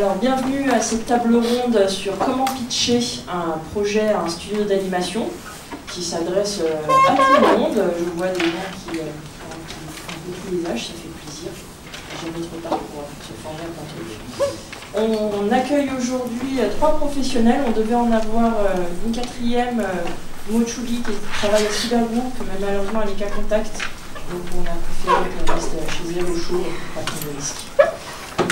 Alors, bienvenue à cette table ronde sur comment pitcher un projet à un studio d'animation qui s'adresse à tout le monde. Je vois des gens qui ont un peu tous les âges, ça fait plaisir. Jamais trop tard pour se former à plein de trucs. On accueille aujourd'hui 3 professionnels. On devait en avoir une 4e, Mochuli, qui travaille à Cybergroup, mais malheureusement elle est qu'à contact. Donc on a préféré qu'elle reste chez elle au chaud pour pas prendre de risque.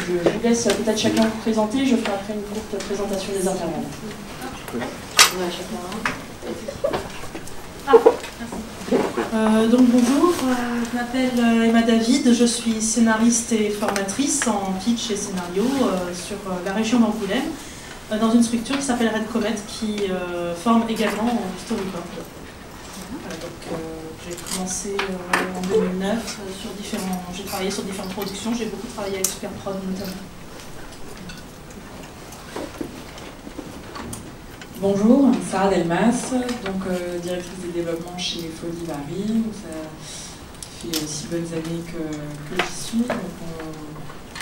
Je vous laisse peut-être chacun vous présenter, je ferai après une courte présentation des intervenants. Donc bonjour, je m'appelle Emma David, je suis scénariste et formatrice en pitch et scénario sur la région d'Angoulême, dans une structure qui s'appelle Red Comet, qui forme également en storyboard. J'ai commencé en 2009, j'ai travaillé sur différentes productions, j'ai beaucoup travaillé avec Superprod notamment. Bonjour, Sarah Delmas, donc directrice des développements chez Folivary. Ça fait 6 bonnes années que j'y suis. Donc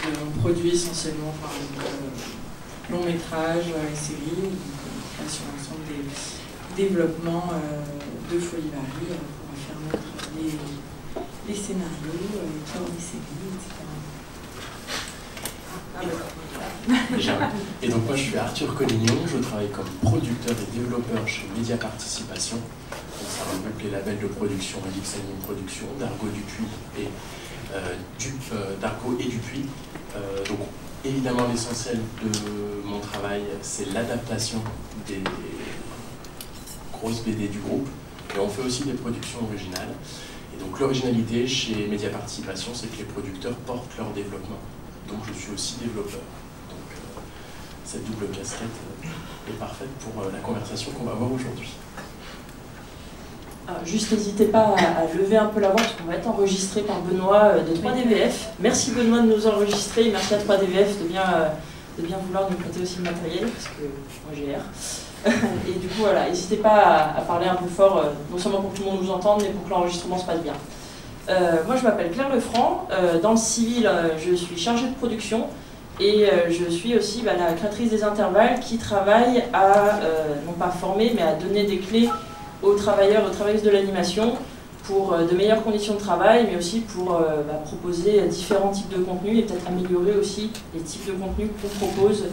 on produit essentiellement long métrage et séries. On travaille sur l'ensemble des développements de Folivary pour faire naître les scénarios, écrire des séries, etc. Et donc moi je suis Arthur Collignon, je travaille comme producteur et développeur chez Média Participation. Donc ça regroupe les labels de production Elix Anime Production, Dargaud Dupuis et Dargaud et Dupuis. Donc évidemment l'essentiel de mon travail c'est l'adaptation des grosses BD du groupe, et on fait aussi des productions originales. Et donc l'originalité chez Média Participation, c'est que les producteurs portent leur développement. Donc je suis aussi développeur. Donc cette double casquette est parfaite pour la conversation qu'on va avoir aujourd'hui. Juste n'hésitez pas à lever un peu la voix parce qu'on va être enregistré par Benoît de 3DVF. Merci Benoît de nous enregistrer et merci à 3DVF de bien vouloir nous prêter aussi le matériel parce que moi j'ai l'air. Et du coup voilà, n'hésitez pas à parler un peu fort, non seulement pour que tout le monde nous entende, mais pour que l'enregistrement se passe bien. Moi je m'appelle Claire Lefranc, dans le civil je suis chargée de production et je suis aussi la créatrice des intervalles qui travaille à, non pas former, mais à donner des clés aux travailleurs et aux travailleuses de l'animation pour de meilleures conditions de travail, mais aussi pour proposer différents types de contenus et peut-être améliorer aussi les types de contenus qu'on propose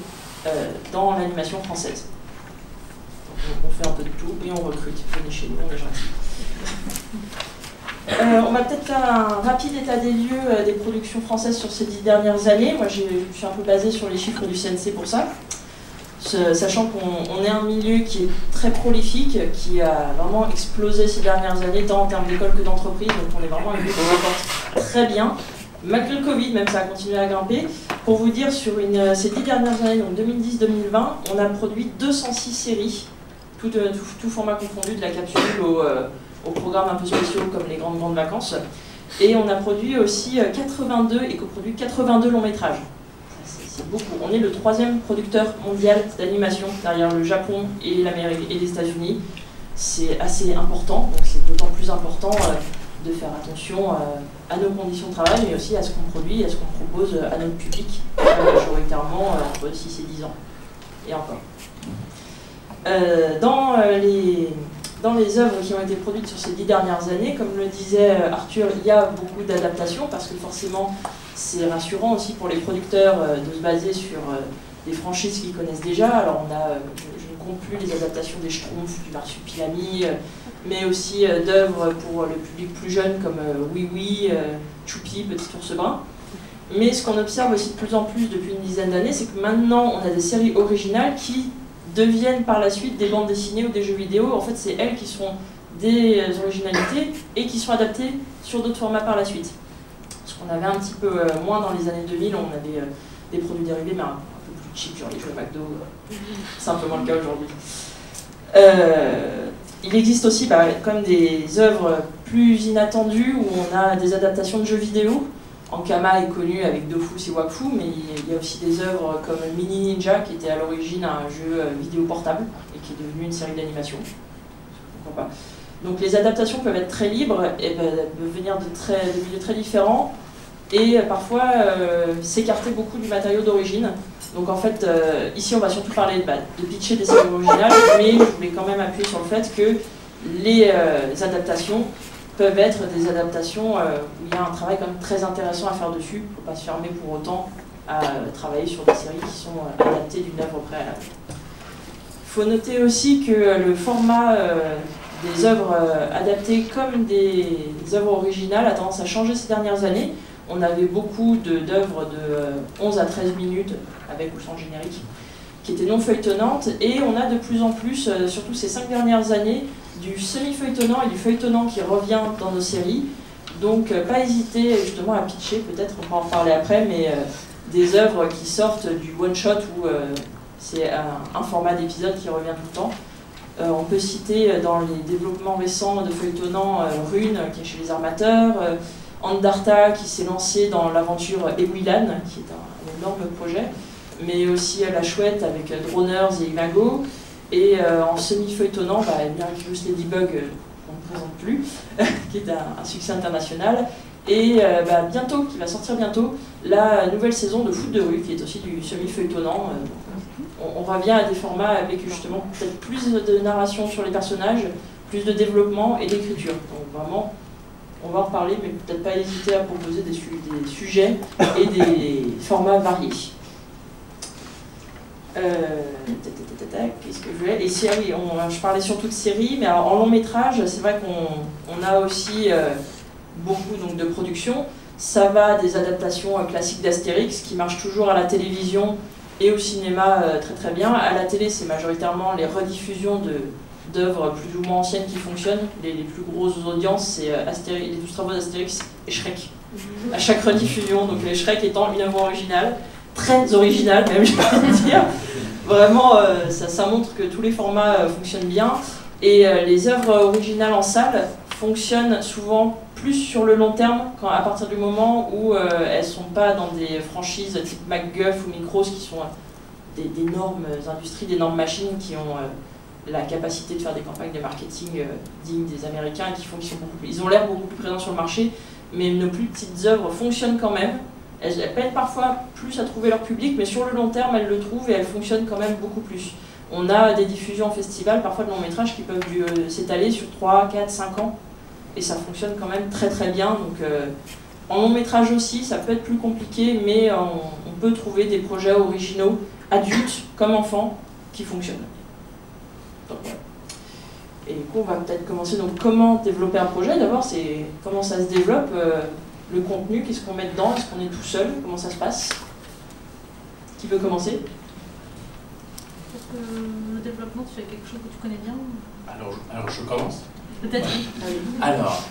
dans l'animation française. Donc, on fait un peu de tout et on recrute, venez chez nous, on est gentils. On va peut-être faire un rapide état des lieux des productions françaises sur ces 10 dernières années. Moi, je suis un peu basée sur les chiffres du CNC pour ça, sachant qu'on est un milieu qui est très prolifique, qui a vraiment explosé ces dernières années, tant en termes d'école que d'entreprise. Donc on est vraiment un milieu qui se porte très bien. Malgré le Covid, même ça a continué à grimper. Pour vous dire, sur ces 10 dernières années, donc 2010-2020, on a produit 206 séries, tout format confondu, de la capsule aux programmes un peu spéciaux comme les grandes vacances. Et on a produit aussi 82 et coproduit 82 longs métrages. C'est beaucoup. On est le 3e producteur mondial d'animation derrière le Japon et l'Amérique et les États-Unis. C'est assez important, donc c'est d'autant plus important de faire attention à nos conditions de travail, mais aussi à ce qu'on produit et à ce qu'on propose à notre public, majoritairement entre 6 et 10 ans. Et encore. Dans les œuvres qui ont été produites sur ces 10 dernières années, comme le disait Arthur, il y a beaucoup d'adaptations parce que forcément c'est rassurant aussi pour les producteurs de se baser sur des franchises qu'ils connaissent déjà. Alors on a, je ne compte plus les adaptations des Schtroumpfs, du Marsupilami, mais aussi d'œuvres pour le public plus jeune comme Oui Oui, Choupi, Petit Ours Brun. Mais ce qu'on observe aussi de plus en plus depuis une dizaine d'années, c'est que maintenant on a des séries originales qui deviennent par la suite des bandes dessinées ou des jeux vidéo. En fait, c'est elles qui sont des originalités et qui sont adaptées sur d'autres formats par la suite. Ce qu'on avait un petit peu moins dans les années 2000, on avait des produits dérivés, mais un peu plus cheap, genre les jeux McDo. C'est un peu moins le cas aujourd'hui. Il existe aussi comme des œuvres plus inattendues où on a des adaptations de jeux vidéo. Ankama est connu avec Dofus et Wakfu, mais il y a aussi des œuvres comme Mini Ninja, qui était à l'origine un jeu vidéo portable et qui est devenu une série d'animation. Pourquoi pas. Donc les adaptations peuvent être très libres et peuvent venir de milieux très différents et parfois s'écarter beaucoup du matériau d'origine. Donc en fait, ici on va surtout parler de pitcher des séries originales, mais je voulais quand même appuyer sur le fait que les adaptations peuvent être des adaptations où il y a un travail quand même très intéressant à faire dessus. Il ne faut pas se fermer pour autant à travailler sur des séries qui sont adaptées d'une œuvre préalable. Il faut noter aussi que le format des œuvres adaptées comme des œuvres originales a tendance à changer ces dernières années. On avait beaucoup d'œuvres de 11 à 13 minutes, avec ou sans générique, qui étaient non feuilletonnantes, et on a de plus en plus, surtout ces 5 dernières années, du semi-feuilletonnant et du feuilletonnant qui revient dans nos séries. Donc pas hésiter justement à pitcher, peut-être on va en reparler après, mais des œuvres qui sortent du one-shot où c'est un format d'épisode qui revient tout le temps. On peut citer dans les développements récents de feuilletonnant Rune, qui est chez les armateurs, Andarta qui s'est lancé dans l'aventure Ewilan, qui est un énorme projet, mais aussi La Chouette avec Droners et Imago, et en semi-feuilletonnant, Miraculous Ladybug, qu'on ne présente plus, qui est un succès international, et bientôt, qui va sortir bientôt, la nouvelle saison de Foot de rue, qui est aussi du semi-feuilletonnant. On revient à des formats avec justement peut-être plus de narration sur les personnages, plus de développement et d'écriture. Donc vraiment, on va en reparler, mais peut-être pas hésiter à proposer des sujets et des formats variés. Qu'est-ce que je voulais ? Les séries, je parlais surtout de séries, mais alors, en long métrage, c'est vrai qu'on a aussi beaucoup donc, de productions. Ça va des adaptations classiques d'Astérix, qui marchent toujours à la télévision et au cinéma très très bien. À la télé, c'est majoritairement les rediffusions d'œuvres plus ou moins anciennes qui fonctionnent. Les plus grosses audiences, c'est les 12 travaux d'Astérix et Shrek. À chaque rediffusion, donc les Shrek étant une œuvre originale, très originale même, je peux dire. Vraiment, ça montre que tous les formats fonctionnent bien. Et les œuvres originales en salle fonctionnent souvent plus sur le long terme, à partir du moment où elles ne sont pas dans des franchises type MacGuff ou Micros, qui sont d'énormes industries, d'énormes machines qui ont la capacité de faire des campagnes de marketing dignes des Américains et qui font ils ont l'air beaucoup plus présents sur le marché, mais nos plus petites œuvres fonctionnent quand même. Elles peinent parfois plus à trouver leur public, mais sur le long terme, elles le trouvent et elles fonctionnent quand même beaucoup plus. On a des diffusions en festival, parfois de longs métrages, qui peuvent s'étaler sur 3, 4, 5 ans, et ça fonctionne quand même très très bien. Donc, en long métrage aussi, ça peut être plus compliqué, mais on peut trouver des projets originaux, adultes comme enfants, qui fonctionnent. Donc, voilà. Et du coup, on va peut-être commencer. Donc, comment développer un projet? D'abord, c'est comment ça se développe, le contenu, qu'est-ce qu'on met dedans, est-ce qu'on est tout seul, comment ça se passe? Qui veut commencer? Pour que le développement, tu fais quelque chose que tu connais bien? Alors je commence. Peut-être. Alors,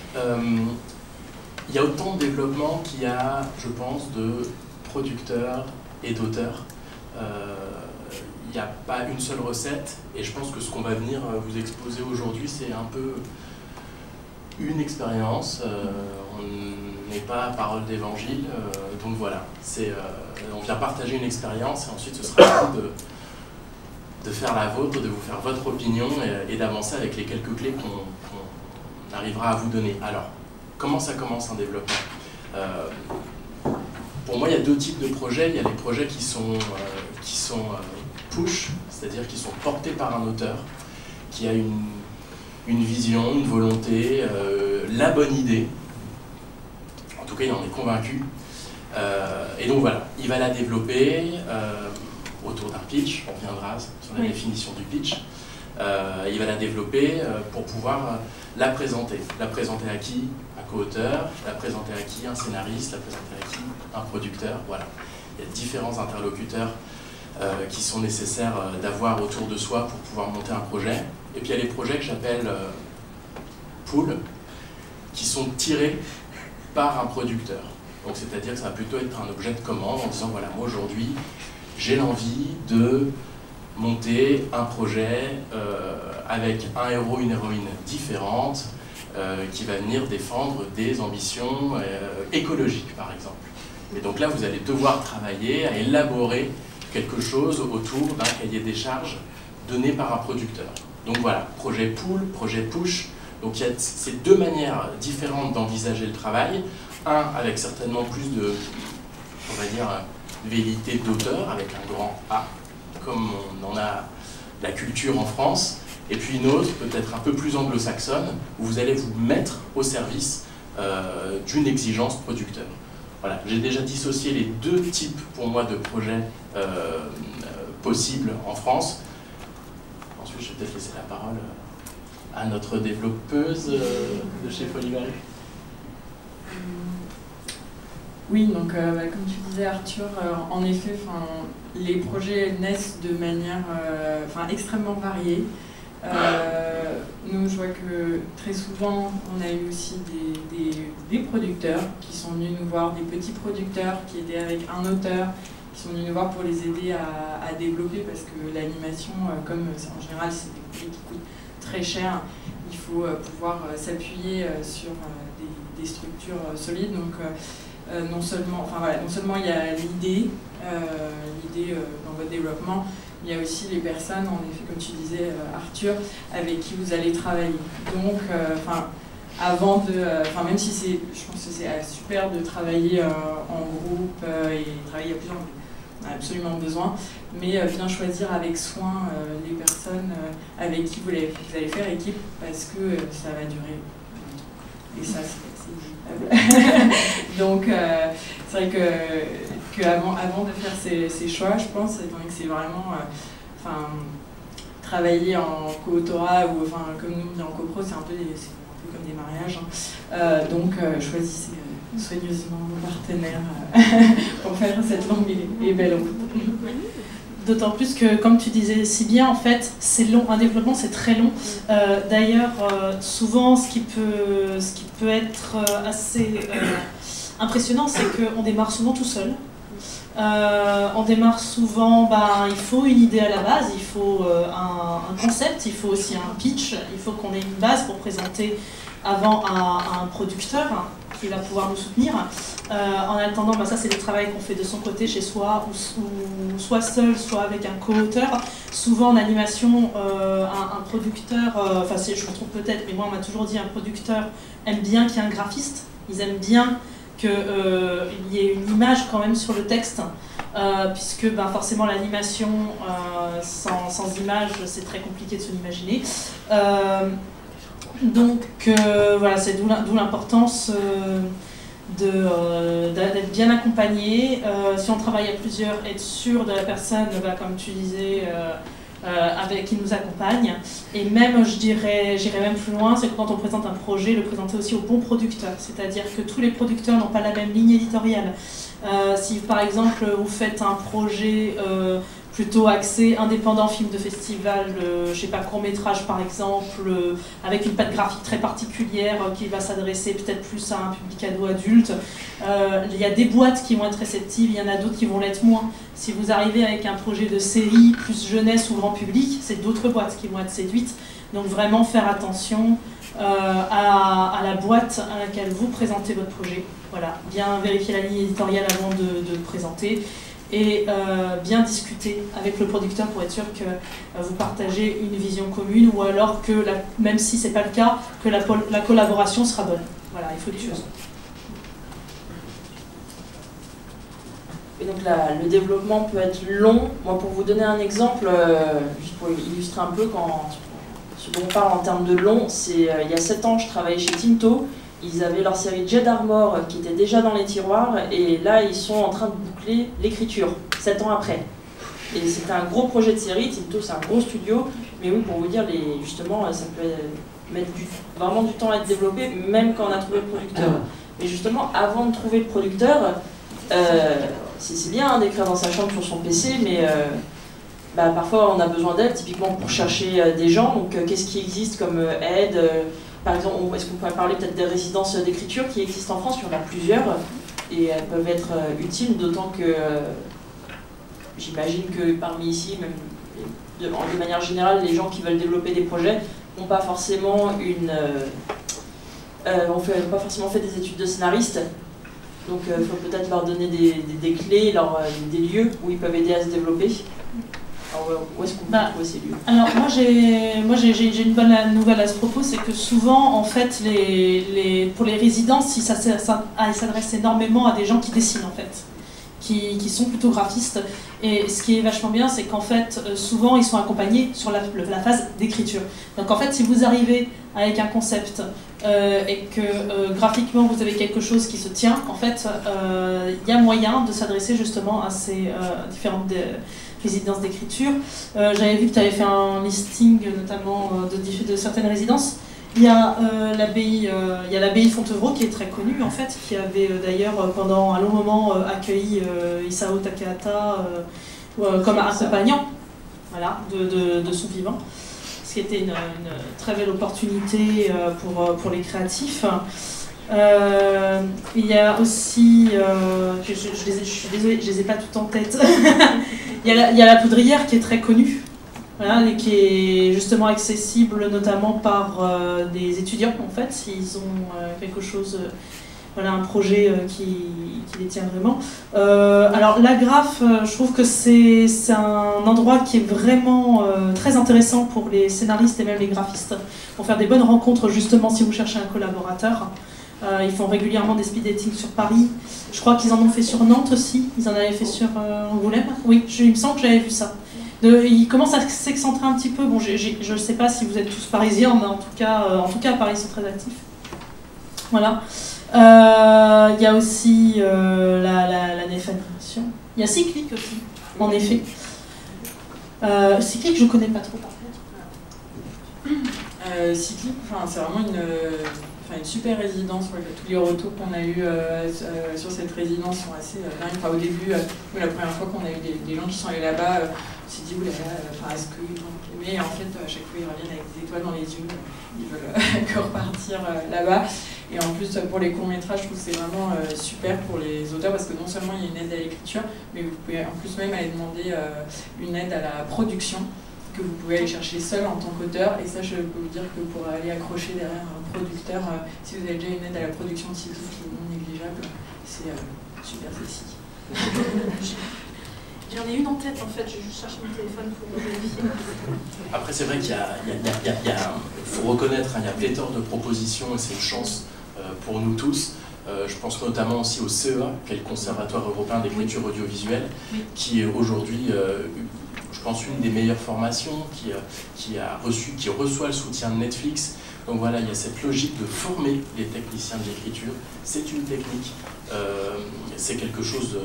il y a autant de développement qu'il y a, je pense, de producteurs et d'auteurs. Il n'y a pas une seule recette, et je pense que ce qu'on va venir vous exposer aujourd'hui, c'est un peu une expérience. On n'est pas parole d'évangile, donc voilà. On vient partager une expérience, et ensuite ce sera à vous de faire la vôtre, de vous faire votre opinion et d'avancer avec les quelques clés qu'on arrivera à vous donner. Alors, comment ça commence un développement? Pour moi, il y a deux types de projets. Il y a les projets qui sont push, c'est-à-dire qui sont portés par un auteur, qui a une vision, une volonté, la bonne idée. En tout cas, il en est convaincu. Et donc voilà, il va la développer autour d'un pitch. On reviendra sur la définition du pitch. Il va la développer pour pouvoir la présenter. La présenter à qui? Un co-auteur. La présenter à qui? Un scénariste. La présenter à qui? Un producteur. Voilà. Il y a différents interlocuteurs qui sont nécessaires d'avoir autour de soi pour pouvoir monter un projet. Et puis il y a les projets que j'appelle pool, qui sont tirés par un producteur. Donc c'est-à-dire que ça va plutôt être un objet de commande en disant voilà, moi aujourd'hui j'ai l'envie de monter un projet avec un héros, une héroïne différente qui va venir défendre des ambitions écologiques par exemple. Et donc là vous allez devoir travailler à élaborer quelque chose autour d'un cahier des charges donné par un producteur. Donc voilà, projet pool, projet push. Donc il y a ces deux manières différentes d'envisager le travail. Un avec certainement plus de, on va dire, velléité d'auteur, avec un grand A, comme on en a la culture en France, et puis une autre, peut-être un peu plus anglo-saxonne, où vous allez vous mettre au service d'une exigence producteur. Voilà, j'ai déjà dissocié les deux types, pour moi, de projets possibles en France. Ensuite, je vais peut-être laisser la parole à notre développeuse de chez Folivary. Oui, donc comme tu disais Arthur, en effet, les projets naissent de manière extrêmement variée. Nous, je vois que très souvent, on a eu aussi des producteurs qui sont venus nous voir, des petits producteurs qui étaient avec un auteur, qui sont venus nous voir pour les aider à développer, parce que l'animation, comme en général, c'est des projets qui coûtent très cher, il faut pouvoir s'appuyer sur des structures solides. Donc, non seulement il y a l'idée dans votre développement, il y a aussi les personnes, en effet, comme tu disais, Arthur, avec qui vous allez travailler. Donc, avant de... même si je pense que c'est super de travailler en groupe et travailler à plusieurs, on a absolument besoin, mais bien choisir avec soin les personnes avec qui vous allez faire équipe, parce que ça va durer longtemps. Et ça, c'est inévitable. Donc, c'est vrai que avant de faire ces choix, je pense, étant donné que c'est vraiment travailler en co-autorat ou comme nous en copro, c'est un peu comme des mariages. Donc, choisissez soigneusement vos partenaires pour faire cette longue et belle route. D'autant plus que, comme tu disais si bien, en fait, c'est long, un développement c'est très long. D'ailleurs, souvent, ce qui peut être assez impressionnant, c'est qu'on démarre souvent tout seul. On démarre souvent, il faut une idée à la base, il faut un concept, il faut aussi un pitch, il faut qu'on ait une base pour présenter avant à un producteur qui va pouvoir nous soutenir. En attendant, ça c'est le travail qu'on fait de son côté chez soi, ou soit seul, soit avec un co-auteur. Souvent en animation, un producteur, je me trompe peut-être, mais moi on m'a toujours dit un producteur aime bien qu'il y ait un graphiste, ils aiment bien qu'il y ait une image quand même sur le texte, puisque forcément l'animation sans image c'est très compliqué de se l'imaginer. Donc voilà, c'est d'où l'importance d'être bien accompagné. Si on travaille à plusieurs, être sûr de la personne, comme tu disais, avec qui nous accompagne. Et même, j'irais même plus loin, c'est que quand on présente un projet, le présenter aussi au bon producteur. C'est-à-dire que tous les producteurs n'ont pas la même ligne éditoriale. Si par exemple vous faites un projet plutôt axé indépendant, film de festival, je sais pas, court-métrage par exemple, avec une patte graphique très particulière qui va s'adresser peut-être plus à un public ado-adulte. Il y a des boîtes qui vont être réceptives, il y en a d'autres qui vont l'être moins. Si vous arrivez avec un projet de série plus jeunesse ou grand public, c'est d'autres boîtes qui vont être séduites. Donc vraiment faire attention à la boîte à laquelle vous présentez votre projet. Voilà, bien vérifier la ligne éditoriale avant de le présenter. Et bien discuter avec le producteur pour être sûr que vous partagez une vision commune, ou alors que, même si ce n'est pas le cas, que la collaboration sera bonne. Voilà, il faut être sûr. Et donc le développement peut être long. Moi, pour vous donner un exemple, juste pour illustrer un peu ce dont on parle en termes de long, c'est il y a 7 ans, je travaillais chez Tinto. Ils avaient leur série Jet Armor qui était déjà dans les tiroirs, et là ils sont en train de boucler l'écriture, 7 ans après. Et c'était un gros projet de série. Tinto c'est un gros studio, mais oui, pour vous dire, justement ça peut mettre vraiment du temps à être développé, même quand on a trouvé le producteur. Mais justement, avant de trouver le producteur, c'est bien d'écrire dans sa chambre sur son PC, mais parfois on a besoin d'aide, typiquement pour chercher des gens. Donc qu'est-ce qui existe comme aide? Par exemple, est-ce qu'on pourrait parler peut-être des résidences d'écriture qui existent en France? Il y en a plusieurs et elles peuvent être utiles, d'autant que j'imagine que parmi ici, même de manière générale, les gens qui veulent développer des projets n'ont pas forcément pas forcément fait des études de scénariste. Donc il faut peut-être leur donner des clés, des lieux où ils peuvent aider à se développer. Alors, où est-ce qu'on peut trouver ces lieux? Alors moi j'ai une bonne nouvelle à ce propos, c'est que souvent en fait pour les résidences, ça s'adresse énormément à des gens qui dessinent en fait, qui sont plutôt graphistes. Et ce qui est vachement bien, c'est qu'en fait, souvent, ils sont accompagnés sur la phase d'écriture. Donc en fait, si vous arrivez avec un concept et que graphiquement, vous avez quelque chose qui se tient, en fait, il y a moyen de s'adresser justement à ces différentes résidences d'écriture. J'avais vu que tu avais fait un listing notamment de certaines résidences. Il y a l'abbaye Fontevraud qui est très connue en fait, qui avait d'ailleurs pendant un long moment accueilli Isao Takahata comme accompagnant, voilà, de son vivant, ce qui était une très belle opportunité pour les créatifs. Il y a aussi, je suis désolée, je les ai pas toutes en tête. il y a la Poudrière qui est très connue. Voilà, et qui est justement accessible notamment par des étudiants en fait, s'ils ont quelque chose, voilà, un projet qui les tient vraiment. Alors l'Agraphe, je trouve que c'est un endroit qui est vraiment très intéressant pour les scénaristes et même les graphistes, pour faire des bonnes rencontres justement si vous cherchez un collaborateur. Ils font régulièrement des speed dating sur Paris. Je crois qu'ils en ont fait sur Nantes aussi, ils en avaient fait sur Angoulême. Oui, il me semble que j'avais vu ça. Il commence à s'excentrer un petit peu. Bon, je ne sais pas si vous êtes tous parisiens, mais en tout cas à Paris, ils sont très actifs. Voilà. Il y a aussi la Nef Animation. Il y a Cyclic aussi, en effet. Cyclic, je ne connais pas trop, par contre. Cyclic, c'est vraiment une super résidence. Tous les retours qu'on a eu sur cette résidence sont assez dingues. Au début, la première fois qu'on a eu des gens qui sont allés là-bas, on s'est dit oulala, est-ce qu'ils ont aimé? En fait, à chaque fois, ils reviennent avec des étoiles dans les yeux. Ils veulent que repartir là-bas. Et en plus, pour les courts-métrages, je trouve que c'est vraiment super pour les auteurs parce que non seulement il y a une aide à l'écriture, mais vous pouvez en plus même aller demander une aide à la production que vous pouvez aller chercher seul en tant qu'auteur. Et ça, je peux vous dire que pour aller accrocher derrière un producteur, si vous avez déjà une aide à la production de Cyclic qui est non négligeable, c'est super sexy. J'en ai une en tête en fait, je cherche mon téléphone pour vérifier. Après, c'est vrai qu'il faut reconnaître, il y a pléthore de propositions et c'est une chance pour nous tous. Je pense notamment aussi au CEA, qui est le Conservatoire européen d'écriture audiovisuelle, qui est aujourd'hui, je pense, une des meilleures formations, qui reçoit le soutien de Netflix. Donc voilà, il y a cette logique de former les techniciens de l'écriture. C'est une technique, c'est quelque chose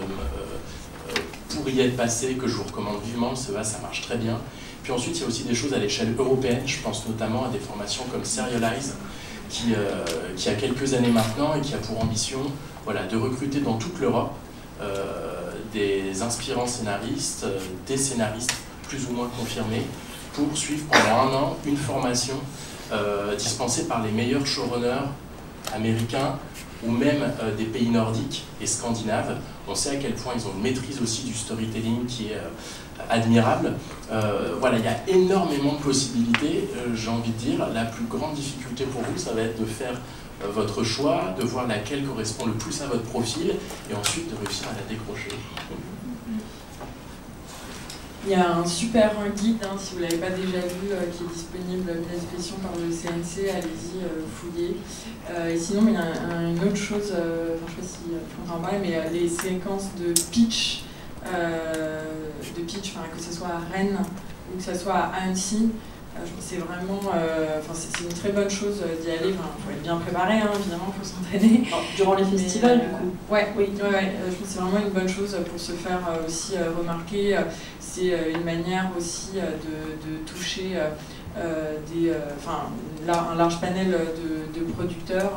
pour y être passé que je vous recommande vivement. Le CEA, ça marche très bien. Puis ensuite, il y a aussi des choses à l'échelle européenne. Je pense notamment à des formations comme Serialize, qui a quelques années maintenant et qui a pour ambition, voilà, de recruter dans toute l'Europe des inspirants scénaristes, des scénaristes plus ou moins confirmés, pour suivre pendant 1 an une formation dispensée par les meilleurs showrunners américains ou même des pays nordiques et scandinaves. On sait à quel point ils ont une maîtrise aussi du storytelling qui est admirable. Voilà, il y a énormément de possibilités, j'ai envie de dire. La plus grande difficulté pour vous, ça va être de faire votre choix, de voir laquelle correspond le plus à votre profil et ensuite de réussir à la décrocher. Il y a un super guide, si vous ne l'avez pas déjà vu, qui est disponible via disposition par le CNC, allez-y, fouillez. Et sinon, il y a une autre chose, je ne sais pas si je peux en parler, mais les séquences de pitch, que ce soit à Rennes ou que ce soit à Annecy, je pense que c'est vraiment, c'est une très bonne chose d'y aller. Il faut être bien préparé, évidemment, il faut s'entraîner. Durant les festivals, du coup. Oui, je pense que c'est vraiment une bonne chose pour se faire aussi remarquer. C'est une manière aussi de toucher un large panel de producteurs.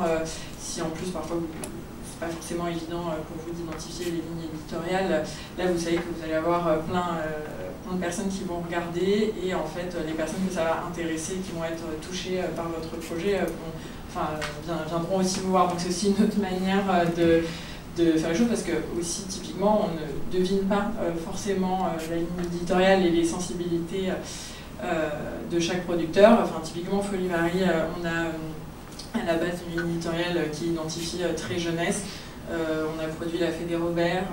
Si en plus, parfois, c'est pas forcément évident pour vous d'identifier les lignes éditoriales, là, vous savez que vous allez avoir plein de personnes qui vont regarder et en fait, les personnes que ça va intéresser, qui vont être touchées par votre projet, viendront aussi vous voir. Donc c'est aussi une autre manière de faire les choses parce que aussi typiquement on ne devine pas forcément la ligne éditoriale et les sensibilités de chaque producteur. Typiquement Folie-Varie, on a à la base une ligne éditoriale qui identifie très jeunesse. On a produit La Fée des Robert.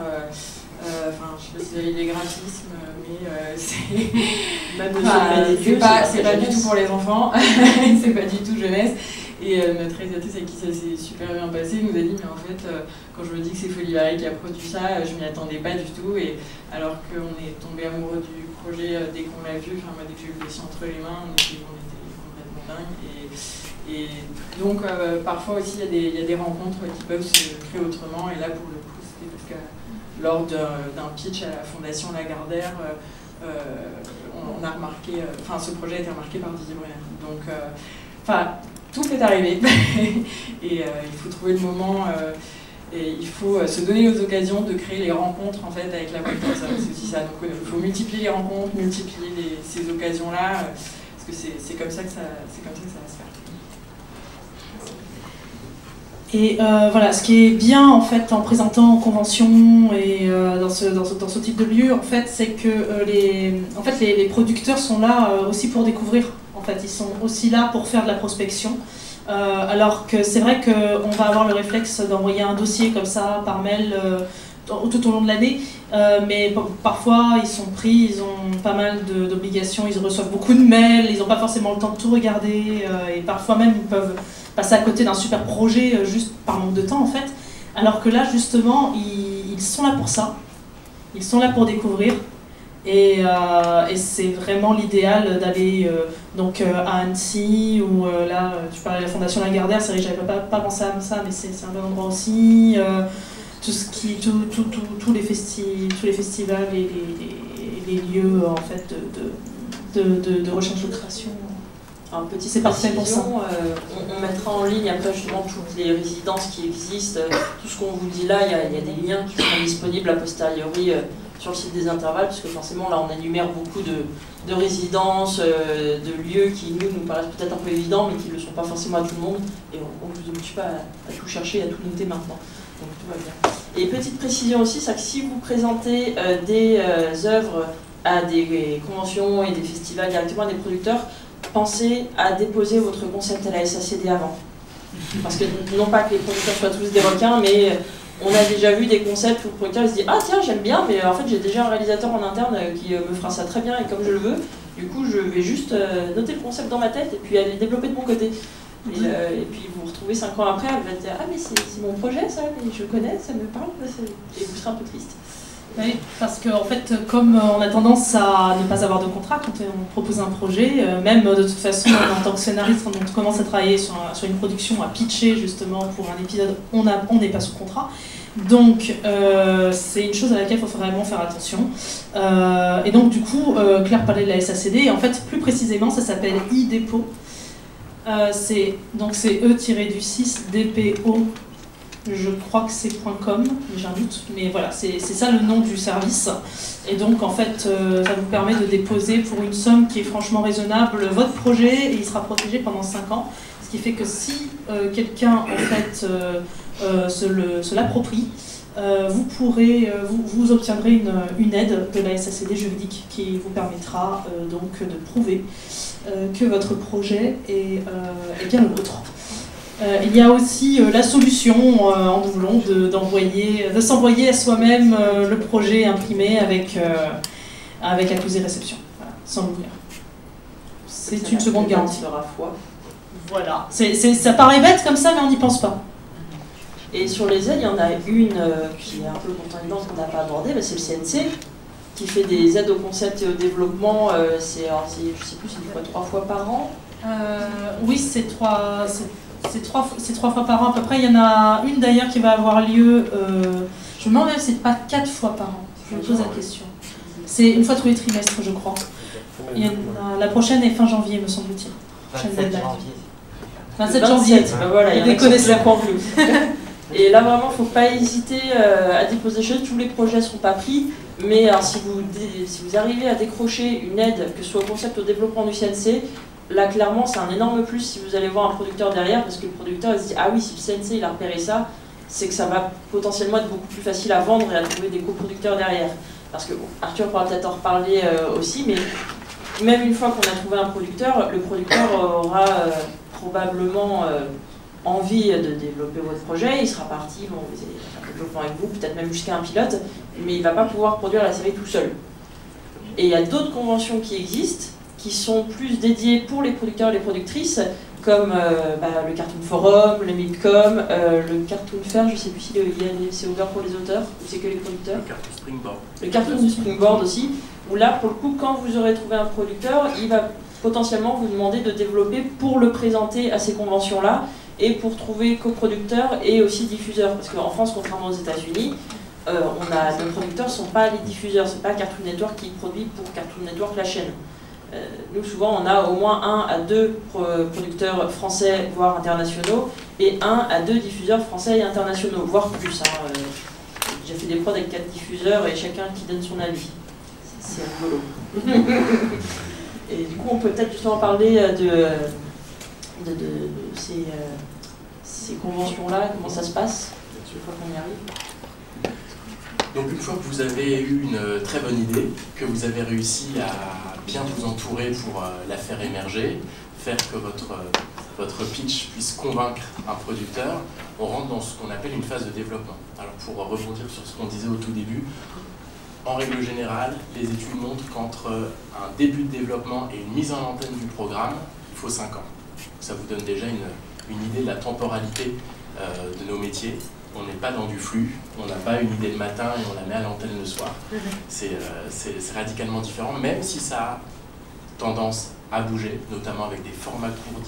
Je ne sais pas si vous avez des graphismes, mais c'est pas du tout pour les enfants, c'est pas du tout jeunesse. Et notre réalisatrice avec qui ça s'est super bien passé nous a dit, mais en fait, quand je me dis que c'est Folie Varie qui a produit ça, je m'y attendais pas du tout. Et alors qu'on est tombé amoureux du projet dès qu'on l'a vu, enfin moi dès que j'ai eu le dossier entre les mains, on était complètement dingue. Et donc parfois aussi il y a des rencontres qui peuvent se créer autrement. Et là pour le coup c'était parce que lors d'un pitch à la Fondation Lagardère, on a remarqué, enfin ce projet a été remarqué par Didier Brunner. Donc tout peut arriver et il faut trouver le moment et il faut se donner les occasions de créer les rencontres en fait avec la bonne personne. C'est aussi ça. Donc il faut multiplier les rencontres, multiplier ces occasions-là parce que c'est comme ça que ça va se faire. Et voilà, ce qui est bien en fait en présentant en convention et dans ce type de lieu, en fait, c'est que les producteurs sont là aussi pour découvrir. En fait, ils sont aussi là pour faire de la prospection. Alors que c'est vrai qu'on va avoir le réflexe d'envoyer un dossier comme ça par mail tout au long de l'année, mais parfois ils sont pris, ils ont pas mal d'obligations, ils reçoivent beaucoup de mails, ils n'ont pas forcément le temps de tout regarder, et parfois même ils peuvent passer à côté d'un super projet juste par manque de temps en fait. Alors que là justement ils sont là pour ça, ils sont là pour découvrir. Et c'est vraiment l'idéal d'aller donc à Annecy ou là tu parlais de la Fondation Lagardère, c'est vrai que j'avais pas pensé à ça, mais c'est un bon endroit aussi. Tous les festivals et les lieux en fait de recherche de création. Un petit c'est parfait pour ça. On mettra en ligne après justement toutes les résidences qui existent, tout ce qu'on vous dit là, il y a des liens qui seront disponibles a posteriori sur le site des intervalles, puisque forcément là on énumère beaucoup de résidences, de lieux qui nous paraissent peut-être un peu évidents, mais qui ne le sont pas forcément à tout le monde, et on ne vous oblige pas à tout chercher, à tout noter maintenant. Donc tout va bien. Et petite précision aussi, c'est que si vous présentez des œuvres à des conventions et des festivals directement à des producteurs, pensez à déposer votre concept à la SACD avant. Parce que non pas que les producteurs soient tous des requins, mais on a déjà vu des concepts où le producteur se dit « Ah tiens, j'aime bien, mais en fait j'ai déjà un réalisateur en interne qui me fera ça très bien et comme je le veux, du coup je vais juste noter le concept dans ma tête et puis aller le développer de mon côté. » Et puis vous vous retrouvez 5 ans après, elle va dire « Ah mais c'est mon projet ça, mais je connais, ça me parle. » Et vous serez un peu triste. Oui, parce qu'en fait, comme on a tendance à ne pas avoir de contrat quand on propose un projet, même de toute façon, en tant que scénariste, quand on commence à travailler sur une production, à pitcher justement pour un épisode, on n'est pas sous contrat. Donc, c'est une chose à laquelle il faut vraiment faire attention. Et donc, du coup, Claire parlait de la SACD, et en fait, plus précisément, ça s'appelle e-dépôt. C'est E-du-6 DPO. Je crois que c'est .com, mais j'ai un doute. Mais voilà, c'est ça le nom du service. Et donc, en fait, ça vous permet de déposer pour une somme qui est franchement raisonnable votre projet et il sera protégé pendant 5 ans. Ce qui fait que si quelqu'un, en fait, se l'approprie, vous obtiendrez une aide de la SACD juridique qui vous permettra donc de prouver que votre projet est bien le vôtre. Il y a aussi la solution en doublon de s'envoyer à soi-même le projet imprimé avec accusé réception, voilà, sans l'ouvrir. C'est une seconde garantie. Voilà. Ça paraît bête comme ça, mais on n'y pense pas. Et sur les aides, il y en a une qui est un peu contraignante qu'on n'a pas abordée, c'est le CNC, qui fait des aides au concept et au développement. Je ne sais plus, c'est 3 fois par an. Oui, c'est 3 fois par an à peu près. Il y en a une d'ailleurs qui va avoir lieu, je me demande même si c'est pas 4 fois par an. Je me pose la question. C'est une fois tous les trimestres, je crois. La prochaine est fin janvier, me semble-t-il. 27 janvier. Voilà, il y a des connaisseurs en plus. Et là vraiment, il ne faut pas hésiter à déposer des choses. Tous les projets ne seront pas pris, mais alors, si vous arrivez à décrocher une aide, que ce soit au concept ou au développement du CNC, là, clairement, c'est un énorme plus si vous allez voir un producteur derrière, parce que le producteur il se dit « Ah oui, si le CNC il a repéré ça, c'est que ça va potentiellement être beaucoup plus facile à vendre et à trouver des coproducteurs derrière. » Parce que Arthur pourra peut-être en reparler aussi, mais même une fois qu'on a trouvé un producteur, le producteur aura probablement envie de développer votre projet, il sera parti, bon, vous allez faire le développement avec vous, peut-être même jusqu'à un pilote, mais il ne va pas pouvoir produire la série tout seul. Et il y a d'autres conventions qui existent, qui sont plus dédiées pour les producteurs et les productrices, comme le Cartoon Forum, le Midcom, le Cartoon Fair, je ne sais plus si c'est ouvert pour les auteurs ou c'est que les producteurs. Le Cartoon Springboard. Le Cartoon Springboard aussi, où là, pour le coup, quand vous aurez trouvé un producteur, il va potentiellement vous demander de développer pour le présenter à ces conventions-là et pour trouver coproducteurs et aussi diffuseurs. Parce qu'en France, contrairement aux États-Unis, nos producteurs ne sont pas les diffuseurs, c'est pas Cartoon Network qui produit pour Cartoon Network la chaîne. Nous, souvent, on a au moins 1 à 2 producteurs français, voire internationaux, et 1 à 2 diffuseurs français et internationaux, voire plus. J'ai fait des prods avec 4 diffuseurs et chacun qui donne son avis. C'est rigolo. Et du coup, on peut peut-être justement parler de ces conventions-là, comment ça se passe, une fois qu'on y arrive. Donc une fois que vous avez eu une très bonne idée, que vous avez réussi à bien vous entourer pour la faire émerger, faire que votre pitch puisse convaincre un producteur, on rentre dans ce qu'on appelle une phase de développement. Alors pour rebondir sur ce qu'on disait au tout début, en règle générale, les études montrent qu'entre un début de développement et une mise en antenne du programme, il faut 5 ans. Ça vous donne déjà une idée de la temporalité de nos métiers. On n'est pas dans du flux, on n'a pas une idée le matin et on la met à l'antenne le soir. C'est radicalement différent, même si ça a tendance à bouger, notamment avec des formats courts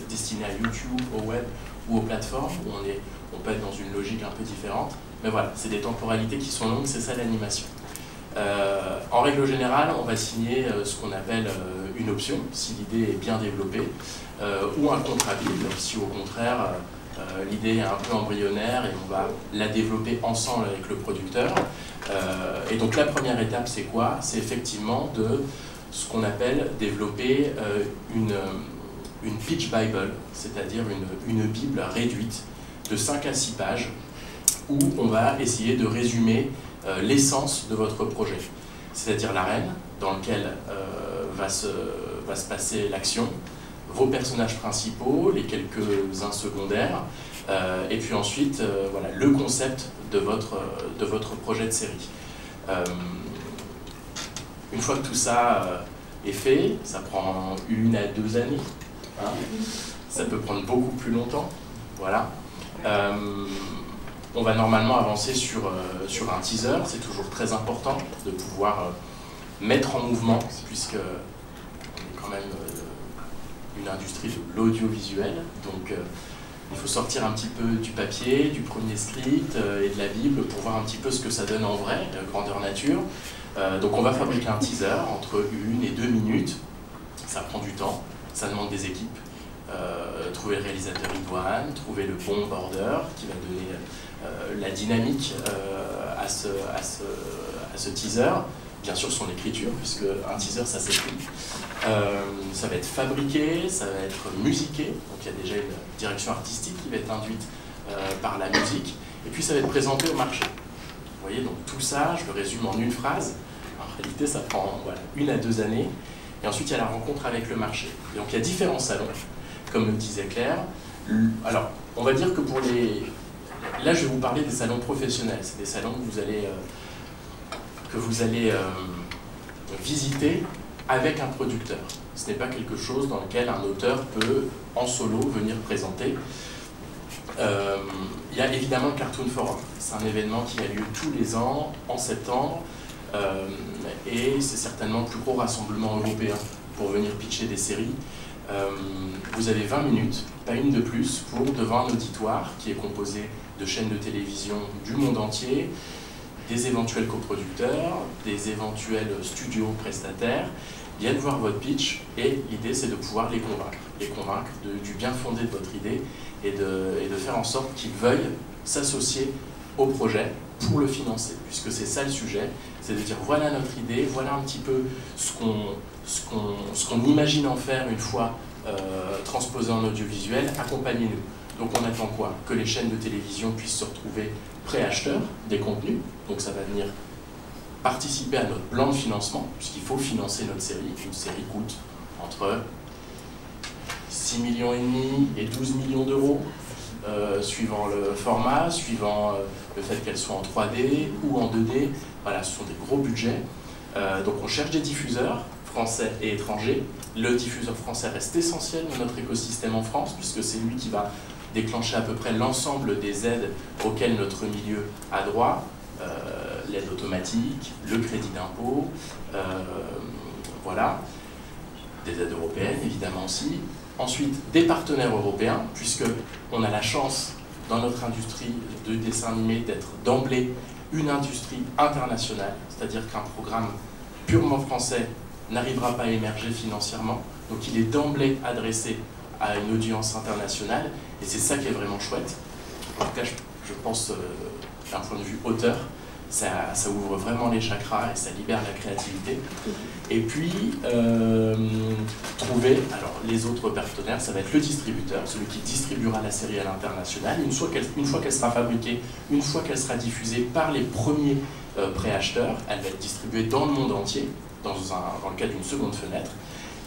destinés à YouTube, au web ou aux plateformes, où on peut être dans une logique un peu différente. Mais voilà, c'est des temporalités qui sont longues, c'est ça l'animation. En règle générale, on va signer ce qu'on appelle une option, si l'idée est bien développée, ou un contrat vide, si au contraire l'idée est un peu embryonnaire et on va la développer ensemble avec le producteur. Et donc la première étape, c'est quoi? C'est effectivement de ce qu'on appelle développer une pitch bible, c'est-à-dire une bible réduite de 5 à 6 pages où on va essayer de résumer l'essence de votre projet, c'est-à-dire l'arène dans laquelle va se passer l'action, vos personnages principaux, les quelques-uns secondaires, et puis ensuite voilà, le concept de votre projet de série. Une fois que tout ça est fait, ça prend 1 à 2 années, hein. Ça peut prendre beaucoup plus longtemps, voilà. On va normalement avancer sur un teaser, c'est toujours très important de pouvoir mettre en mouvement, puisque on est quand même une industrie de l'audiovisuel, donc il faut sortir un petit peu du papier, du premier script et de la Bible pour voir un petit peu ce que ça donne en vrai, grandeur nature. Donc on va fabriquer un teaser entre 1 et 2 minutes, ça prend du temps, ça demande des équipes. Trouver le réalisateur idoine, trouver le bon border qui va donner la dynamique à ce teaser, bien sûr son écriture, puisque un teaser ça s'écrit, ça va être fabriqué, ça va être musiqué, donc il y a déjà une direction artistique qui va être induite par la musique, et puis ça va être présenté au marché. Vous voyez, donc tout ça, je le résume en une phrase, en réalité ça prend voilà, 1 à 2 années, et ensuite il y a la rencontre avec le marché. Et donc il y a différents salons, comme le disait Claire. Alors, on va dire que pour les... Là, je vais vous parler des salons professionnels. C'est des salons que vous allez visiter avec un producteur. Ce n'est pas quelque chose dans lequel un auteur peut, en solo, venir présenter. Il y a évidemment le Cartoon Forum. C'est un événement qui a lieu tous les ans, en septembre, et c'est certainement le plus gros rassemblement européen pour venir pitcher des séries. Vous avez 20 minutes, pas une de plus, pour devant un auditoire qui est composé de chaînes de télévision du monde entier, des éventuels coproducteurs, des éventuels studios prestataires, viennent voir votre pitch et l'idée c'est de pouvoir les convaincre du bien fondé de votre idée et de faire en sorte qu'ils veuillent s'associer au projet pour le financer, puisque c'est ça le sujet, c'est de dire voilà notre idée, voilà un petit peu ce qu'on imagine en faire une fois transposé en audiovisuel, accompagnez-nous. Donc on attend quoi? Que les chaînes de télévision puissent se retrouver préacheteurs des contenus, donc ça va venir participer à notre plan de financement, puisqu'il faut financer notre série. Une série coûte entre 6,5 millions et 12 millions d'euros, suivant le format, suivant le fait qu'elle soit en 3D ou en 2D. Voilà, ce sont des gros budgets. Donc on cherche des diffuseurs français et étrangers. Le diffuseur français reste essentiel dans notre écosystème en France, puisque c'est lui qui va déclencher à peu près l'ensemble des aides auxquelles notre milieu a droit, l'aide automatique, le crédit d'impôt, voilà, des aides européennes évidemment aussi. Ensuite, des partenaires européens, puisqu'on a la chance dans notre industrie de dessin animé d'être d'emblée une industrie internationale, c'est-à-dire qu'un programme purement français n'arrivera pas à émerger financièrement, donc il est d'emblée adressé à une audience internationale, et c'est ça qui est vraiment chouette. En tout cas, je pense, d'un point de vue auteur, ça ouvre vraiment les chakras et ça libère la créativité. Et puis, trouver alors, les autres partenaires, ça va être le distributeur, celui qui distribuera la série à l'international. Une fois qu'elle sera fabriquée, une fois qu'elle sera diffusée par les premiers préacheteurs, elle va être distribuée dans le monde entier, dans le cas d'une seconde fenêtre.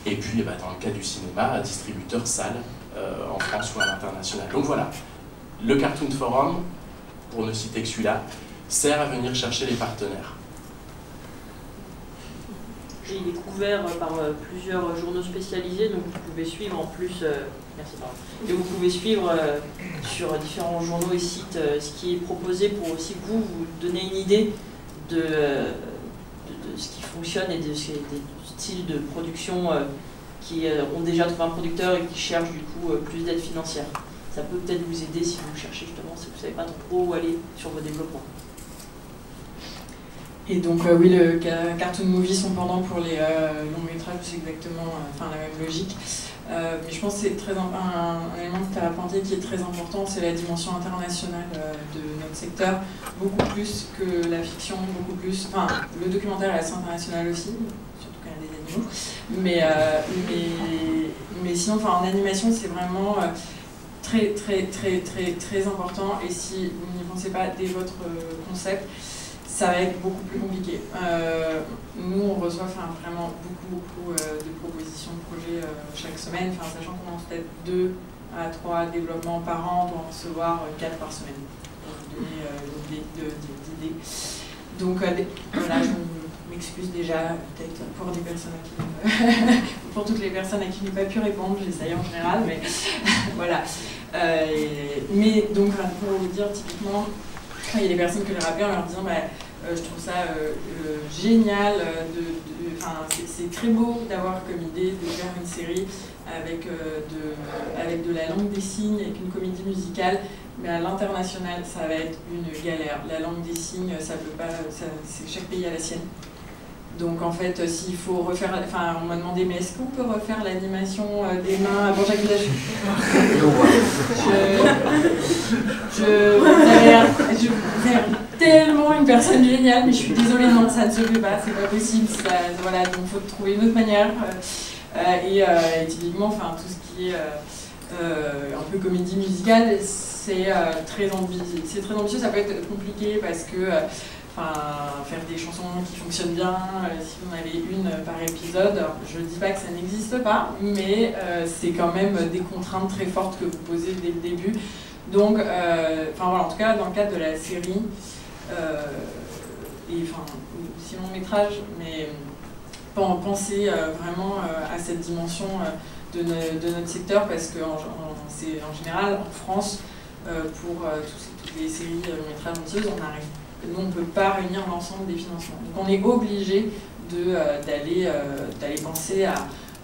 Et puis, dans le cas du cinéma, distributeur salle en France ou à l'international. Donc voilà, le Cartoon Forum, pour ne citer que celui-là, sert à venir chercher les partenaires. Il est couvert par plusieurs journaux spécialisés, donc vous pouvez suivre en plus, merci, pardon. Et vous pouvez suivre sur différents journaux et sites ce qui est proposé pour aussi vous donner une idée de ce qui fonctionne et des styles de production qui ont déjà trouvé un producteur et qui cherchent du coup plus d'aide financière. Ça peut peut-être vous aider si vous cherchez justement, si vous ne savez pas trop où aller sur vos développements. Et donc oui, le Cartoon Movie, son pendant pour les longs métrages, c'est exactement la même logique. Mais je pense que c'est un élément que tu as pointé qui est très important, c'est la dimension internationale de notre secteur, beaucoup plus que la fiction, beaucoup plus. Enfin, le documentaire est assez international aussi, surtout quand il y a des animaux. Mais sinon, en animation, c'est vraiment très important. Et si vous n'y pensez pas dès votre concept, ça va être beaucoup plus compliqué. Nous, on reçoit vraiment beaucoup de propositions de projets chaque semaine, sachant qu'on lance peut-être 2 à 3 développements par an, on doit en recevoir 4 par semaine, pour vous donner d'idées. Donc voilà, je m'excuse déjà peut-être pour des personnes à qui pour toutes les personnes à qui je n'ai pas pu répondre, j'essaye en général, mais voilà. Mais donc pour vous dire typiquement, il y a des personnes que je rappelle en leur disant je trouve ça génial, c'est très beau d'avoir comme idée de faire une série avec de la langue des signes, avec une comédie musicale, mais à l'international ça va être une galère. La langue des signes, ça peut pas, chaque pays a la sienne. Donc en fait, s'il faut refaire, on m'a demandé, mais est-ce qu'on peut refaire l'animation des mains? Bon, Jacques Village, vous avez tellement une personne géniale, mais je suis désolée, non, ça ne se fait pas, c'est pas possible. Voilà, donc il faut trouver une autre manière. Et typiquement, tout ce qui est un peu comédie musicale, c'est très ambitieux, ça peut être compliqué parce que faire des chansons qui fonctionnent bien, si vous en avez une par épisode, je ne dis pas que ça n'existe pas, mais c'est quand même des contraintes très fortes que vous posez dès le début. Donc, voilà, en tout cas, dans le cadre de la série, et si long métrage, mais pensez vraiment à cette dimension de notre secteur, parce que en général, en France, pour toutes les séries long métrage ambitieuses, on arrive. Nous, on ne peut pas réunir l'ensemble des financements. Donc, on est obligé d'aller penser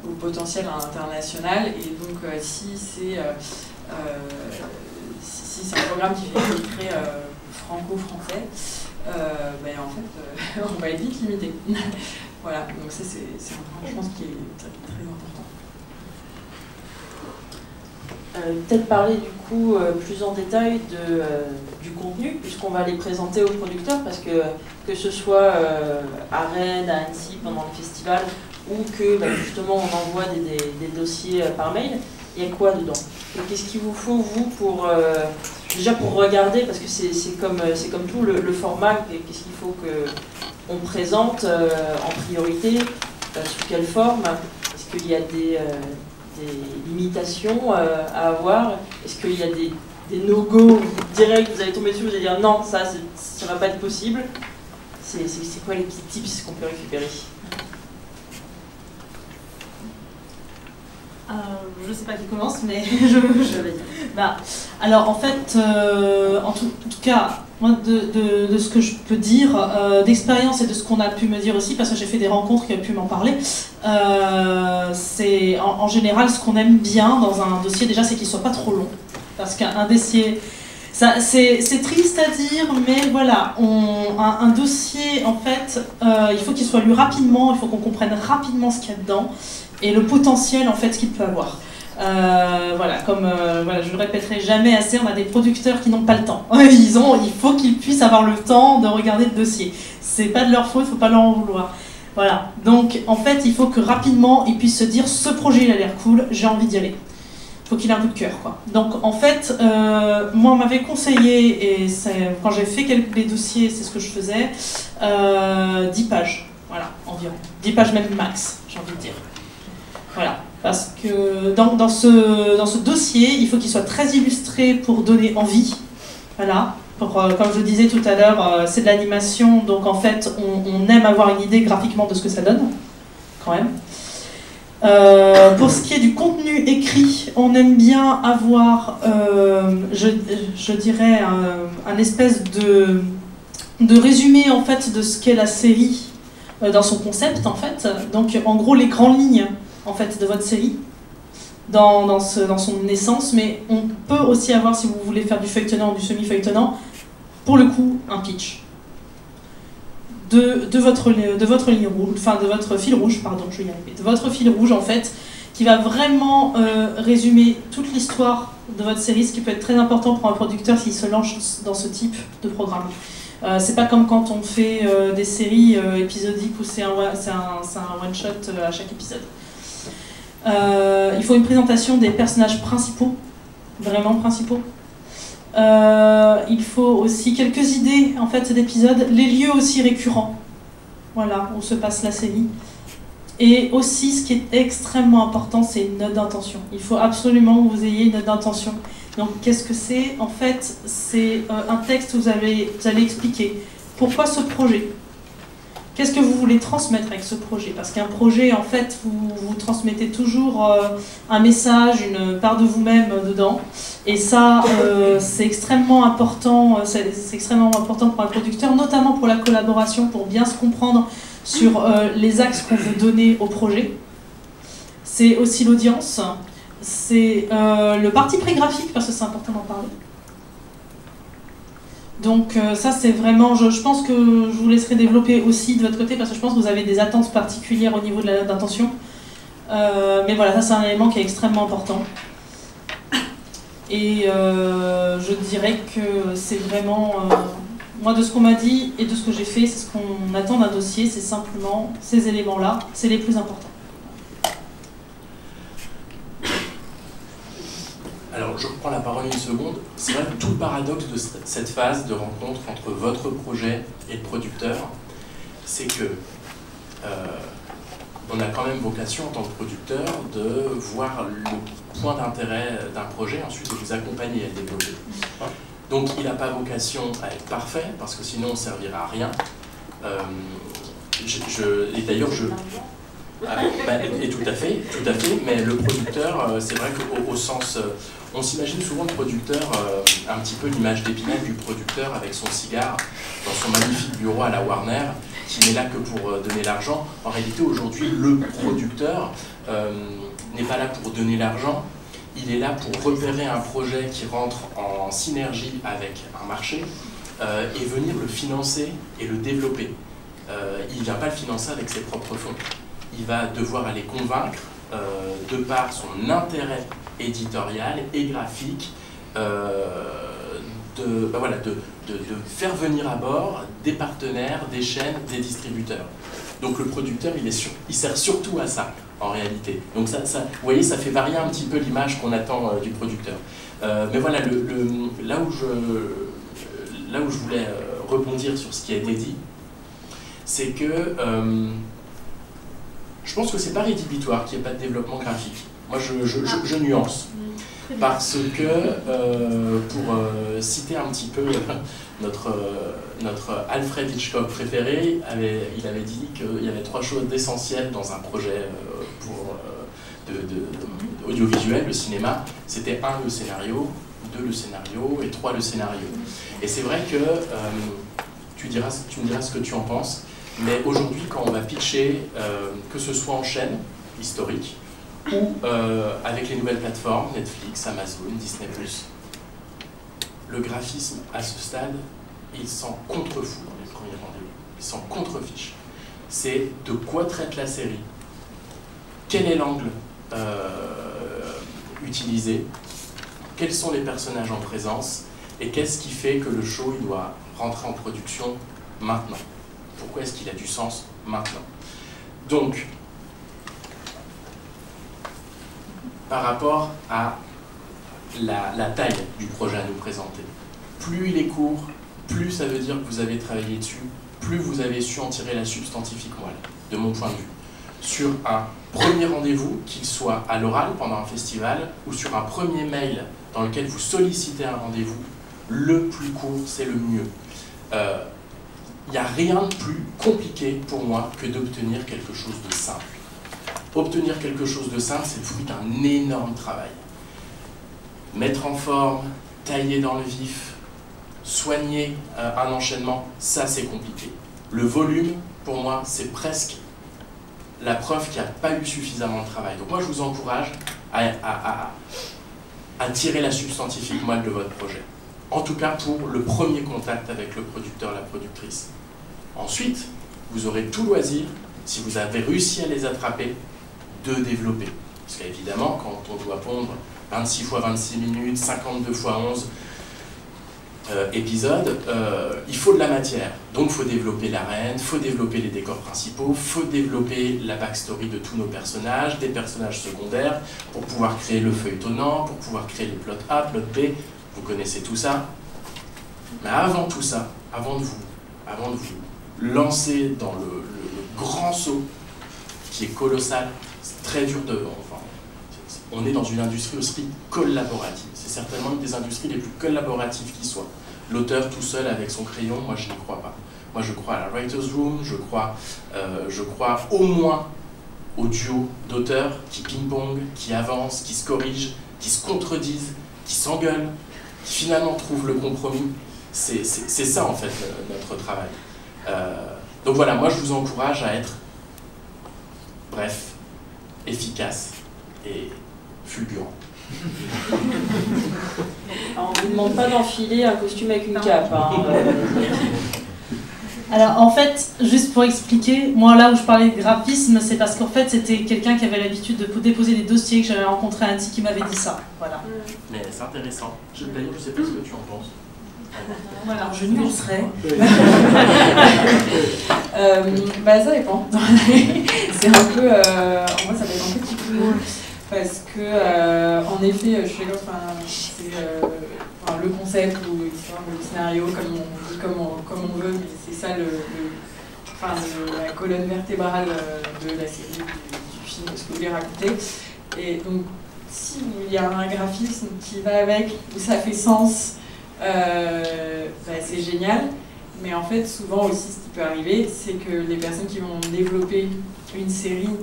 au potentiel international. Et donc, si c'est un programme qui est très franco-français, en fait, on va être vite limité. Voilà, donc ça, c'est un point, je pense, qui est très important. Peut-être parler du coup plus en détail du contenu, puisqu'on va les présenter aux producteurs, parce que ce soit à Rennes, à Annecy pendant le festival, ou que justement on envoie des dossiers par mail, il y a quoi dedans? Et qu'est-ce qu'il vous faut, vous, déjà pour regarder, parce que c'est comme tout, le format, qu'est-ce qu'il faut qu'on présente en priorité, sous quelle forme? Est-ce qu'il y a des limitations à avoir? Est-ce qu'il y a des no-go directs, vous allez tomber dessus, vous allez dire non, ça ne va pas être possible? C'est quoi les petits tips qu'on peut récupérer? Je ne sais pas qui commence, mais bah, alors en fait, en tout cas, moi, de ce que je peux dire, d'expérience et de ce qu'on a pu me dire aussi, parce que j'ai fait des rencontres qui ont pu m'en parler, c'est en général ce qu'on aime bien dans un dossier, déjà, c'est qu'il ne soit pas trop long. Parce qu'un dossier, c'est triste à dire, mais voilà, un dossier, en fait, il faut qu'il soit lu rapidement, il faut qu'on comprenne rapidement ce qu'il y a dedans, et le potentiel, en fait, qu'il peut avoir. Voilà, voilà, je ne le répéterai jamais assez, on a des producteurs qui n'ont pas le temps. Il faut qu'ils puissent avoir le temps de regarder le dossier. C'est pas de leur faute, il ne faut pas leur en vouloir. Voilà, donc en fait, il faut que rapidement, ils puissent se dire, ce projet, il a l'air cool, j'ai envie d'y aller. Il faut qu'il ait un peu de cœur, quoi. Donc en fait, moi, on m'avait conseillé, et quand j'ai fait les dossiers, c'est ce que je faisais, 10 pages, voilà, environ. 10 pages même max, j'ai envie de dire. Voilà, parce que dans ce dossier, il faut qu'il soit très illustré pour donner envie. Voilà, comme je le disais tout à l'heure, c'est de l'animation, donc en fait, on aime avoir une idée graphiquement de ce que ça donne, quand même. Pour ce qui est du contenu écrit, on aime bien avoir, je dirais, un espèce de résumé en fait de ce qu'est la série dans son concept en fait. Donc en gros les grandes lignes en fait de votre série dans son essence, mais on peut aussi avoir, si vous voulez faire du feuilletonnant ou du semi-feuilletonnant, pour le coup un pitch. De votre ligne rouge, enfin de votre fil rouge, pardon, je vais y arriver, de votre fil rouge en fait, qui va vraiment résumer toute l'histoire de votre série, ce qui peut être très important pour un producteur s'il se lance dans ce type de programme. C'est pas comme quand on fait des séries épisodiques où c'est un one-shot à chaque épisode. Il faut une présentation des personnages principaux, vraiment principaux. Il faut aussi quelques idées en fait d'épisodes, les lieux aussi récurrents, voilà, où se passe la série. Et aussi, ce qui est extrêmement important, c'est une note d'intention. Il faut absolument que vous ayez une note d'intention. Donc, qu'est-ce que c'est? En fait, c'est un texte où vous allez expliquer pourquoi ce projet. Qu'est-ce que vous voulez transmettre avec ce projet? Parce qu'un projet, en fait, vous transmettez toujours un message, une part de vous-même dedans. Et ça, c'est extrêmement important. C'est extrêmement important pour un producteur, notamment pour la collaboration, pour bien se comprendre sur les axes qu'on veut donner au projet. C'est aussi l'audience. C'est le parti pré-graphique, parce que c'est important d'en parler. Donc ça c'est vraiment, je pense que je vous laisserai développer aussi de votre côté parce que je pense que vous avez des attentes particulières au niveau de la note d'intention. Mais voilà, ça c'est un élément qui est extrêmement important. Et je dirais que c'est vraiment, moi de ce qu'on m'a dit et de ce que j'ai fait, c'est ce qu'on attend d'un dossier, c'est simplement ces éléments-là, c'est les plus importants. Alors, je reprends la parole une seconde. C'est vrai que tout le paradoxe de cette phase de rencontre entre votre projet et le producteur, c'est que on a quand même vocation en tant que producteur de voir le point d'intérêt d'un projet, ensuite de vous accompagner à le développer. Donc, il n'a pas vocation à être parfait, parce que sinon on ne servira à rien. Et d'ailleurs, et tout à fait, mais le producteur, c'est vrai qu'au sens... on s'imagine souvent le producteur, un petit peu l'image d'Épinal du producteur avec son cigare dans son magnifique bureau à la Warner, qui n'est là que pour donner l'argent. En réalité, aujourd'hui, le producteur n'est pas là pour donner l'argent, il est là pour repérer un projet qui rentre en synergie avec un marché et venir le financer et le développer. Il ne vient pas le financer avec ses propres fonds. Il va devoir aller convaincre, de par son intérêt éditorial et graphique, de faire venir à bord des partenaires, des chaînes, des distributeurs. Donc le producteur, il sert surtout à ça, en réalité. Donc ça, vous voyez, ça fait varier un petit peu l'image qu'on attend du producteur. Mais voilà, là où je voulais rebondir sur ce qui a été dit, c'est que je pense que c'est pas rédhibitoire qu'il n'y ait pas de développement graphique. Moi, je nuance. Parce que, pour citer un petit peu notre Alfred Hitchcock préféré, il avait dit qu'il y avait 3 choses essentielles dans un projet audiovisuel, le cinéma, c'était 1 le scénario, 2 le scénario et 3 le scénario. Et c'est vrai que tu me diras ce que tu en penses, mais aujourd'hui quand on va pitcher, que ce soit en chaîne historique ou avec les nouvelles plateformes, Netflix, Amazon, Disney+, le graphisme à ce stade, il s'en contrefout dans les premiers rendez-vous, il s'en contrefiche. C'est de quoi traite la série, quel est l'angle utilisé, quels sont les personnages en présence et qu'est-ce qui fait que le show il doit rentrer en production maintenant. Pourquoi est-ce qu'il a du sens maintenant? Donc, par rapport à la taille du projet à nous présenter, plus il est court, plus ça veut dire que vous avez travaillé dessus, plus vous avez su en tirer la substantifique moelle, de mon point de vue. Sur un premier rendez-vous, qu'il soit à l'oral pendant un festival, ou sur un premier mail dans lequel vous sollicitez un rendez-vous, le plus court, c'est le mieux. Il n'y a rien de plus compliqué pour moi que d'obtenir quelque chose de simple. Obtenir quelque chose de simple, c'est le fruit d'un énorme travail. Mettre en forme, tailler dans le vif, soigner un enchaînement, ça c'est compliqué. Le volume, pour moi, c'est presque la preuve qu'il n'y a pas eu suffisamment de travail. Donc moi, je vous encourage à tirer la substantifique moelle de votre projet. En tout cas, pour le premier contact avec le producteur, la productrice. Ensuite, vous aurez tout loisir, si vous avez réussi à les attraper, de développer. Parce qu'évidemment, quand on doit pondre 26 x 26 minutes, 52 x 11 épisodes, il faut de la matière. Donc il faut développer l'arène, il faut développer les décors principaux, il faut développer la backstory de tous nos personnages, des personnages secondaires, pour pouvoir créer le feuilletonnant, pour pouvoir créer les plots A, plots B, vous connaissez tout ça. Mais avant tout ça, avant de vous lancer dans le grand saut, qui est colossal, c'est très dur de... Enfin, on est dans une industrie aussi collaborative. C'est certainement une des industries les plus collaboratives qui soit. L'auteur tout seul avec son crayon, moi je n'y crois pas. Moi je crois à la writer's room, je crois au moins au duo d'auteurs qui ping-pong, qui avancent, qui se corrigent, qui se contredisent, qui s'engueulent, qui finalement trouvent le compromis. C'est ça en fait notre travail. Donc voilà, moi je vous encourage à être bref, efficace et fulgurant. Alors, on ne vous demande pas d'enfiler un costume avec une cape. Hein. Alors en fait, juste pour expliquer, moi là où je parlais de graphisme, c'est parce qu'en fait c'était quelqu'un qui avait l'habitude de déposer des dossiers, que j'avais rencontré un type qui m'avait dit ça. Voilà. Mais c'est intéressant. D'ailleurs, je ne sais pas ce que tu en penses. Voilà. Alors je nuancerai. Ça dépend. C'est un peu... moi ça va être un petit peu drôle. Parce que, en effet, je suis d'accord, c'est le concept ou l'histoire, le scénario, comme on dit, comme on veut, mais c'est ça la colonne vertébrale de la série, du film, de ce que vous voulez raconter. Et donc, si il y a un graphisme qui va avec, où ça fait sens, c'est génial. Mais en fait, souvent aussi, ce qui peut arriver, c'est que les personnes qui vont développer une série,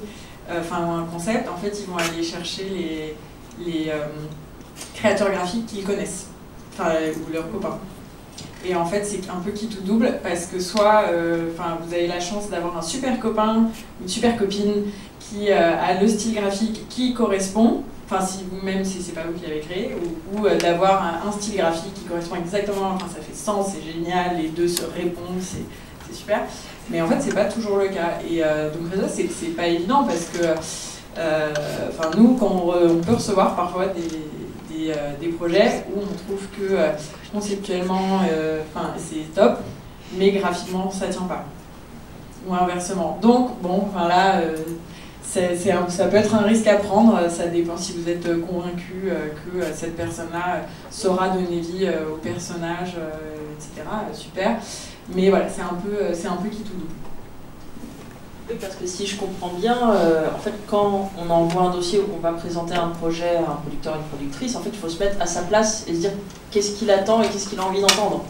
un concept, en fait, ils vont aller chercher les créateurs graphiques qu'ils connaissent, ou leurs copains. Et en fait, c'est un peu qui tout double, parce que soit vous avez la chance d'avoir un super copain, une super copine qui a le style graphique qui correspond, même si c'est pas vous qui l'avez créé, ou d'avoir un style graphique qui correspond exactement, ça fait sens, c'est génial, les deux se répondent, c'est super. Mais en fait, c'est pas toujours le cas. Et donc ça, c'est pas évident parce que nous, quand on peut recevoir parfois des projets où on trouve que conceptuellement, c'est top, mais graphiquement, ça tient pas. Ou inversement. Donc, ça peut être un risque à prendre. Ça dépend si vous êtes convaincu que cette personne-là saura donner vie au personnage, etc. Super. Mais voilà, c'est un peu qui tout double. Oui, parce que si je comprends bien, en fait, quand on envoie un dossier ou qu'on va présenter un projet à un producteur, une productrice, en fait, il faut se mettre à sa place et se dire qu'est-ce qu'il attend et qu'est-ce qu'il a envie d'entendre.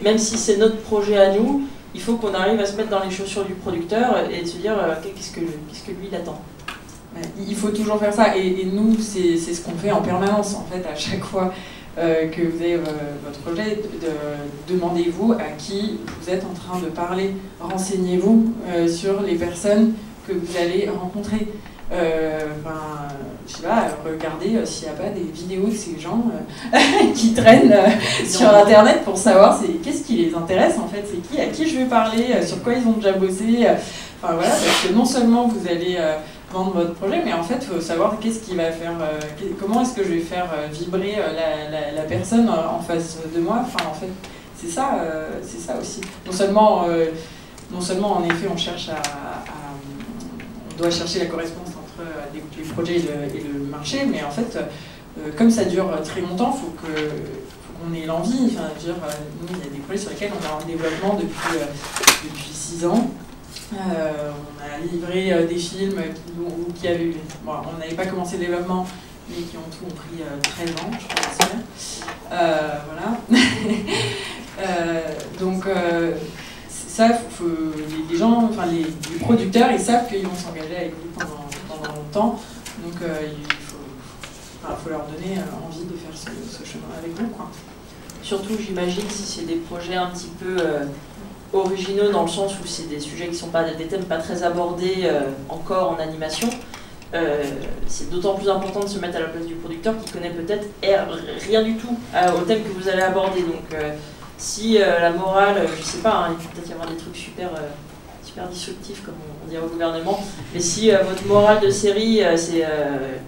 Même si c'est notre projet à nous, il faut qu'on arrive à se mettre dans les chaussures du producteur et de se dire qu'est-ce que lui il attend. Il faut toujours faire ça, et nous, c'est ce qu'on fait en permanence, en fait, à chaque fois que vous avez votre projet, demandez-vous à qui vous êtes en train de parler, renseignez-vous sur les personnes que vous allez rencontrer. Je sais pas, regardez s'il n'y a pas des vidéos de ces gens qui traînent sur Internet pour savoir qu'est-ce qui les intéresse, en fait, c'est qui, à qui je vais parler, sur quoi ils ont déjà bossé. Enfin voilà, parce que non seulement vous allez vendre votre projet, mais en fait, il faut savoir qu'est-ce qui va faire, comment est-ce que je vais faire vibrer la personne en face de moi. Enfin, en fait, c'est ça aussi. Non seulement, en effet, on cherche on doit chercher la correspondance entre les projets et le marché, mais en fait, comme ça dure très longtemps, il faut qu'on ait l'envie. Enfin, nous, il y a des projets sur lesquels on est en développement depuis 6 ans. On a livré des films qui avaient... Bon, on n'avait pas commencé le développement, mais qui ont tout pris 13 ans, je pense. Voilà. Donc, ça, les gens, enfin les producteurs, ils savent qu'ils vont s'engager avec vous pendant longtemps. Donc, il faut leur donner envie de faire ce chemin avec vous, quoi. Surtout, j'imagine, si c'est des projets un petit peu originaux, dans le sens où c'est des sujets qui sont pas des thèmes pas très abordés encore en animation, c'est d'autant plus important de se mettre à la place du producteur qui connaît peut-être rien du tout au thème que vous allez aborder. Donc si la morale, je sais pas, hein, il peut peut-être y avoir des trucs super disruptifs comme on dirait au gouvernement, mais si votre morale de série c'est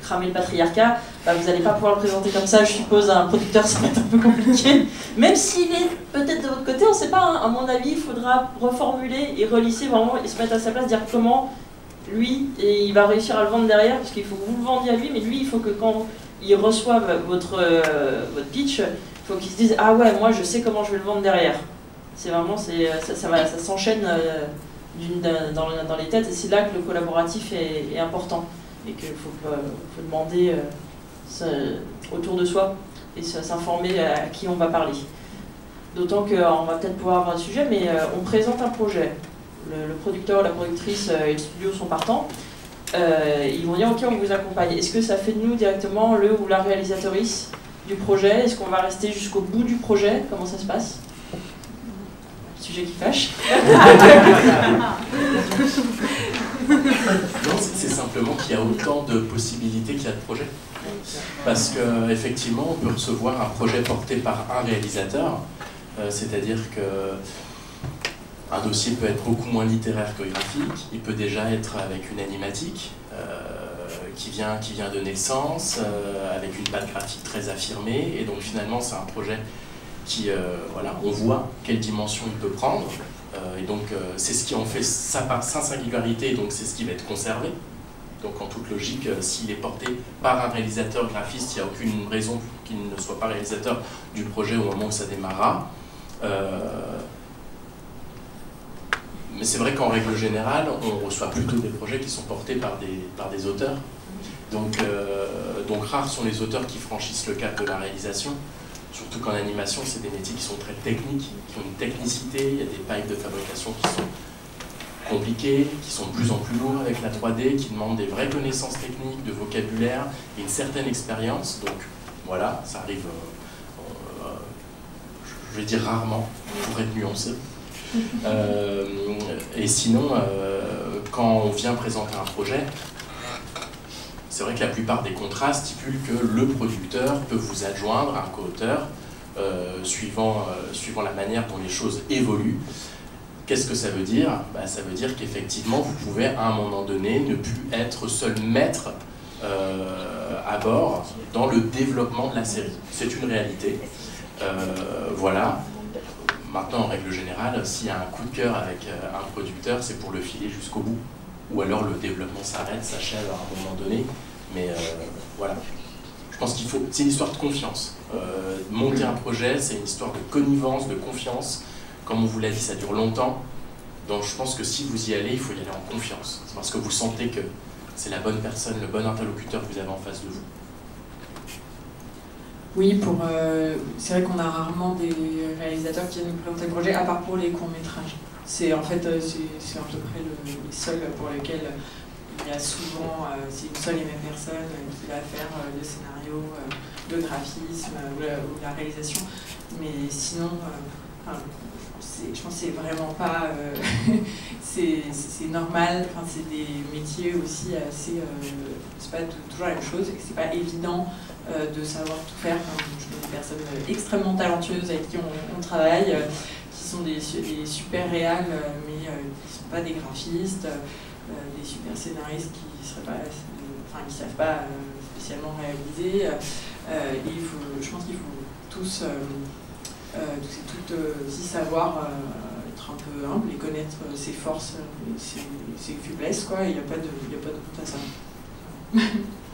cramer le patriarcat, bah, vous n'allez pas pouvoir le présenter comme ça, je suppose, à un producteur, ça va être un peu compliqué. Même s'il est peut-être de votre côté, on ne sait pas, hein. À mon avis, il faudra reformuler et relisser vraiment et se mettre à sa place, dire comment lui, et il va réussir à le vendre derrière, parce qu'il faut que vous le vendiez à lui, mais lui, il faut que quand il reçoive votre pitch, il faut qu'il se dise « Ah ouais, moi je sais comment je vais le vendre derrière ». C'est vraiment, ça s'enchaîne dans les têtes, et c'est là que le collaboratif est important, et qu'il faut demander autour de soi, et s'informer à qui on va parler. D'autant qu'on va peut-être pouvoir avoir un sujet, mais on présente un projet. Le producteur, la productrice et le studio sont partants. Ils vont dire ok, on vous accompagne. Est-ce que ça fait de nous directement le ou la réalisatrice du projet? Est-ce qu'on va rester jusqu'au bout du projet? Comment ça se passe? Sujet qui fâche. Non, c'est simplement qu'il y a autant de possibilités qu'il y a de projets. Parce qu'effectivement, on peut recevoir un projet porté par un réalisateur, c'est-à-dire que un dossier peut être beaucoup moins littéraire que graphique, il peut déjà être avec une animatique qui vient de naissance, avec une patte graphique très affirmée, et donc finalement c'est un projet qui, voilà, on voit quelle dimension il peut prendre, et donc c'est ce qui en fait sa singularité, donc c'est ce qui va être conservé. Donc en toute logique, s'il est porté par un réalisateur graphiste, il n'y a aucune raison qu'il ne soit pas réalisateur du projet au moment où ça démarrera. Mais c'est vrai qu'en règle générale, on reçoit plutôt des projets qui sont portés par des auteurs. Donc rares sont les auteurs qui franchissent le cap de la réalisation. Surtout qu'en animation, c'est des métiers qui sont très techniques, qui ont une technicité, il y a des pipes de fabrication qui sont compliqués, qui sont de plus en plus lourds avec la 3D, qui demandent des vraies connaissances techniques, de vocabulaire et une certaine expérience. Donc voilà, ça arrive, je vais dire rarement, pour être nuancé. Et sinon, quand on vient présenter un projet, c'est vrai que la plupart des contrats stipulent que le producteur peut vous adjoindre un co-auteur suivant la manière dont les choses évoluent. Qu'est-ce que ça veut dire? Ça veut dire qu'effectivement, vous pouvez à un moment donné ne plus être seul maître à bord dans le développement de la série. C'est une réalité. Voilà. Maintenant, en règle générale, s'il y a un coup de cœur avec un producteur, c'est pour le filer jusqu'au bout. Ou alors le développement s'arrête, s'achève à un moment donné. Mais voilà. Je pense qu'il faut... C'est une histoire de confiance. Monter un projet, c'est une histoire de connivence, de confiance. Comme on vous l'a dit, ça dure longtemps. Donc je pense que si vous y allez, il faut y aller en confiance. C'est parce que vous sentez que c'est la bonne personne, le bon interlocuteur que vous avez en face de vous. Oui, c'est vrai qu'on a rarement des réalisateurs qui viennent nous présenter le projet, à part pour les courts-métrages. C'est en fait, c'est à peu près les seuls pour lesquels il y a souvent, c'est une seule et même personne qui va faire le scénario, le graphisme ou la réalisation. Mais sinon, je pense que c'est vraiment pas... c'est normal, c'est des métiers aussi assez... c'est pas toujours la même chose, et c'est pas évident de savoir tout faire. Je connais des personnes extrêmement talentueuses avec qui on travaille, qui sont des super réals, mais qui ne sont pas des graphistes, des super scénaristes qui ne savent pas spécialement réaliser. Je pense qu'il faut tous et toutes aussi savoir être un peu humble et connaître ses forces et ses faiblesses, quoi. Il n'y a pas de honte à ça.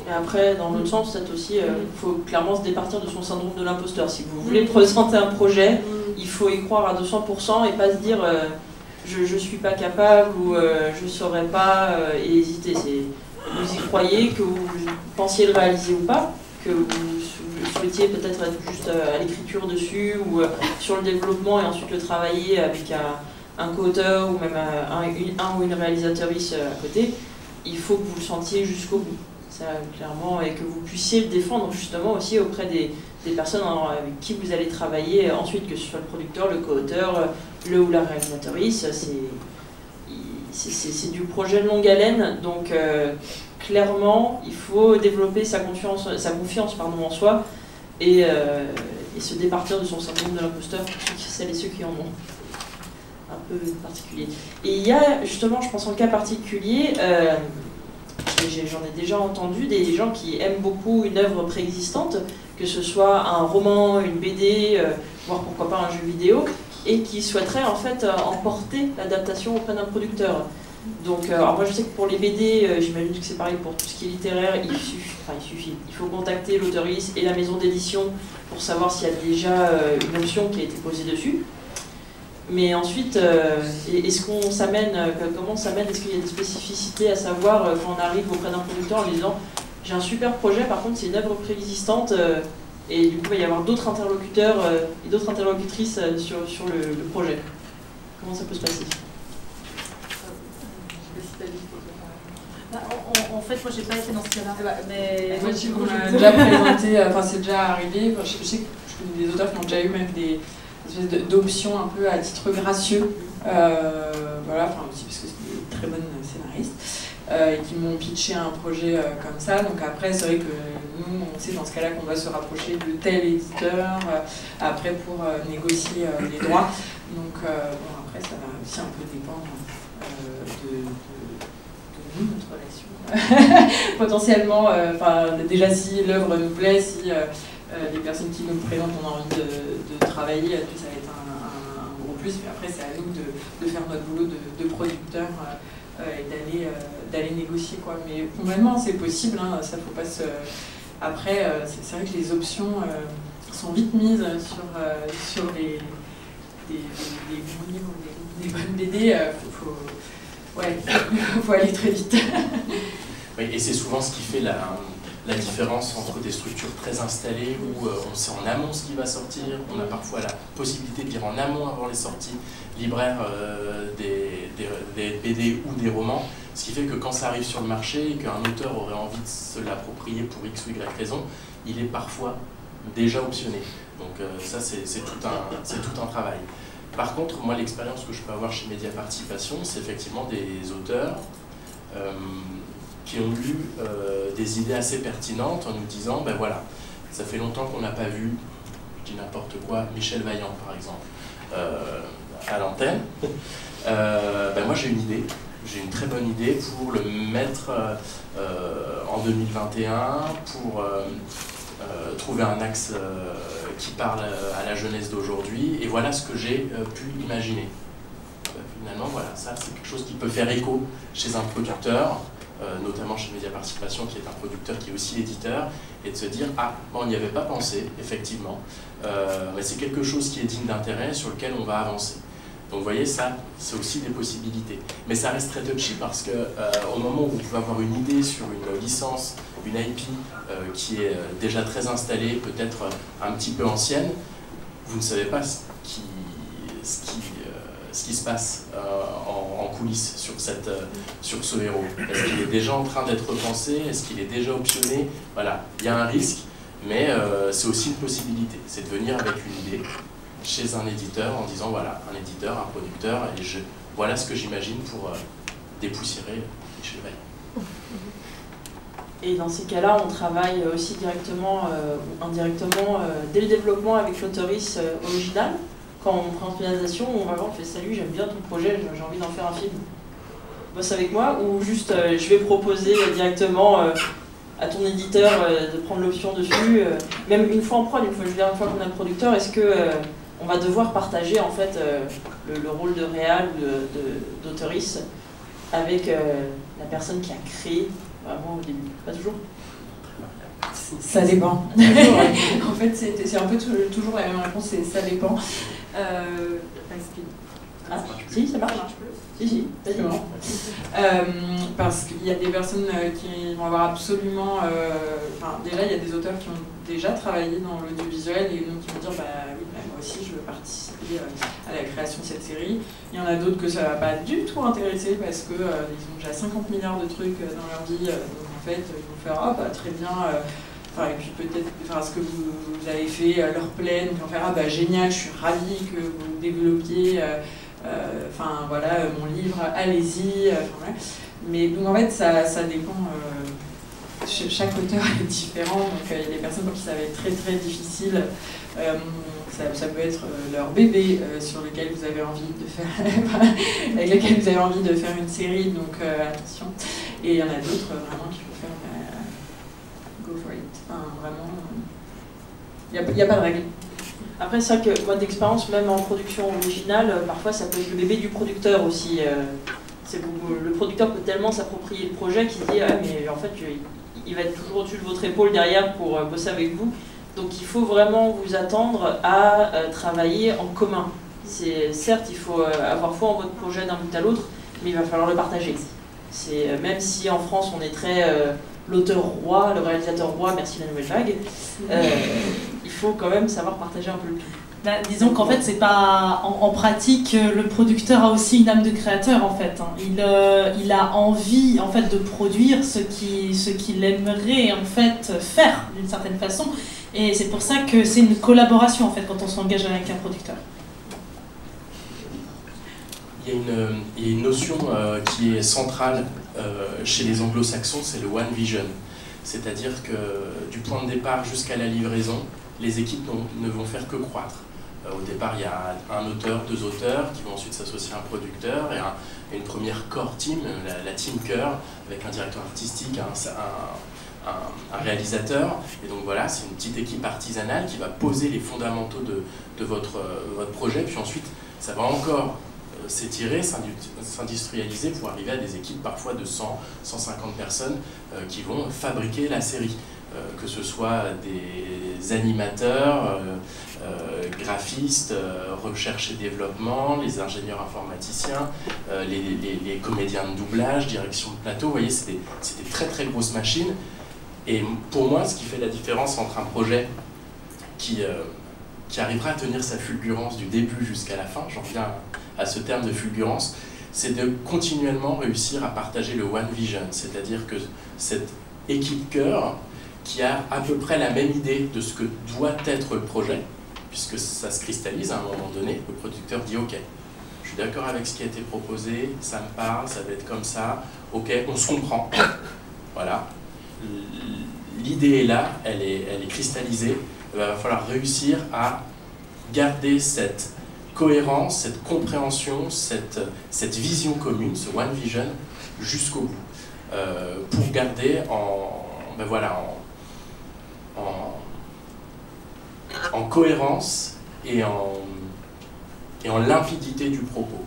Et après, dans l'autre sens, peut-être aussi, il faut clairement se départir de son syndrome de l'imposteur. Si vous voulez présenter un projet, il faut y croire à 200% et pas se dire je suis pas capable ou je saurais pas et hésiter. Vous y croyez, que vous pensiez le réaliser ou pas, que vous souhaitiez peut-être être juste à l'écriture dessus ou sur le développement et ensuite le travailler avec un co-auteur ou même un ou une réalisatrice à côté. Il faut que vous le sentiez jusqu'au bout, ça clairement, et que vous puissiez le défendre justement aussi auprès des personnes avec qui vous allez travailler ensuite, que ce soit le producteur, le co-auteur, le ou la réalisatrice. C'est du projet de longue haleine, donc clairement il faut développer sa confiance en soi et se départir de son syndrome de l'imposteur pour celles et ceux qui en ont un peu particulier. Et il y a justement, je pense en cas particulier, j'en ai déjà entendu des gens qui aiment beaucoup une œuvre préexistante, que ce soit un roman, une BD, voire pourquoi pas un jeu vidéo, et qui souhaiteraient en fait emporter l'adaptation auprès d'un producteur. Donc, alors moi je sais que pour les BD, j'imagine que c'est pareil pour tout ce qui est littéraire, il faut contacter l'auteurice et la maison d'édition pour savoir s'il y a déjà une option qui a été posée dessus. Mais ensuite, est-ce qu'on s'amène, comment on s'amène, est-ce qu'il y a des spécificités à savoir quand on arrive auprès d'un producteur en disant j'ai un super projet, par contre c'est une œuvre préexistante et du coup il va y avoir d'autres interlocuteurs et d'autres interlocutrices sur le projet. Comment ça peut se passer? En fait, moi j'ai pas été dans ce cas-là. Mais moi, on m'a déjà présenté, c'est déjà arrivé. Je sais que je connais des auteurs qui ont déjà eu même des espèces d'options un peu à titre gracieux. Voilà, aussi parce que c'est des très bonnes scénaristes. Et qui m'ont pitché un projet comme ça. Donc après, c'est vrai que nous, on sait dans ce cas-là qu'on va se rapprocher de tel éditeur après pour négocier les droits. Donc après, ça va aussi un peu dépendre de nous, notre relation. Potentiellement, déjà si l'œuvre nous plaît, si les personnes qui nous présentent ont envie de travailler, ça va être un gros plus. Mais après, c'est à nous de faire notre boulot de producteur. Et d'aller négocier, quoi. Mais complètement c'est possible, hein, ça faut pas se... Après c'est vrai que les options sont vite mises sur les bons livres, des bonnes BD, faut aller très vite. Oui, et c'est souvent ce qui fait la différence entre des structures très installées où on sait en amont ce qui va sortir, on a parfois la possibilité de lire en amont avant les sorties libraires des BD ou des romans, ce qui fait que quand ça arrive sur le marché et qu'un auteur aurait envie de se l'approprier pour X ou Y raison, il est parfois déjà optionné. Donc ça c'est tout un travail. Par contre, moi l'expérience que je peux avoir chez Média Participation, c'est effectivement des auteurs qui ont eu des idées assez pertinentes en nous disant, ben voilà, ça fait longtemps qu'on n'a pas vu, je dis n'importe quoi, Michel Vaillant par exemple, à l'antenne. Ben moi j'ai une idée, j'ai une très bonne idée pour le mettre en 2021, pour trouver un axe qui parle à la jeunesse d'aujourd'hui, et voilà ce que j'ai pu imaginer. Finalement, voilà, ça c'est quelque chose qui peut faire écho chez un producteur, notamment chez Média Participation, qui est un producteur qui est aussi éditeur, et de se dire « Ah, bon, on n'y avait pas pensé, effectivement, mais c'est quelque chose qui est digne d'intérêt, sur lequel on va avancer. » Donc vous voyez, ça, c'est aussi des possibilités. Mais ça reste très touchy parce que au moment où vous pouvez avoir une idée sur une licence, une IP qui est déjà très installée, peut-être un petit peu ancienne, vous ne savez pas ce ce qui se passe en coulisses sur ce héros. Est-ce qu'il est déjà en train d'être pensé? Est-ce qu'il est déjà optionné? Voilà, il y a un risque, mais c'est aussi une possibilité. C'est de venir avec une idée chez un éditeur en disant voilà, un éditeur, un producteur, et voilà ce que j'imagine pour dépoussiérer Michel Vaillant. Et dans ces cas-là, on travaille aussi directement ou indirectement dès le développement avec l'auteurice originale. Quand on prend une réalisation, on va voir, on fait salut, j'aime bien ton projet, j'ai envie d'en faire un film. Bosse avec moi, ou juste je vais proposer directement à ton éditeur de prendre l'option dessus. Même une fois en prod, une fois qu'on a le producteur, est-ce que on va devoir partager en fait le rôle de réal ou d'auteurice avec la personne qui a créé vraiment au début? Pas toujours? Ça dépend. En fait, c'est un peu toujours la même réponse, c'est ça dépend. Si, ça marche. Si, vas-y. Parce qu'il y a des personnes qui vont avoir absolument... déjà, il y a des auteurs qui ont déjà travaillé dans l'audiovisuel et donc qui vont dire oui, moi aussi, je veux participer à la création de cette série. Il y en a d'autres que ça ne va pas du tout intéresser parce qu'ils ont déjà 50 milliards de trucs dans leur vie. Donc en fait, ils vont faire très bien... et puis peut-être ce que vous avez fait leur plaît, donc ils vont faire génial, je suis ravie que vous développiez mon livre, allez-y. Mais donc en fait ça dépend, chaque auteur est différent, donc il y a des personnes pour qui ça va être très très difficile. Ça peut être leur bébé sur lequel vous avez envie de faire avec lequel vous avez envie de faire une série, donc attention. Et il y en a d'autres vraiment qui vont faire go for it. Vraiment, il n'y a pas de règle. Après, c'est vrai que moi d'expérience, même en production originale, parfois ça peut être le bébé du producteur aussi. Le producteur peut tellement s'approprier le projet qu'il se dit mais en fait il va être toujours au-dessus de votre épaule derrière pour bosser avec vous. Donc il faut vraiment vous attendre à travailler en commun. Certes, il faut avoir foi en votre projet d'un bout à l'autre, mais il va falloir le partager. Même si en France on est très l'auteur roi, le réalisateur roi, merci la nouvelle vague, il faut quand même savoir partager un peu le tout. Disons qu'en fait, c'est pas en pratique, le producteur a aussi une âme de créateur en fait. Il a envie en fait de produire ce qu'il aimerait en fait faire d'une certaine façon, et c'est pour ça que c'est une collaboration en fait quand on s'engage avec un producteur. Il y a une notion qui est centrale chez les anglo-saxons, c'est le one vision. C'est-à-dire que du point de départ jusqu'à la livraison, les équipes ne vont faire que croître. Au départ, il y a un auteur, 2 auteurs qui vont ensuite s'associer à un producteur et une première core team, la team cœur, avec un directeur artistique, un réalisateur. Et donc voilà, c'est une petite équipe artisanale qui va poser les fondamentaux de votre projet. Puis ensuite, ça va encore s'étirer, s'industrialiser pour arriver à des équipes parfois de 100, 150 personnes qui vont fabriquer la série. Que ce soit des animateurs, graphistes, recherche et développement, les ingénieurs informaticiens, les comédiens de doublage, direction de plateau. Vous voyez, c'est des très très grosses machines. Et pour moi, ce qui fait la différence entre un projet qui arrivera à tenir sa fulgurance du début jusqu'à la fin, j'en reviens à ce terme de fulgurance, c'est de continuellement réussir à partager le one vision, c'est-à-dire que cette équipe cœur qui a à peu près la même idée de ce que doit être le projet, puisque ça se cristallise à un moment donné, le producteur dit ok, je suis d'accord avec ce qui a été proposé, ça me parle, ça va être comme ça, ok, on se comprend, voilà, l'idée est là, elle est cristallisée, il va falloir réussir à garder cette cohérence, cette compréhension, cette vision commune, ce one vision, jusqu'au bout, pour garder en cohérence et en limpidité du propos.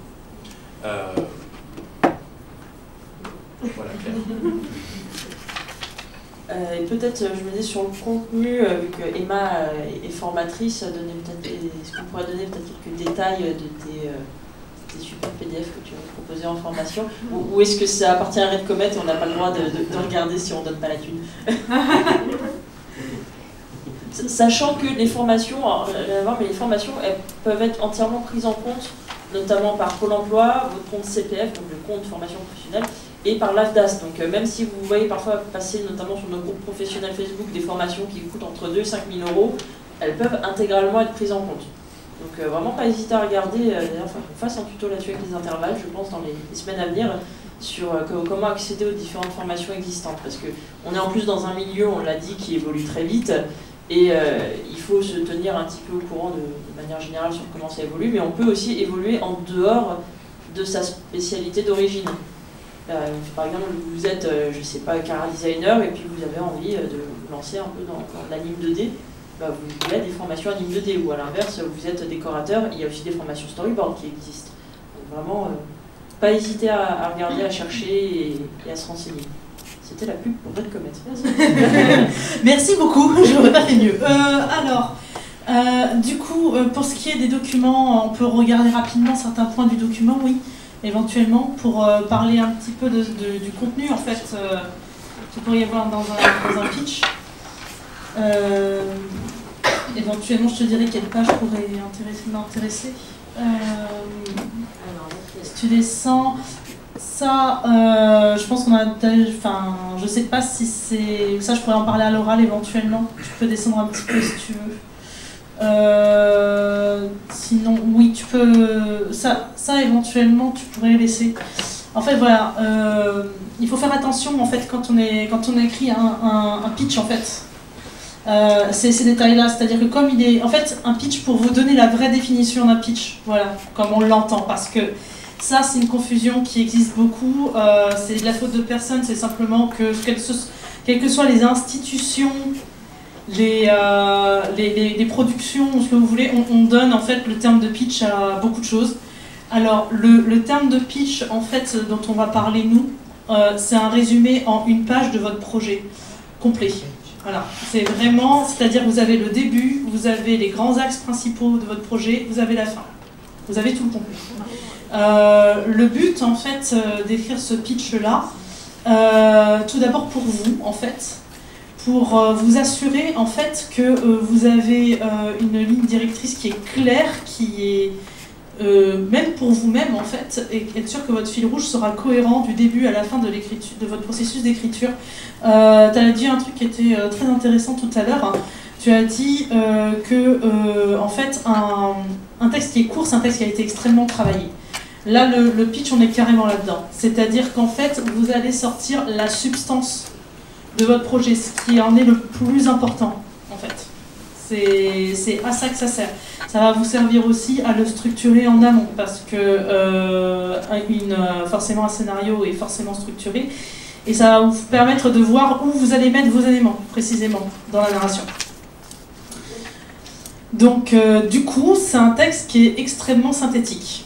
Voilà, Claire. Et peut-être, je me dis sur le contenu, vu que Emma est formatrice, est-ce qu'on pourrait donner peut-être quelques détails de tes super PDF que tu vas proposer en formation, ou est-ce que ça appartient à Red Comet et on n'a pas le droit de regarder si on ne donne pas la thune? Sachant que les formations, mais les formations, elles peuvent être entièrement prises en compte notamment par Pôle emploi, votre compte CPF, donc le compte formation professionnelle, et par l'AFDAS. Donc même si vous voyez parfois passer notamment sur nos groupes professionnels Facebook des formations qui coûtent entre 2 000 et 5 000 euros, elles peuvent intégralement être prises en compte. Donc vraiment pas hésiter à regarder, d'ailleurs on fasse un tuto là-dessus avec les intervalles, je pense dans les semaines à venir, sur comment accéder aux différentes formations existantes. Parce qu'on est en plus dans un milieu, on l'a dit, qui évolue très vite, et il faut se tenir un petit peu au courant de manière générale sur comment ça évolue, mais on peut aussi évoluer en dehors de sa spécialité d'origine. Par exemple, vous êtes, je sais pas, cara designer, et puis vous avez envie de vous lancer un peu dans l'anime 2D, bah, vous avez des formations anime 2D, ou à l'inverse, vous êtes décorateur, il y a aussi des formations storyboard qui existent. Donc vraiment, pas hésiter à regarder, à chercher et à se renseigner. C'était la pub pour Red Comet. Merci beaucoup, je n'aurais pas fait mieux. Du coup, pour ce qui est des documents, on peut regarder rapidement certains points du document, oui, éventuellement, pour parler un petit peu du contenu, en fait, qu'il pourrait y avoir dans un pitch. Éventuellement, je te dirais quelle page pourrait m'intéresser. Si tu descends, ça, je pense qu'on a... Enfin, je sais pas si c'est... Ça, je pourrais en parler à l'oral éventuellement. Tu peux descendre un petit peu si tu veux. Sinon, oui, tu peux... Ça, éventuellement, tu pourrais laisser. En fait, voilà. Il faut faire attention, en fait, quand on écrit un pitch, en fait. C'est ces détails-là, c'est-à-dire que comme il est... En fait, un pitch, pour vous donner la vraie définition d'un pitch, voilà, comme on l'entend, parce que ça, c'est une confusion qui existe beaucoup, c'est de la faute de personne, c'est simplement que, quelles que soient les institutions, les productions, ce que vous voulez, on donne en fait le terme de pitch à beaucoup de choses. Alors, le terme de pitch, en fait, dont on va parler nous, c'est un résumé en une page de votre projet complet. Voilà, c'est vraiment, c'est-à-dire vous avez le début, vous avez les grands axes principaux de votre projet, vous avez la fin. Vous avez tout le contenu. Le but, en fait, d'écrire ce pitch-là, tout d'abord pour vous, en fait, pour vous assurer, en fait, que vous avez une ligne directrice qui est claire, qui est, même pour vous-même, en fait, et être sûr que votre fil rouge sera cohérent du début à la fin de votre processus d'écriture. Tu as dit un truc qui était très intéressant tout à l'heure. Tu as dit que, en fait, un texte qui est court, c'est un texte qui a été extrêmement travaillé. Là, le pitch, on est carrément là-dedans. C'est-à-dire qu'en fait, vous allez sortir la substance de votre projet, ce qui en est le plus important, en fait. C'est à ça que ça sert. Ça va vous servir aussi à le structurer en amont, parce que forcément un scénario est forcément structuré, et ça va vous permettre de voir où vous allez mettre vos éléments, précisément, dans la narration. Donc, du coup, c'est un texte qui est extrêmement synthétique.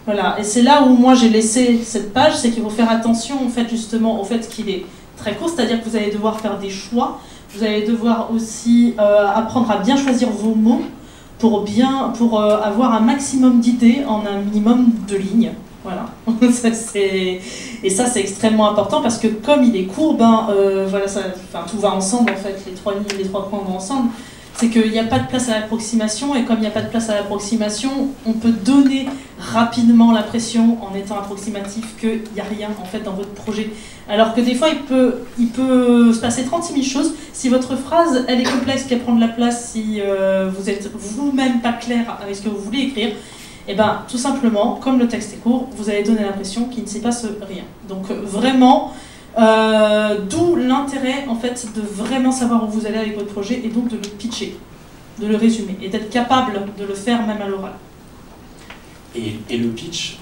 Voilà, et c'est là où moi j'ai laissé cette page, c'est qu'il faut faire attention, en fait, justement, au fait qu'il est très court, c'est-à-dire que vous allez devoir faire des choix, vous allez devoir aussi apprendre à bien choisir vos mots pour avoir un maximum d'idées en un minimum de lignes. Voilà. Et ça, c'est extrêmement important parce que comme il est court, voilà, tout va ensemble en fait, les trois lignes, les trois points vont ensemble. C'est qu'il n'y a pas de place à l'approximation, et comme il n'y a pas de place à l'approximation, on peut donner rapidement l'impression, en étant approximatif, qu'il n'y a rien en fait dans votre projet. Alors que des fois, il peut se passer 36 000 choses. Si votre phrase, elle est complexe, qu'elle prend de la place, si vous êtes vous-même pas clair avec ce que vous voulez écrire, et bien tout simplement, comme le texte est court, vous allez donner l'impression qu'il ne se passe rien. Donc vraiment... d'où l'intérêt en fait de vraiment savoir où vous allez avec votre projet et donc de le pitcher, de le résumer et d'être capable de le faire même à l'oral. Et le pitch,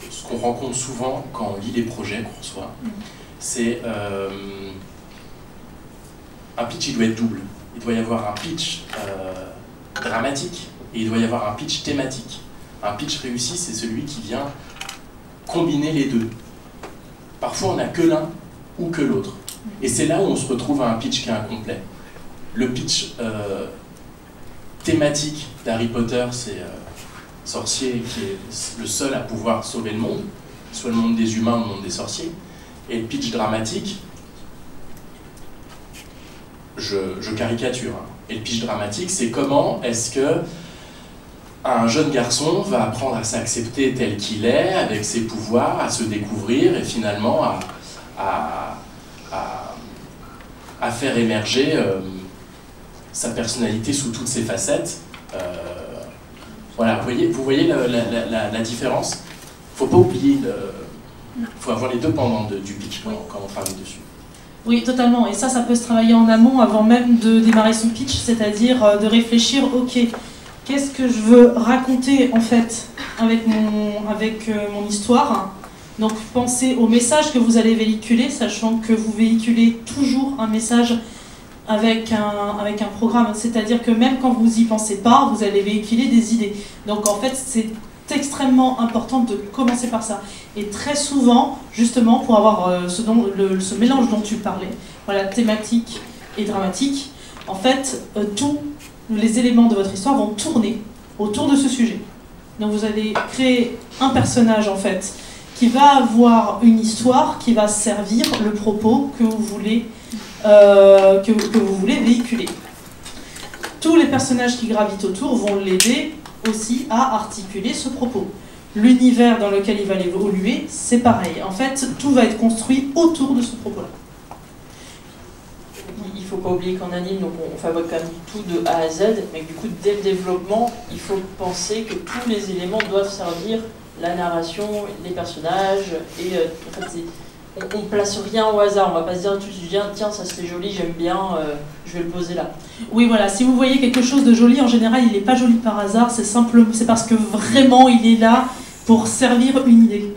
ce qu'on rencontre souvent quand on lit les projets qu'on reçoit, c'est un pitch, il doit être double. Il doit y avoir un pitch dramatique et il doit y avoir un pitch thématique. Un pitch réussi, c'est celui qui vient combiner les deux. Parfois, on n'a que l'un ou que l'autre. Et c'est là où on se retrouve à un pitch qui est incomplet. Le pitch thématique d'Harry Potter, c'est sorcier qui est le seul à pouvoir sauver le monde, soit le monde des humains ou le monde des sorciers. Et le pitch dramatique, je caricature, hein. Et le pitch dramatique, c'est comment est-ce que un jeune garçon va apprendre à s'accepter tel qu'il est, avec ses pouvoirs, à se découvrir et finalement à faire émerger sa personnalité sous toutes ses facettes. Voilà, vous voyez la différence. Il ne faut pas oublier, il faut avoir les deux pendants du pitch quand on travaille dessus. Oui, totalement. Et ça peut se travailler en amont avant même de démarrer son pitch, c'est-à-dire de réfléchir, ok, qu'est-ce que je veux raconter en fait avec mon histoire. Donc pensez au message que vous allez véhiculer, sachant que vous véhiculez toujours un message avec un programme. C'est-à-dire que même quand vous n'y pensez pas, vous allez véhiculer des idées. Donc en fait, c'est extrêmement important de commencer par ça. Et très souvent, justement, pour avoir ce mélange dont tu parlais, voilà, thématique et dramatique, en fait, tous les éléments de votre histoire vont tourner autour de ce sujet. Donc vous allez créer un personnage, en fait, qui va avoir une histoire qui va servir le propos que vous voulez, que vous voulez véhiculer. Tous les personnages qui gravitent autour vont l'aider aussi à articuler ce propos. L'univers dans lequel il va évoluer, c'est pareil. En fait, tout va être construit autour de ce propos-là. Il ne faut pas oublier qu'en anime, donc on fabrique quand même tout de A à Z, mais du coup, dès le développement, il faut penser que tous les éléments doivent servir la narration, les personnages, et en fait, on ne place rien au hasard. On ne va pas se dire tout de suite, tiens, ça c'est joli, j'aime bien, je vais le poser là. Oui, voilà, si vous voyez quelque chose de joli, en général, il n'est pas joli par hasard, c'est parce que vraiment, il est là pour servir une idée.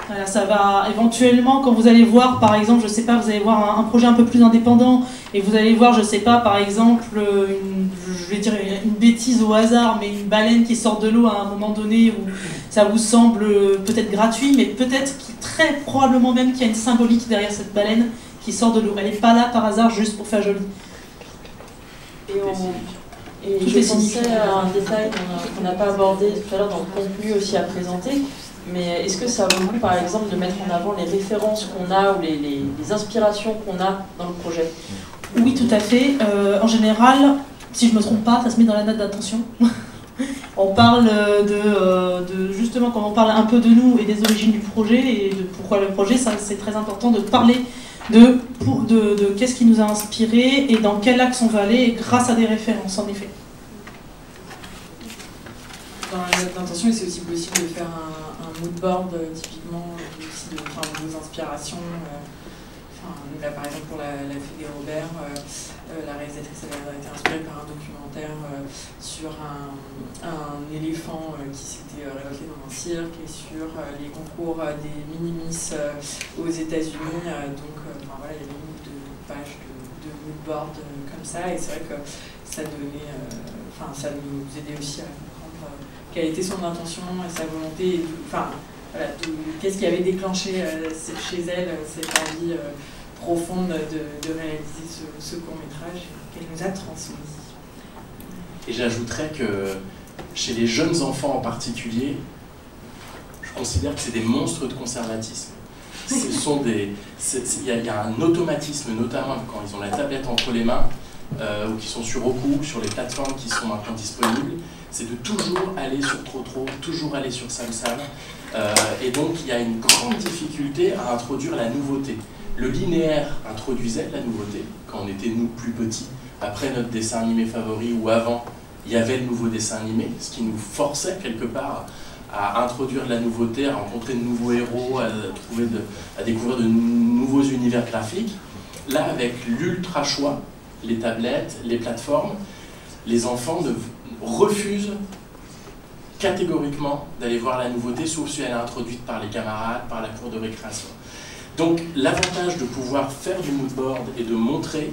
Voilà, ça va éventuellement, quand vous allez voir, par exemple, je sais pas, vous allez voir un projet un peu plus indépendant, et vous allez voir, je sais pas, par exemple, je vais dire une bêtise au hasard, mais une baleine qui sort de l'eau à un moment donné, où ça vous semble peut-être gratuit, mais peut-être, très probablement même qu'il y a une symbolique derrière cette baleine qui sort de l'eau. Elle n'est pas là par hasard juste pour faire joli. Et je pensais à un détail qu'on n'a pas abordé tout à l'heure dans le contenu aussi à présenter, mais est-ce que ça vaut le coup, par exemple, de mettre en avant les références qu'on a ou les inspirations qu'on a dans le projet? Oui, tout à fait. En général, si je ne me trompe pas, ça se met dans la note d'attention. On parle justement, quand on parle un peu de nous et des origines du projet et de pourquoi le projet, c'est très important de parler de qu'est-ce qui nous a inspiré et dans quel axe on va aller grâce à des références, en effet. Dans la note d'intention, c'est aussi possible de faire un mood board, typiquement, aussi de vos inspirations. Là, par exemple, pour la fée des Robert, la réalisatrice avait été inspirée par un documentaire sur un éléphant qui s'était révolté dans un cirque et sur les concours des mini-miss aux États-Unis. Donc, voilà, il y avait une page de mood board comme ça, et c'est vrai que ça donnait, ça nous aidait aussi à comprendre quelle était son intention et sa volonté, voilà, qu'est-ce qui avait déclenché chez elle cette envie profonde de réaliser ce court-métrage qu'elle nous a transmis. Et j'ajouterais que chez les jeunes enfants en particulier, je considère que c'est des monstres de conservatisme. Il y a un automatisme, notamment quand ils ont la tablette entre les mains, ou qui sont sur Roku, sur les plateformes qui sont maintenant disponibles, c'est de toujours aller sur TroTro, toujours aller sur SamSam, et donc il y a une grande difficulté à introduire la nouveauté. Le linéaire introduisait la nouveauté, quand on était nous plus petits, après notre dessin animé favori, ou avant, il y avait le nouveau dessin animé, ce qui nous forçait quelque part à introduire de la nouveauté, à rencontrer de nouveaux héros, à découvrir de nouveaux univers graphiques. Là, avec l'ultra choix, les tablettes, les plateformes, les enfants refusent catégoriquement d'aller voir la nouveauté, sauf si elle est introduite par les camarades, par la cour de récréation. Donc l'avantage de pouvoir faire du mood board et de montrer,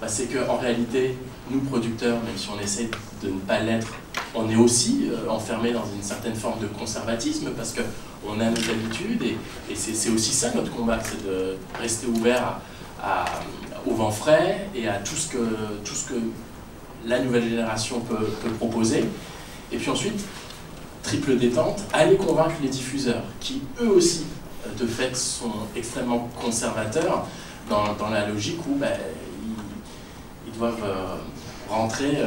c'est qu'en réalité, nous producteurs, même si on essaie de ne pas l'être, on est aussi enfermé dans une certaine forme de conservatisme parce qu'on a nos habitudes et c'est aussi ça notre combat, c'est de rester ouvert au vent frais et à tout ce que la nouvelle génération peut proposer. Et puis ensuite, triple détente, aller convaincre les diffuseurs qui eux aussi de fait sont extrêmement conservateurs dans la logique où ils doivent rentrer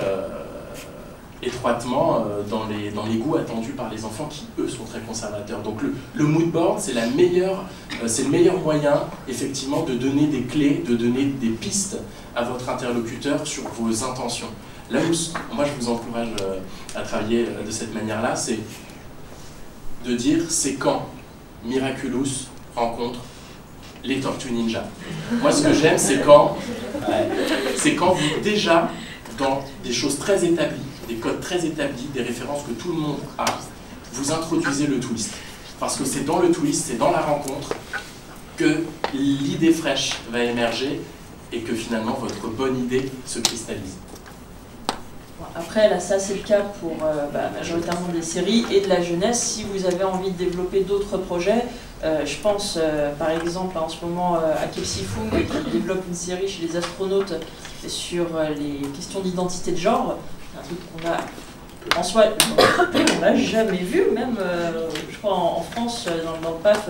étroitement dans les goûts attendus par les enfants qui, eux, sont très conservateurs. Donc le mood board, c'est le meilleur moyen, effectivement, de donner des clés, de donner des pistes à votre interlocuteur sur vos intentions. Là où moi, je vous encourage à travailler de cette manière-là, c'est de dire c'est quand Miraculous rencontre les Tortues Ninja. Moi, ce que j'aime, c'est quand vous, déjà, dans des choses très établies, des codes très établis, des références que tout le monde a, vous introduisez le twist. Parce que c'est dans le twist, c'est dans la rencontre que l'idée fraîche va émerger et que finalement votre bonne idée se cristallise. Après, là, ça c'est le cas pour majoritairement des séries et de la jeunesse. Si vous avez envie de développer d'autres projets, je pense par exemple en ce moment à Kepsifung qui développe une série chez les astronautes sur les questions d'identité de genre. Un truc qu'on a en soi, on l'a jamais vu, même je crois en France, dans le PAF,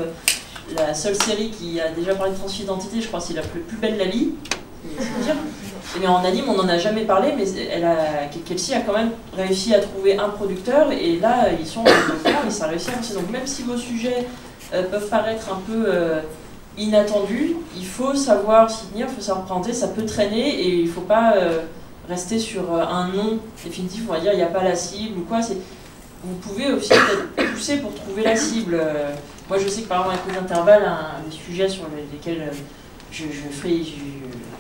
la seule série qui a déjà parlé de transidentité, je crois c'est la plus belle Lali. Mais en anime, on n'en a jamais parlé, mais Kelsey a quand même réussi à trouver un producteur, et là, ils sont en docteur, et ça a réussi à avancer. Donc même si vos sujets peuvent paraître un peu inattendus, il faut savoir s'y tenir, il faut savoir présenter, ça peut traîner, et il ne faut pas rester sur un nom définitif, on va dire il n'y a pas la cible ou quoi. Vous pouvez aussi peut-être pousser pour trouver la cible. Moi je sais que par exemple avec les intervalles, un des sujets sur lesquels je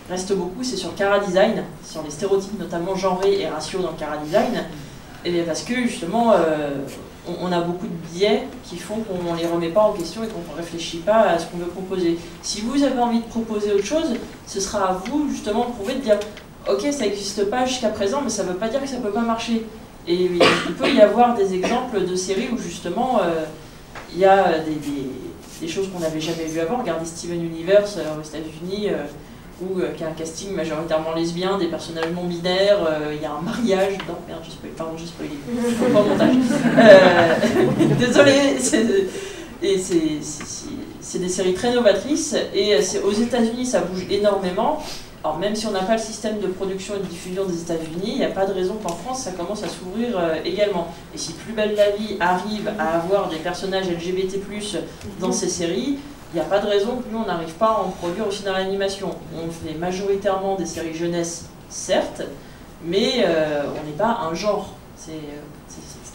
reste beaucoup, c'est sur Cara Design, sur les stéréotypes notamment genrés et raciaux dans Cara Design, et bien parce que justement on a beaucoup de biais qui font qu'on ne les remet pas en question et qu'on ne réfléchit pas à ce qu'on veut proposer. Si vous avez envie de proposer autre chose, ce sera à vous justement de prouver, de dire ok, ça n'existe pas jusqu'à présent, mais ça ne veut pas dire que ça ne peut pas marcher. Et il peut y avoir des exemples de séries où justement il y a des choses qu'on n'avait jamais vues avant. Regardez Steven Universe aux États-Unis, qui a un casting majoritairement lesbien, des personnages non binaires, il y a un mariage dedans. Merde, j'ai spoilé. Pas au montage. Désolé. Et c'est des séries très novatrices, et aux États-Unis ça bouge énormément. Alors même si on n'a pas le système de production et de diffusion des États-Unis, il n'y a pas de raison qu'en France ça commence à s'ouvrir également. Et si Plus belle la vie arrive à avoir des personnages LGBT+ dans ces séries, il n'y a pas de raison que nous on n'arrive pas à en produire aussi dans l'animation. On fait majoritairement des séries jeunesse, certes, mais on n'est pas un genre. C'est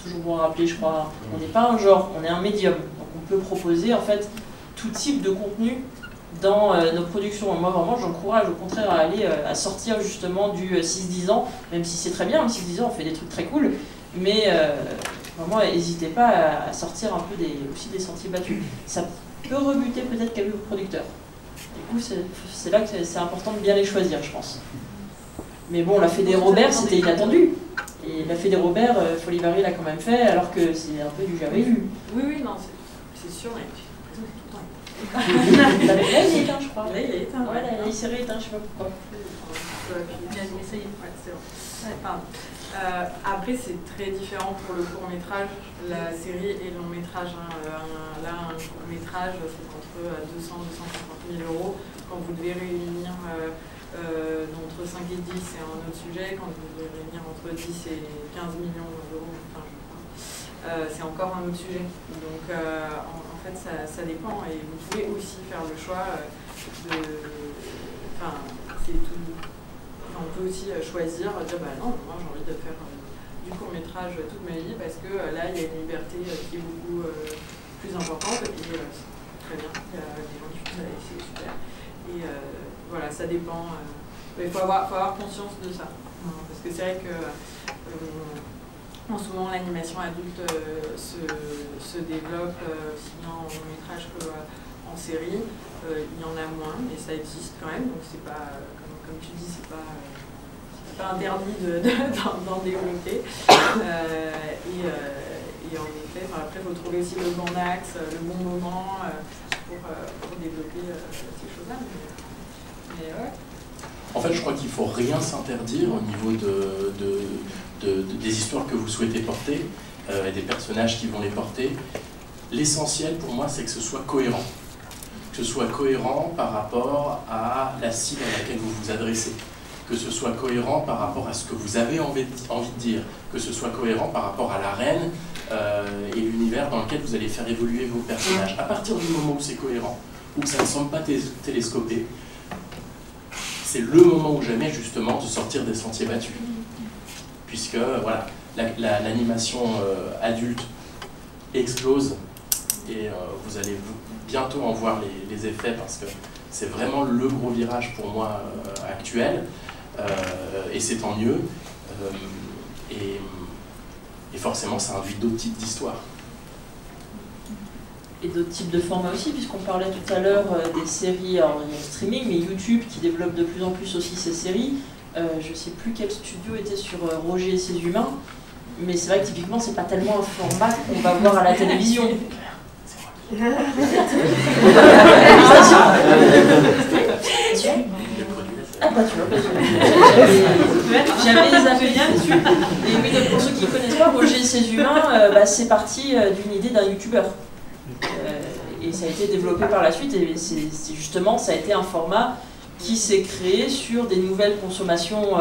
toujours bon à rappeler, je crois. On n'est pas un genre, on est un médium. Donc on peut proposer en fait tout type de contenu dans nos productions. Moi vraiment j'encourage au contraire à aller à sortir justement du 6-10 ans, même si c'est très bien, 6-10 ans on fait des trucs très cool, mais vraiment n'hésitez pas à sortir un peu aussi des sentiers battus. Ça peut rebuter peut-être quelques producteurs. Du coup c'est là que c'est important de bien les choisir, je pense. Mais bon, la Fédé Robert c'était inattendu. Et la Fédé Robert, Folivary l'a quand même fait, alors que c'est un peu du jamais vu. Oui, non, c'est sûr. Là, il est éteint, je crois. Là, il est éteint. Ouais, la série est éteinte, je sais pas pourquoi. Après, c'est très différent pour le court-métrage, la série et le long-métrage. Là, un court-métrage, c'est entre 200 et 250 000 euros. Quand vous devez réunir entre 5 et 10, c'est un autre sujet. Quand vous devez réunir entre 10 et 15 millions d'euros, enfin, je crois, c'est encore un autre sujet. Donc, en fait, ça dépend. Et vous pouvez aussi faire le choix de... Enfin, c'est tout... On peut aussi choisir, dire bah non, moi j'ai envie de faire du court-métrage toute ma vie parce que là il y a une liberté qui est beaucoup plus importante et très bien, il y a des gens qui font ça et c'est super. Et voilà, ça dépend. Il faut avoir conscience de ça. Parce que c'est vrai que en ce moment l'animation adulte se développe aussi bien en long-métrage qu'en série. Il y en a moins, mais ça existe quand même, donc c'est pas... Comme tu dis, c'est pas interdit d'en développer. Et en effet, après, il faut trouver aussi le bon axe, le bon moment pour développer ces choses-là. Mais ouais. En fait, je crois qu'il ne faut rien s'interdire au niveau des histoires que vous souhaitez porter et des personnages qui vont les porter. L'essentiel pour moi, c'est que ce soit cohérent. Que ce soit cohérent par rapport à la cible à laquelle vous vous adressez. que ce soit cohérent par rapport à ce que vous avez envie de dire, que ce soit cohérent par rapport à l'arène et l'univers dans lequel vous allez faire évoluer vos personnages. À partir du moment où c'est cohérent, où ça ne semble pas télescopé, c'est le moment ou jamais justement de sortir des sentiers battus. Puisque voilà, l'animation adulte explose et vous allez bientôt en voir les effets parce que c'est vraiment le gros virage pour moi actuel et c'est tant mieux et forcément ça induit d'autres types d'histoires. Et d'autres types de formats aussi, puisqu'on parlait tout à l'heure des séries en streaming, mais YouTube qui développe de plus en plus aussi ces séries. Je ne sais plus quel studio était sur Roger et ses humains, mais c'est vrai que typiquement c'est pas tellement un format qu'on va voir à la télévision. Ah bah tu vois, j'avais les appelés dessus. Et oui, donc pour ceux qui ne connaissent pas, Roger et ses humains, c'est parti d'une idée d'un youtubeur. Et ça a été développé par la suite, et c'est justement, ça a été un format qui s'est créé sur des nouvelles consommations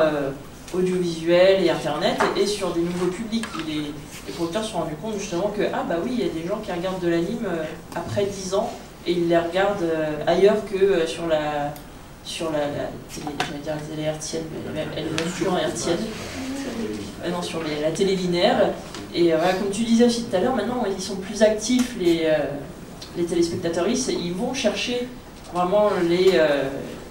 audiovisuelles et internet, et sur des nouveaux publics. Les producteurs se sont rendus compte justement que, ah bah oui, il y a des gens qui regardent de l'anime après 10 ans, et ils les regardent ailleurs que sur la télé, j'allais dire la télé hertzienne, mais elle est plus en hertzienne. Non, sur la télé linéaire. Et voilà, comme tu disais aussi tout à l'heure, maintenant ils sont plus actifs, les téléspectateurs, ils vont chercher vraiment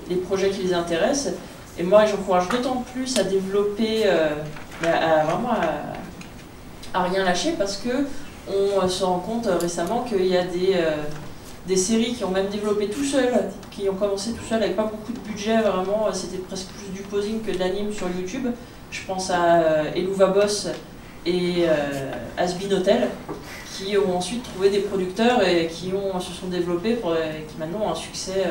les projets qui les intéressent. Et moi, j'encourage d'autant plus à développer, vraiment à rien lâcher, parce que on se rend compte récemment qu'il y a des séries qui ont même développé tout seuls, qui ont commencé tout seuls avec pas beaucoup de budget, vraiment, c'était presque plus du posing que de l'anime sur YouTube. Je pense à Elouva Boss et Has-Been Hotel, qui ont ensuite trouvé des producteurs et qui se sont développés, qui maintenant ont un succès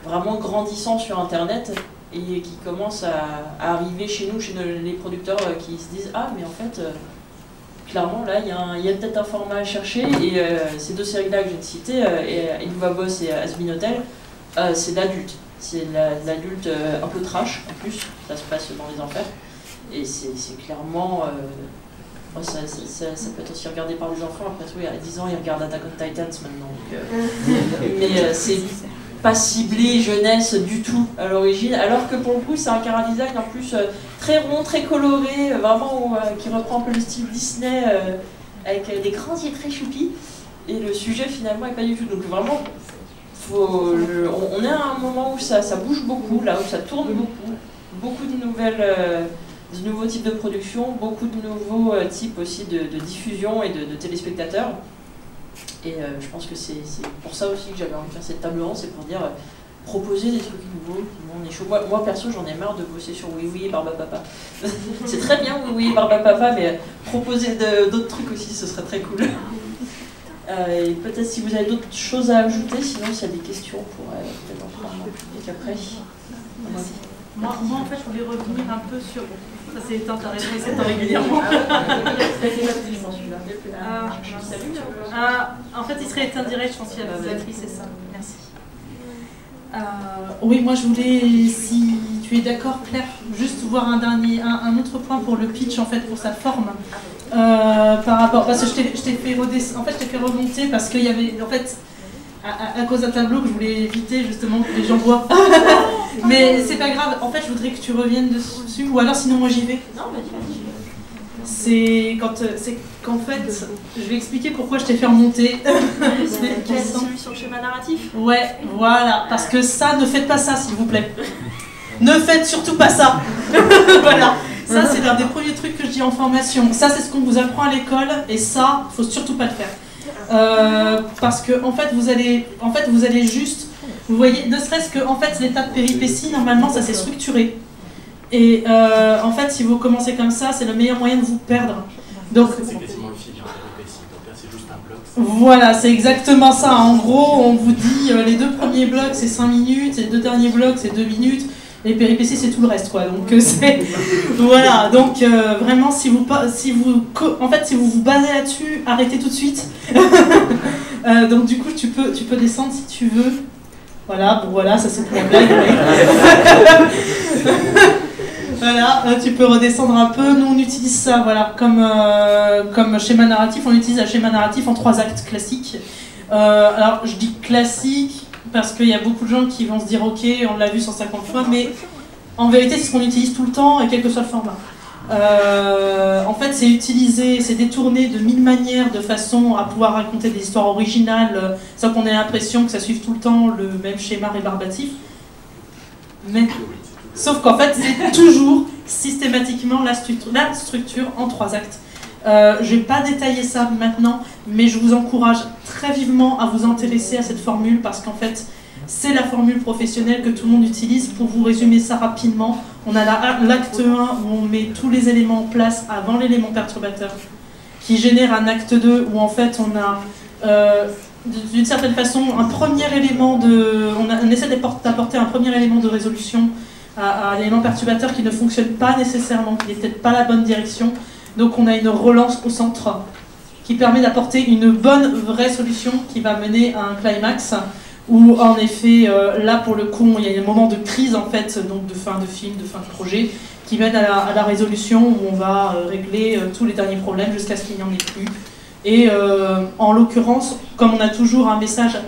vraiment grandissant sur Internet, et qui commencent à arriver chez nous, les producteurs qui se disent « Ah, mais en fait, clairement, là, il y a peut-être un format à chercher. » Et ces deux séries-là que je viens de citer, Elouva Boss et Has-Been Hotel, c'est l'adulte. C'est l'adulte un peu trash, en plus, ça se passe dans les enfers. Et c'est clairement... ça peut être aussi regardé par des enfants. Après tout, il y a 10 ans, ils regardent Attack on Titans maintenant. Mais c'est pas ciblé jeunesse du tout à l'origine. Alors que pour le coup, c'est un chara design en plus très rond, très coloré, vraiment qui reprend un peu le style Disney, avec des grands yeux très choupis. Et le sujet finalement est pas du tout. Donc vraiment, on est à un moment où ça bouge beaucoup, là où ça tourne beaucoup de nouveaux types de production, beaucoup de nouveaux types aussi de diffusion et de téléspectateurs. Et je pense que c'est pour ça aussi que j'avais envie de faire cette table ronde, c'est pour dire proposer des trucs nouveaux. On est chaud. Moi perso, j'en ai marre de bosser sur Oui Oui et Barbapapa. C'est très bien Oui Oui et Barbapapa, mais proposer d'autres trucs aussi, ce serait très cool. Et peut-être si vous avez d'autres choses à ajouter, sinon s'il y a des questions, on pourrait peut-être en prendre en public après. Merci. Moi, en fait, je voulais revenir un peu sur... Ça s'est éteint, t'as réussi à s'éteindre régulièrement. En fait, il serait éteint direct, je pense qu'il y a la batterie, c'est ça. Merci. Oui, moi, je voulais, si tu es d'accord, Claire, juste voir un autre point pour le pitch, en fait, pour sa forme. Par rapport... Parce que je t'ai fait remonter parce qu'il y avait... En fait, à cause d'un tableau que je voulais éviter justement que les gens voient. Mais c'est pas grave, en fait je voudrais que tu reviennes dessus, ou alors sinon moi j'y vais. Non, vas-y. C'est qu'en fait, je vais expliquer pourquoi je t'ai fait remonter. C'est celui sur le schéma narratif. Ouais, voilà, parce que ça, ne faites pas ça s'il vous plaît. Ne faites surtout pas ça. Voilà, ça c'est l'un des premiers trucs que je dis en formation. Ça c'est ce qu'on vous apprend à l'école, et ça, faut surtout pas le faire. Parce que en fait vous allez juste, vous voyez, ne serait-ce que en fait l'état de péripétie, normalement ça s'est structuré, et en fait si vous commencez comme ça, c'est le meilleur moyen de vous perdre. Donc c'est quasiment le fil de péripétie, donc là c'est juste un bloc. Voilà, c'est exactement ça. En gros, on vous dit les 2 premiers blocs c'est 5 minutes, les 2 derniers blocs c'est 2 minutes. Les péripéties, c'est tout le reste, quoi. Donc c'est voilà. Donc vraiment, si vous vous basez là-dessus, arrêtez tout de suite. Donc du coup, tu peux descendre si tu veux. Voilà. Bon voilà, ça c'est pour la blague. Voilà, tu peux redescendre un peu. Nous, on utilise ça, voilà, comme schéma narratif. On utilise un schéma narratif en 3 actes classiques. Alors, je dis classique parce qu'il y a beaucoup de gens qui vont se dire ok, on l'a vu 150 fois, mais en vérité, c'est ce qu'on utilise tout le temps et quel que soit le format. En fait, c'est utilisé, c'est détourné de 1000 manières de façon à pouvoir raconter des histoires originales sans qu'on ait l'impression que ça suive tout le temps le même schéma rébarbatif. Mais, sauf qu'en fait, c'est toujours systématiquement la structure en 3 actes. Je ne vais pas détailler ça maintenant, mais je vous encourage très vivement à vous intéresser à cette formule parce qu'en fait, c'est la formule professionnelle que tout le monde utilise. Pour vous résumer ça rapidement, on a l'acte 1 où on met tous les éléments en place avant l'élément perturbateur, qui génère un acte 2 où en fait on a d'une certaine façon un premier élément on essaie d'apporter un premier élément de résolution à l'élément perturbateur qui ne fonctionne pas nécessairement, qui n'est peut-être pas la bonne direction. Donc on a une relance au centre qui permet d'apporter une bonne vraie solution qui va mener à un climax. Où en effet, là pour le coup, il y a un moment de crise en fait, donc de fin de film, de fin de projet, qui mène à la résolution où on va régler tous les derniers problèmes jusqu'à ce qu'il n'y en ait plus. Et en l'occurrence, comme on a toujours un message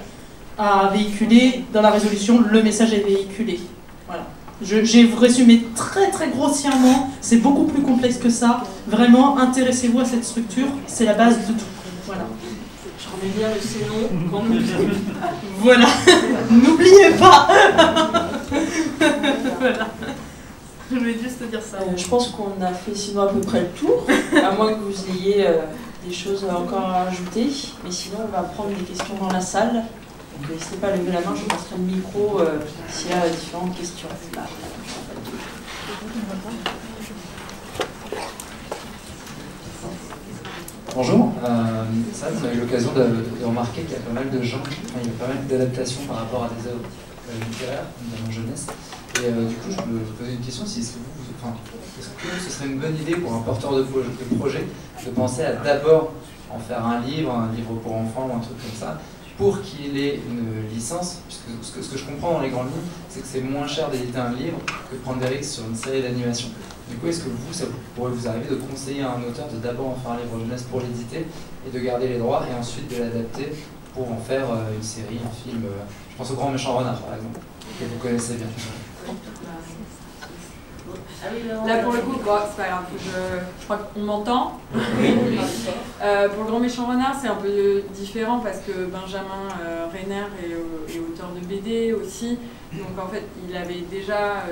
à véhiculer, dans la résolution, le message est véhiculé. Voilà. J'ai résumé très très grossièrement, c'est beaucoup plus complexe que ça. Vraiment, intéressez-vous à cette structure, c'est la base de tout. Voilà. Je remets bien le C-nom quand même. Voilà, n'oubliez pas. Voilà. Je voulais juste te dire ça. Je pense qu'on a fait sinon à peu près le tour, à moins que vous ayez des choses encore à ajouter. Mais sinon, on va prendre des questions dans la salle. Donc n'hésitez pas à lever la main, je passerai le micro s'il y a différentes questions. Là. Bonjour, ça, on a eu l'occasion de remarquer qu'il y a pas mal de gens, il y a pas mal d'adaptations par rapport à des œuvres littéraires, notamment jeunesse. Et du coup, je me posais une question, est-ce que ce serait une bonne idée pour un porteur de projet de penser à d'abord en faire un livre pour enfants ou un truc comme ça, pour qu'il ait une licence, puisque ce que je comprends dans les grandes lignes, c'est que c'est moins cher d'éditer un livre que de prendre des risques sur une série d'animations. Du coup, est-ce que ça pourrait vous arriver de conseiller à un auteur de d'abord en faire un livre jeunesse pour l'éditer et de garder les droits et ensuite de l'adapter pour en faire une série, un film, je pense au Grand Méchant Renard par exemple, que vous connaissez bien. Là pour le coup, c'est pas grave, je crois qu'on m'entend. Oui. Pour le Grand Méchant Renard, c'est un peu différent parce que Benjamin Renner est auteur de BD aussi. Donc en fait, il avait déjà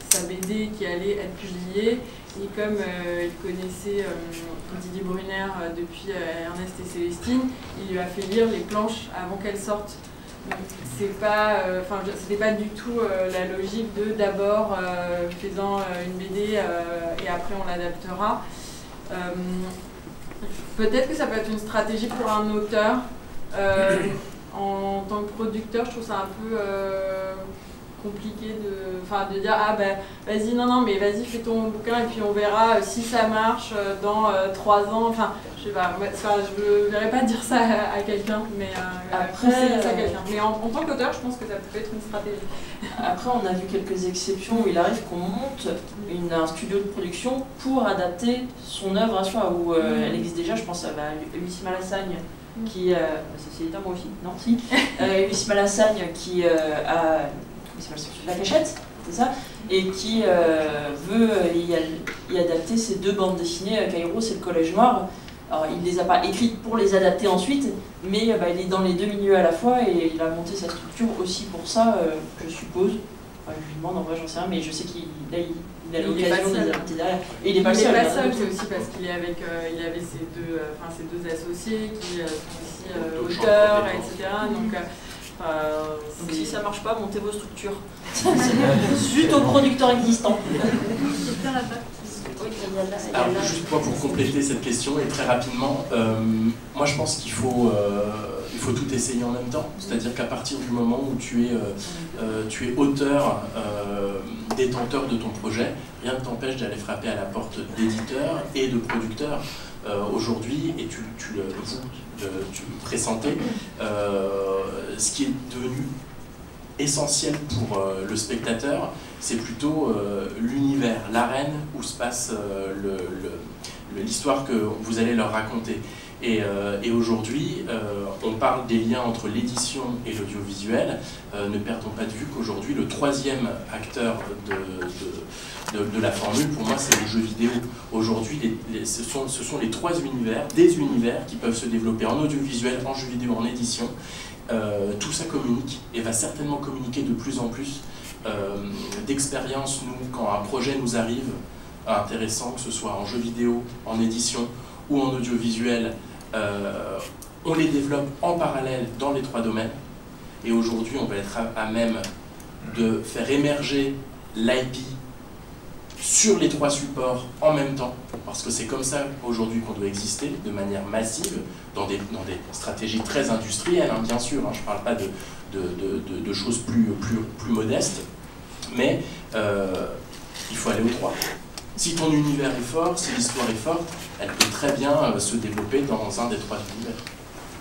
sa BD qui allait être publiée. Et comme il connaissait Didier Brunner depuis Ernest et Célestine, il lui a fait lire les planches avant qu'elles sortent. C'est pas, c'était pas du tout la logique de d'abord faisant une BD et après on l'adaptera. Peut-être que ça peut être une stratégie pour un auteur. En tant que producteur, je trouve ça un peu compliqué de dire ah ben vas-y non mais vas-y fais ton bouquin et puis on verra si ça marche dans 3 ans, enfin je sais pas, je verrais pas dire ça à quelqu'un, mais après ça à quelqu'un. Mais en tant qu'auteur, je pense que ça peut être une stratégie. Après on a vu quelques exceptions où il arrive qu'on monte un studio de production pour adapter son œuvre à soi, où elle existe déjà. Je pense à Lucie Malassagne qui c'est moi aussi, non si Lucie Malassagne qui a La Cachette, c'est ça, et qui veut y adapter ses 2 bandes dessinées, Cairo et le Collège Noir. Alors il ne les a pas écrites pour les adapter ensuite, mais il est dans les 2 milieux à la fois et il a monté sa structure aussi pour ça, je suppose. Enfin, je lui demande, en vrai j'en sais rien, mais je sais qu'il a l'occasion de les adapter derrière. Et il n'est pas seul. C'est aussi parce qu'il est avec il avait ses deux associés qui sont aussi auteurs, etc. Donc si ça marche pas, montez vos structures. Suite aux producteurs existants. Alors juste moi pour compléter cette question et très rapidement, moi je pense qu'il faut tout essayer en même temps. C'est-à-dire qu'à partir du moment où tu es auteur, détenteur de ton projet, rien ne t'empêche d'aller frapper à la porte d'éditeurs et de producteurs. Aujourd'hui, et tu le pressentais, ce qui est devenu essentiel pour le spectateur, c'est plutôt l'univers, l'arène où se passe l'histoire que vous allez leur raconter. Et aujourd'hui, on parle des liens entre l'édition et l'audiovisuel. Ne perdons pas de vue qu'aujourd'hui, le troisième acteur de la formule, pour moi, c'est le jeu vidéo. Aujourd'hui, ce sont les trois univers, des univers qui peuvent se développer en audiovisuel, en jeu vidéo, en édition. Tout ça communique et va certainement communiquer de plus en plus d'expérience. Nous, quand un projet nous arrive intéressant, que ce soit en jeu vidéo, en édition ou en audiovisuel, on les développe en parallèle dans les trois domaines. Et aujourd'hui, on va être à même de faire émerger l'IP sur les trois supports en même temps, parce que c'est comme ça aujourd'hui qu'on doit exister, de manière massive, dans des stratégies très industrielles, hein, bien sûr, hein, je ne parle pas de choses plus modestes, mais il faut aller aux trois. Si ton univers est fort, si l'histoire est forte, elle peut très bien se développer dans un des trois univers,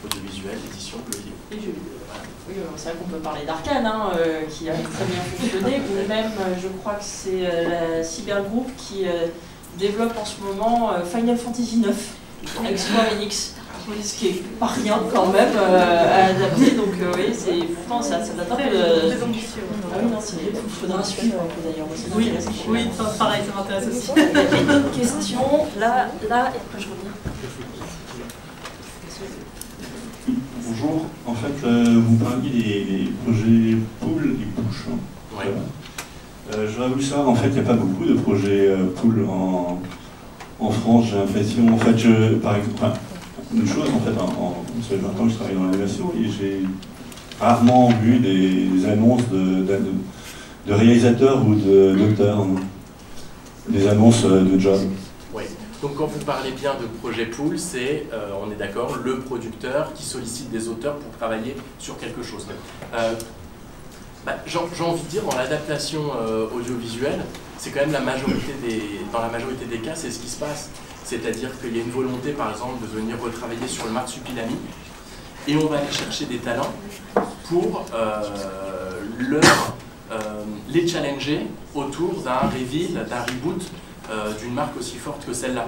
audiovisuel, édition, jeu vidéo. Et jeux vidéo, voilà. Oui, c'est vrai qu'on peut parler d'Arcane, hein, qui a très bien fonctionné, ou même, je crois que c'est la Cybergroup qui développe en ce moment Final Fantasy IX avec Square Enix, ce qui est pas rien quand même à adapter, donc oui, pourtant ça date un peu de... Très ambitieux. Ah oui, non, il faudra suivre un peu d'ailleurs. Oui, pareil, ça m'intéresse aussi. Il y avait d'autres questions, là, et après je reviens. Bonjour, en fait, vous parliez des projets Pool et Push. Ouais. J'aurais voulu savoir, en fait, il n'y a pas beaucoup de projets Pool en France, j'ai l'impression. En fait, par exemple, une chose, en fait, ça fait 20 ans que je travaille dans l'animation et j'ai rarement vu des annonces de réalisateurs ou d'auteurs, des annonces de jobs. Oui. Donc quand vous parlez bien de projet pool, c'est, on est d'accord, le producteur qui sollicite des auteurs pour travailler sur quelque chose. J'ai envie de dire, dans l'adaptation audiovisuelle, c'est quand même dans la majorité des cas, c'est ce qui se passe. C'est-à-dire qu'il y a une volonté, par exemple, de venir retravailler sur le marsupilami, et on va aller chercher des talents pour les challenger autour d'un reveal, d'un reboot d'une marque aussi forte que celle-là.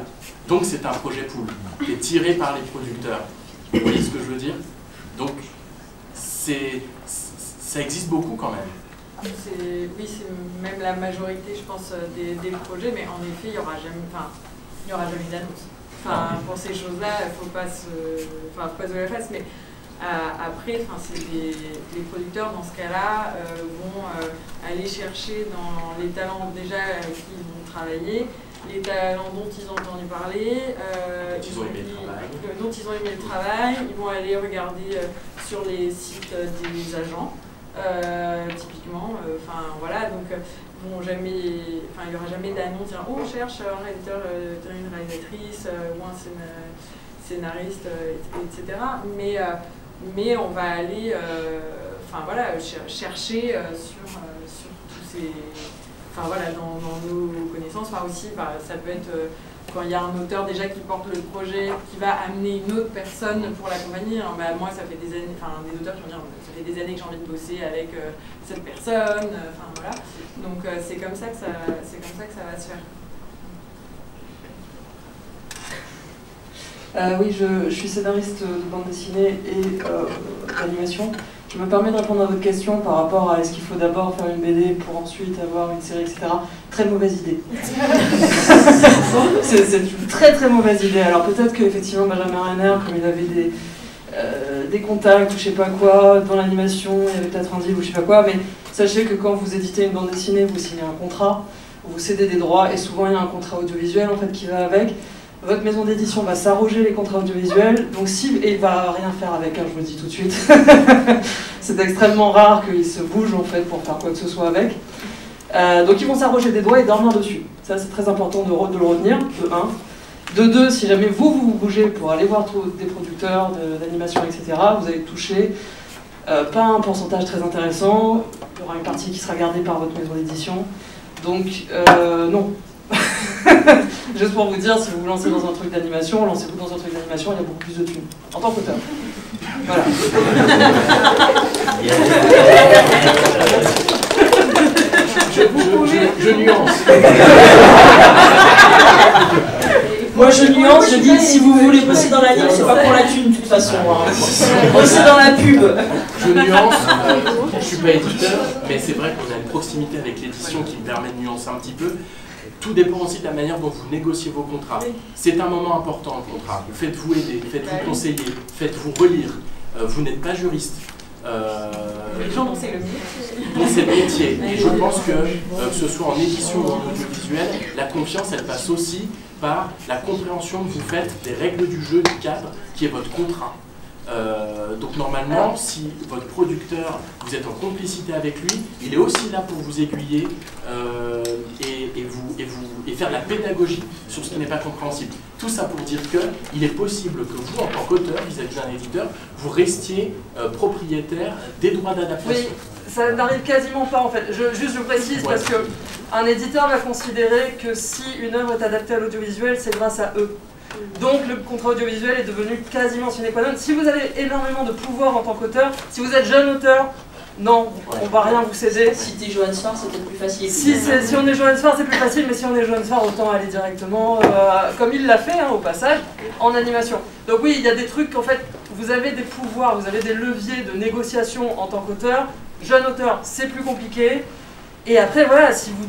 Donc c'est un projet pool, qui est tiré par les producteurs. Vous voyez ce que je veux dire? Donc ça existe beaucoup quand même. Oui, c'est même la majorité, je pense, des projets, mais en effet, il n'y aura jamais d'annonce. Pour ces choses-là, il ne faut pas se la face, mais après, c'est les producteurs, dans ce cas-là, vont aller chercher dans les talents déjà avec qui ils vont travailler, les talents dont ils ont entendu parler, dont ils ont aimé le travail, ils vont aller regarder sur les sites des agents, typiquement, voilà, donc il n'y aura jamais d'annonce, on cherche un réalisateur, une réalisatrice, ou un scénariste, etc. Mais on va aller chercher sur tous ces... dans nos connaissances. Aussi, ça peut être quand il y a un auteur déjà qui porte le projet, qui va amener une autre personne pour l'accompagner. Moi, ça fait des années, des auteurs qui vont dire, ça fait des années que j'ai envie de bosser avec cette personne. Voilà. Donc c'est comme ça que ça va se faire. Oui, je suis scénariste de bande dessinée et d'animation. Je me permets de répondre à votre question par rapport à est-ce qu'il faut d'abord faire une BD pour ensuite avoir une série, etc. Très mauvaise idée. C'est une très très mauvaise idée. Alors peut-être qu'effectivement Benjamin Renner, comme il avait des contacts ou je sais pas quoi, dans l'animation, il y avait peut-être un deal ou je sais pas quoi, mais sachez que quand vous éditez une bande dessinée, vous signez un contrat, vous cédez des droits et souvent il y a un contrat audiovisuel en fait qui va avec. Votre maison d'édition va s'arroger les contrats audiovisuels, donc et il va rien faire avec, je vous le dis tout de suite. C'est extrêmement rare qu'il se bouge en fait pour faire quoi que ce soit avec. Donc ils vont s'arroger des droits et dormir dessus. Ça c'est très important de le retenir, de 1. De 2, si jamais vous bougez pour aller voir des producteurs d'animation, etc., vous allez toucher pas un pourcentage très intéressant, il y aura une partie qui sera gardée par votre maison d'édition. Donc non. Juste pour vous dire, si vous vous lancez dans un truc d'animation, lancez-vous dans un truc d'animation, il y a beaucoup plus de thunes, en tant qu'auteur. Voilà. Je nuance. Moi je nuance, je dis si vous voulez bosser dans la livre, c'est pas pour la thune de toute façon. Hein. Bosser dans la pub. Je nuance, je suis pas éditeur, mais c'est vrai qu'on a une proximité avec l'édition qui me permet de nuancer un petit peu. Tout dépend aussi de la manière dont vous négociez vos contrats. C'est un moment important le contrat. Faites-vous aider, faites-vous conseiller, faites-vous relire. Vous n'êtes pas juriste. Les gens dont c'est le métier. Donc c'est le métier. Et je pense que ce soit en édition ou en audiovisuel, la confiance, elle passe aussi par la compréhension que vous faites des règles du jeu, du cadre, qui est votre contrat. Donc normalement, si votre producteur, vous êtes en complicité avec lui, il est aussi là pour vous aiguiller et faire de la pédagogie sur ce qui n'est pas compréhensible. Tout ça pour dire qu'il est possible que vous, en tant qu'auteur, vis-à-vis d'un éditeur, vous restiez propriétaire des droits d'adaptation. Oui, ça n'arrive quasiment pas en fait. Je précise parce que un éditeur va considérer que si une œuvre est adaptée à l'audiovisuel, c'est grâce à eux. Donc le contrat audiovisuel est devenu quasiment sine qua non. Si vous avez énormément de pouvoir en tant qu'auteur, si vous êtes jeune auteur, non, on va rien vous céder. Si t'es Johan Sfar, c'est peut-être plus facile. Si on est Johan Sfar, c'est plus facile, mais si on est Johan Sfar, autant aller directement, comme il l'a fait au passage, en animation. Donc oui, il y a des trucs, en fait, vous avez des pouvoirs, vous avez des leviers de négociation en tant qu'auteur. Jeune auteur, c'est plus compliqué. Et après, voilà, si vous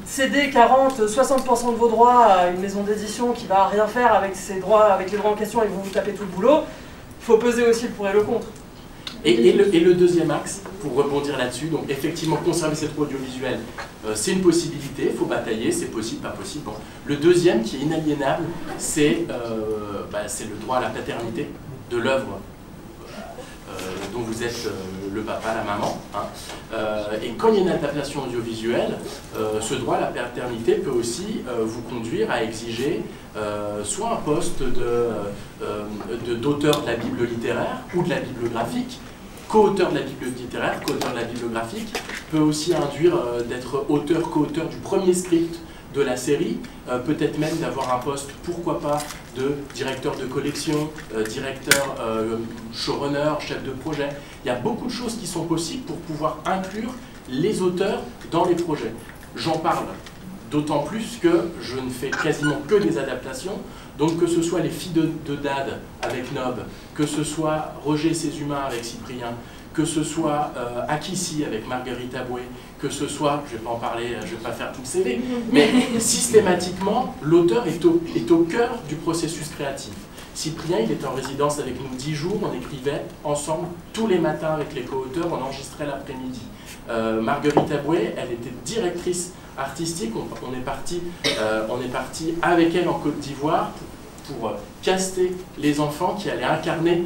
cédez 40-60% de vos droits à une maison d'édition qui va rien faire avec ses droits, avec les droits en question, ils vont vous taper tout le boulot, il faut peser aussi le pour et le contre. Et le deuxième axe, pour rebondir là-dessus, donc effectivement conserver cette audiovisuelle, c'est une possibilité, il faut batailler, c'est possible, pas possible. Bon. Le deuxième qui est inaliénable, c'est le droit à la paternité de l'œuvre dont vous êtes le papa, la maman. Hein. Et quand il y a une adaptation audiovisuelle, ce droit à la paternité peut aussi vous conduire à exiger soit un poste d'auteur de la Bible littéraire ou de la Bible graphique. Co-auteur de la Bible littéraire, co-auteur de la Bible graphique, peut aussi induire d'être auteur, co-auteur du premier script de la série, peut-être même d'avoir un poste, pourquoi pas, de directeur de collection, directeur showrunner, chef de projet. Il y a beaucoup de choses qui sont possibles pour pouvoir inclure les auteurs dans les projets. J'en parle d'autant plus que je ne fais quasiment que des adaptations, donc que ce soit Les Filles de Dad avec Nob, que ce soit Roger et ses humains avec Cyprien, que ce soit Akissi avec Marguerite Aboué, que ce soit, je ne vais pas en parler, je ne vais pas faire tout le CV, mais systématiquement, l'auteur est au cœur du processus créatif. Cyprien, il était en résidence avec nous 10 jours, on écrivait ensemble tous les matins avec les co-auteurs, on enregistrait l'après-midi. Marguerite Aboué, elle était directrice artistique, on est parti avec elle en Côte d'Ivoire pour caster les enfants qui allaient incarner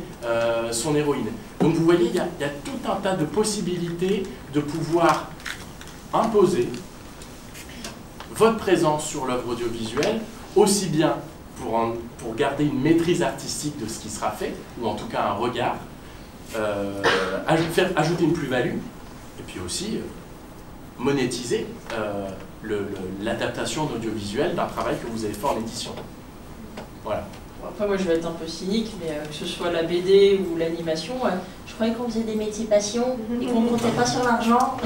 son héroïne. Donc vous voyez, il y a tout un tas de possibilités de pouvoir imposer votre présence sur l'œuvre audiovisuelle, aussi bien pour garder une maîtrise artistique de ce qui sera fait, ou en tout cas un regard, ajouter une plus-value, et puis aussi monétiser l'adaptation d'audiovisuel d'un travail que vous avez fait en édition. Voilà. Après, moi, je vais être un peu cynique, mais que ce soit la BD ou l'animation, je croyais qu'on faisait des métiers passion et qu'on ne comptait pas sur l'argent.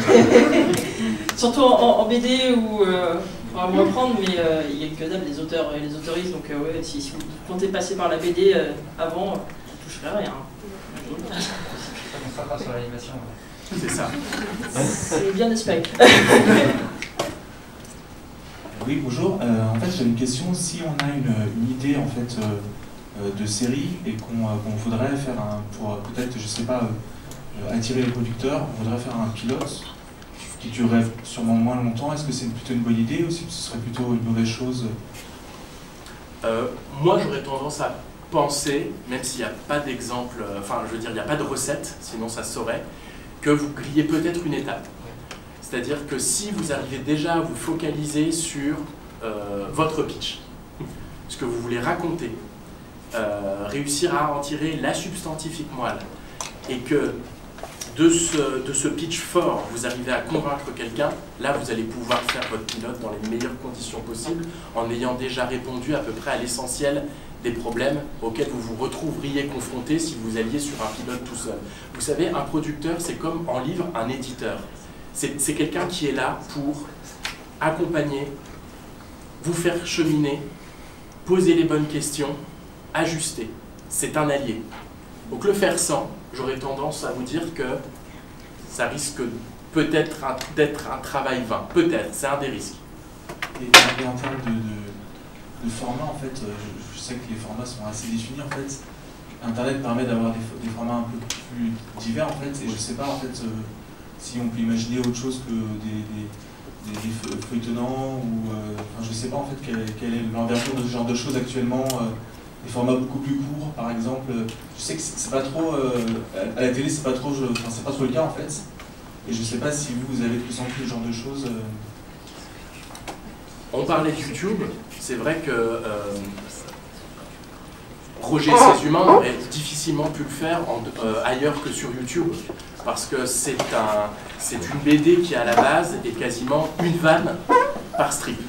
Surtout en BD où, on va me reprendre, mais il y a que dalle, les auteurs et les autoristes, donc ouais, si vous comptez passer par la BD avant, vous ne toucherez rien. Ça passera sur l'animation. C'est ça. C'est bien espéré. Oui, bonjour. En fait, j'avais une question. Si on a une idée en fait de série et qu'on voudrait faire pour peut-être, je sais pas, attirer les producteurs, on voudrait faire un pilote qui durerait sûrement moins longtemps. Est-ce que c'est plutôt une bonne idée ou ce serait plutôt une mauvaise chose? Moi, j'aurais tendance à penser, même s'il n'y a pas d'exemple, enfin, je veux dire, il n'y a pas de recette, sinon ça se saurait, que vous grillez peut-être une étape. C'est-à-dire que si vous arrivez déjà à vous focaliser sur votre pitch, ce que vous voulez raconter, réussir à en tirer la substantifique moelle, et que de ce pitch fort, vous arrivez à convaincre quelqu'un, là vous allez pouvoir faire votre pilote dans les meilleures conditions possibles, en ayant déjà répondu à peu près à l'essentiel des problèmes auxquels vous vous retrouveriez confronté si vous alliez sur un pilote tout seul. Vous savez, un producteur, c'est comme en livre un éditeur. C'est quelqu'un qui est là pour accompagner, vous faire cheminer, poser les bonnes questions, ajuster. C'est un allié. Donc le faire sans, j'aurais tendance à vous dire que ça risque peut-être d'être un travail vain. Peut-être, c'est un des risques. Et en termes de format, en fait, je sais que les formats sont assez définis. En fait, Internet permet d'avoir des formats un peu plus divers, en fait, et je ne sais pas, en fait, si on peut imaginer autre chose que des feuilletonnants, ou enfin, je ne sais pas, en fait, quelle est l'envergure de ce genre de choses actuellement. Des formats beaucoup plus courts, par exemple. Je sais que c'est pas trop, à la télé, c'est pas trop le cas, en fait. Et je ne sais pas si vous avez plus senti ce genre de choses. On parlait de YouTube, c'est vrai que Roger et ses humains auraient difficilement pu le faire ailleurs que sur YouTube, parce que c'est une BD qui à la base est quasiment une vanne par strip.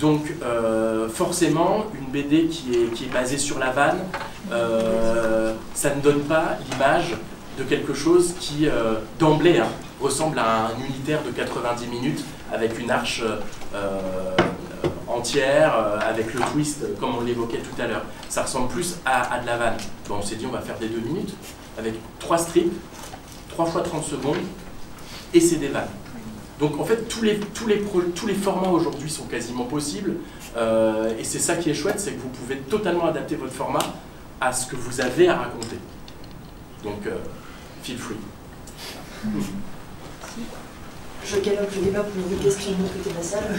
Donc forcément, une BD qui est basée sur la vanne, ça ne donne pas l'image de quelque chose qui, d'emblée, ressemble à un unitaire de 90 minutes avec une arche entière, avec le twist, comme on l'évoquait tout à l'heure. Ça ressemble plus à de la vanne. Bon, on s'est dit, on va faire des 2 minutes, avec 3 strips, 3 fois 30 secondes, et c'est des vannes. Donc en fait, tous les formats aujourd'hui sont quasiment possibles, et c'est ça qui est chouette, c'est que vous pouvez totalement adapter votre format à ce que vous avez à raconter. Donc, feel free. Je galope le débat pour une question de l'autre côté de la salle.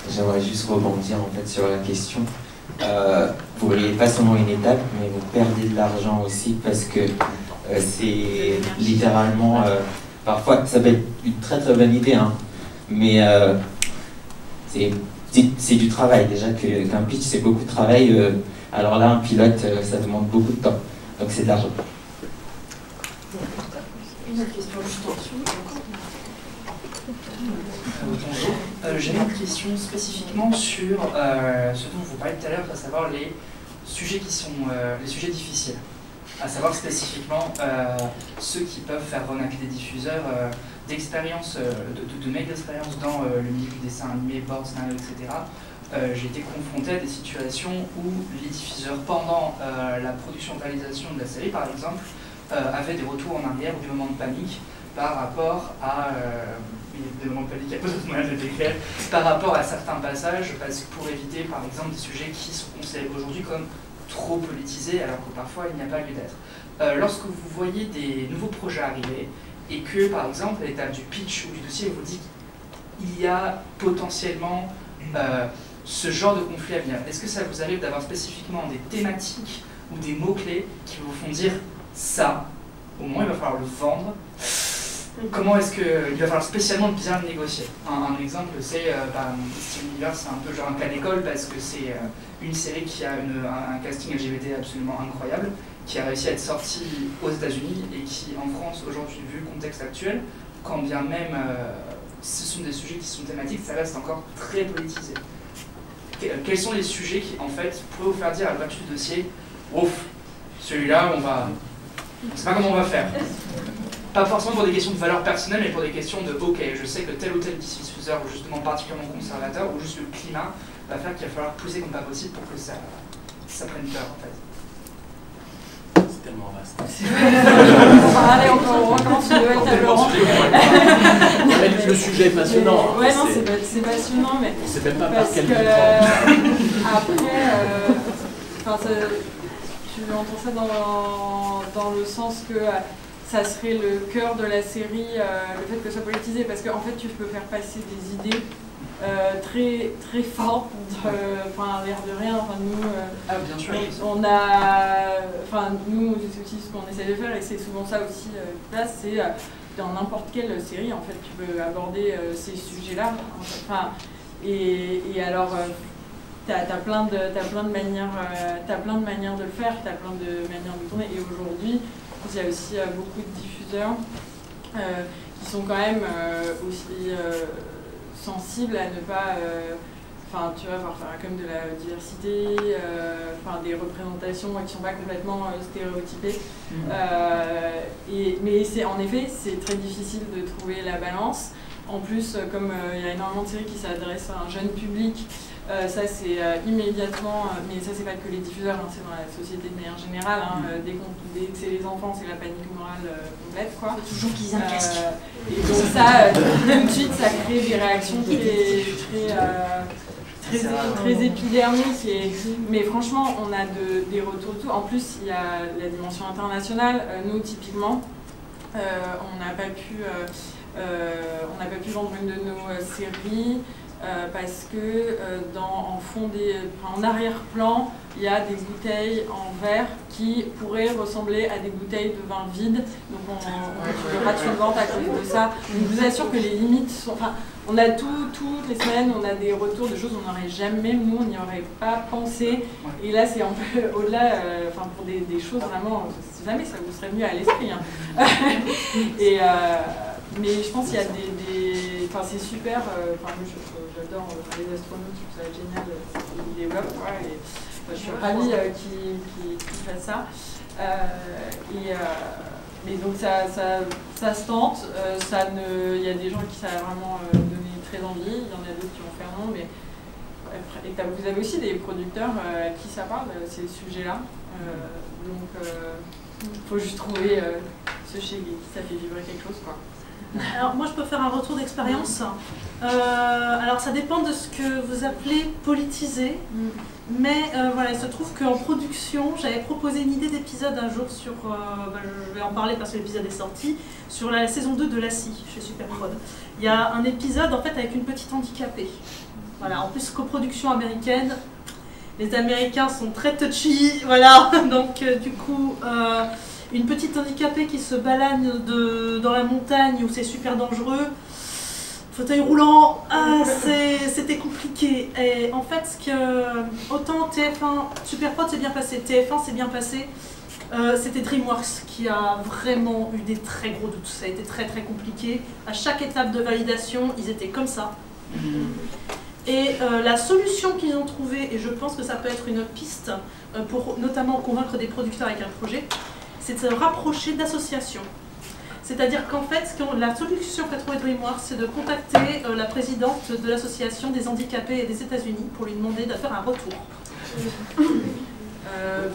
J'aimerais juste rebondir en fait sur la question. Vous ne voyez pas seulement une étape, mais vous perdez de l'argent aussi parce que c'est littéralement, parfois ça peut être une très très bonne idée, hein, mais c'est du travail déjà, qu'un pitch c'est beaucoup de travail, alors là un pilote ça demande beaucoup de temps, donc c'est de l'argent. Une autre question juste en dessous. Bonjour. J'ai une question spécifiquement sur ce dont vous parlez tout à l'heure, à savoir les sujets qui sont les sujets difficiles. À savoir spécifiquement ceux qui peuvent faire renaître les diffuseurs d'expérience, de mes expériences dans le milieu du dessin animé, board, scénario, etc. J'ai été confronté à des situations où les diffuseurs, pendant la production-réalisation de la série par exemple, avaient des retours en arrière ou des moments de panique par rapport à des moments de panique, il y a peut-être moyen de le décrire, par rapport à certains passages, parce que pour éviter par exemple des sujets qui sont considérés aujourd'hui comme trop politisés, alors que parfois il n'y a pas lieu d'être. Lorsque vous voyez des nouveaux projets arriver, et que par exemple à l'étape du pitch ou du dossier, vous dites qu'il y a potentiellement ce genre de conflit à venir, est-ce que ça vous arrive d'avoir spécifiquement des thématiques ou des mots-clés qui vous font dire ça, au moins il va falloir le vendre? Comment est-ce qu'il va falloir spécialement bien le négocier? Un exemple, c'est Steven Universe, c'est un peu genre un cas d'école parce que c'est une série qui a un casting LGBT absolument incroyable, qui a réussi à être sortie aux États-Unis et qui, en France, aujourd'hui, vu le contexte actuel, quand bien même ce sont des sujets qui sont thématiques, ça reste encore très politisé. Quels sont les sujets qui, en fait, pourraient vous faire dire à l'ouverture du dossier, ouf, celui-là, on ne sait pas comment on va faire? Pas forcément pour des questions de valeur personnelle, mais pour des questions de ok, je sais que tel ou tel diffuseur, ou justement particulièrement conservateur, ou juste le climat, va faire qu'il va falloir pousser comme pas possible pour que ça prenne peur en fait. C'est tellement vaste. Allez, on recommence le table ronde. Le sujet est passionnant. Ouais, non, c'est passionnant, mais. On ne sait même pas parce par quel que, après, tu entends ça dans le sens que ça serait le cœur de la série, le fait que ce soit politisé, parce qu'en fait tu peux faire passer des idées très, très fortes, l'air de rien, nous, bien sûr, on a, nous c'est aussi ce qu'on essaie de faire, et c'est souvent ça aussi qui passe, c'est dans n'importe quelle série, en fait, tu peux aborder ces sujets-là, et alors, t'as plein de manières de le faire, t'as plein de manières de tourner. Et aujourd'hui, il y a aussi beaucoup de diffuseurs qui sont quand même aussi sensibles à ne pas, tu vois, avoir comme de la diversité, des représentations qui ne sont pas complètement stéréotypées. Mais en effet, c'est très difficile de trouver la balance. En plus, comme il y a énormément de séries qui s'adressent à un jeune public, ça c'est immédiatement, mais ça c'est pas que les diffuseurs, hein, c'est dans la société de manière générale, hein, dès que c'est les enfants, c'est la panique morale complète, quoi. Faut toujours qu'ils aient un casque. Et donc ça, tout de suite, ça crée des réactions très épidermiques. Mais franchement, on a des retours de tout. En plus, il y a la dimension internationale. Nous, typiquement, on n'a pas pu vendre une de nos séries parce que en arrière-plan, il y a des bouteilles en verre qui pourraient ressembler à des bouteilles de vin vide. Donc on rate une vente à cause de ça. Je vous assure que les limites sont... on a toutes les semaines, on a des retours de choses qu'on n'aurait jamais, nous, on n'y aurait pas pensé. Et là, c'est un peu au-delà, pour des choses vraiment, jamais ça vous serait venu à l'esprit. Hein. Mais je pense qu'il y a c'est super, j'adore les astronautes, je trouve ça génial qu'ils développent, quoi, et je suis ravie qu'ils fassent ça. Mais donc ça se tente, il y a des gens qui ça a vraiment donné très envie, il y en a d'autres qui vont faire non, mais vous avez aussi des producteurs à qui ça parle, ces sujets-là, donc il faut juste trouver ce chez qui ça fait vibrer quelque chose, quoi. Alors moi je peux faire un retour d'expérience. Alors ça dépend de ce que vous appelez politiser, mais voilà, il se trouve qu'en production, j'avais proposé une idée d'épisode un jour sur, je vais en parler parce que l'épisode est sorti, sur la saison 2 de Lassie chez Superprod. Il y a un épisode en fait avec une petite handicapée. Voilà, en plus coproduction américaine, les Américains sont très touchy, voilà, donc du coup... une petite handicapée qui se balade dans la montagne où c'est super dangereux, fauteuil roulant, c'était compliqué. Et en fait, autant TF1, Superprod s'est bien passé, TF1 s'est bien passé, c'était DreamWorks qui a vraiment eu des très gros doutes. Ça a été très très compliqué. À chaque étape de validation, ils étaient comme ça. Et la solution qu'ils ont trouvée, et je pense que ça peut être une piste pour notamment convaincre des producteurs avec un projet, c'est de se rapprocher d'associations. C'est-à-dire qu'en fait, la solution qu'a trouvée DreamWorks, c'est de contacter la présidente de l'association des handicapés des États-Unis pour lui demander de faire un retour.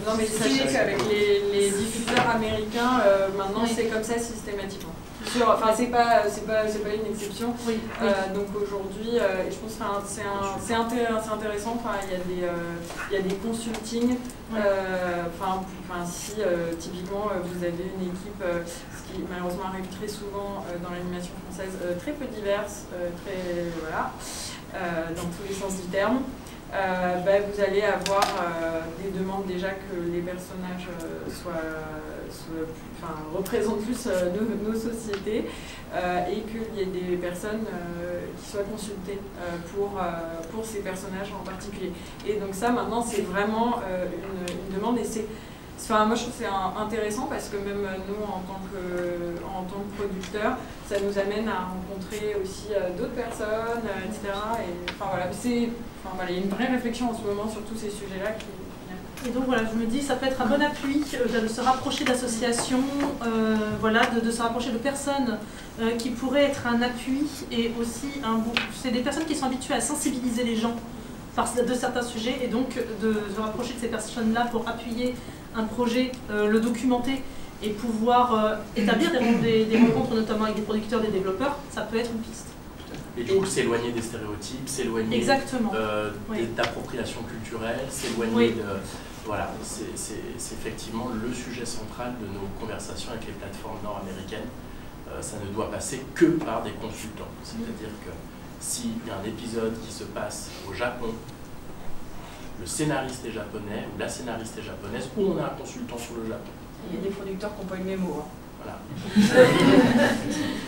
Non mais sachez qu'avec les diffuseurs américains, maintenant c'est comme ça systématiquement. Enfin c'est pas une exception. Oui. Donc aujourd'hui, je pense que c'est intéressant. Enfin il y a des consultings. Si typiquement vous avez une équipe, ce qui malheureusement arrive très souvent dans l'animation française, très peu diverse, dans tous les sens du terme. Vous allez avoir des demandes déjà que les personnages représentent plus nos sociétés et qu'il y ait des personnes qui soient consultées pour ces personnages en particulier. Et donc ça maintenant c'est vraiment une demande et moi je trouve que c'est intéressant parce que même nous en tant que producteurs, ça nous amène à rencontrer aussi d'autres personnes, etc. Il y a une vraie réflexion en ce moment sur tous ces sujets-là Et donc voilà, je me dis, ça peut être un bon appui de se rapprocher d'associations, de se rapprocher de personnes qui pourraient être un appui et aussi c'est des personnes qui sont habituées à sensibiliser les gens de certains sujets et donc de se rapprocher de ces personnes-là pour appuyer un projet, le documenter et pouvoir établir des rencontres notamment avec des producteurs, des développeurs, ça peut être une piste. Et du coup, s'éloigner des stéréotypes, s'éloigner d'appropriation culturelle, s'éloigner de... Voilà, c'est effectivement le sujet central de nos conversations avec les plateformes nord-américaines. Ça ne doit passer que par des consultants. C'est-à-dire que s'il y a un épisode qui se passe au Japon, le scénariste est japonais ou la scénariste est japonaise, ou on a un consultant sur le Japon. Il y a des producteurs qui n'ont pas eu le mémo. Voilà.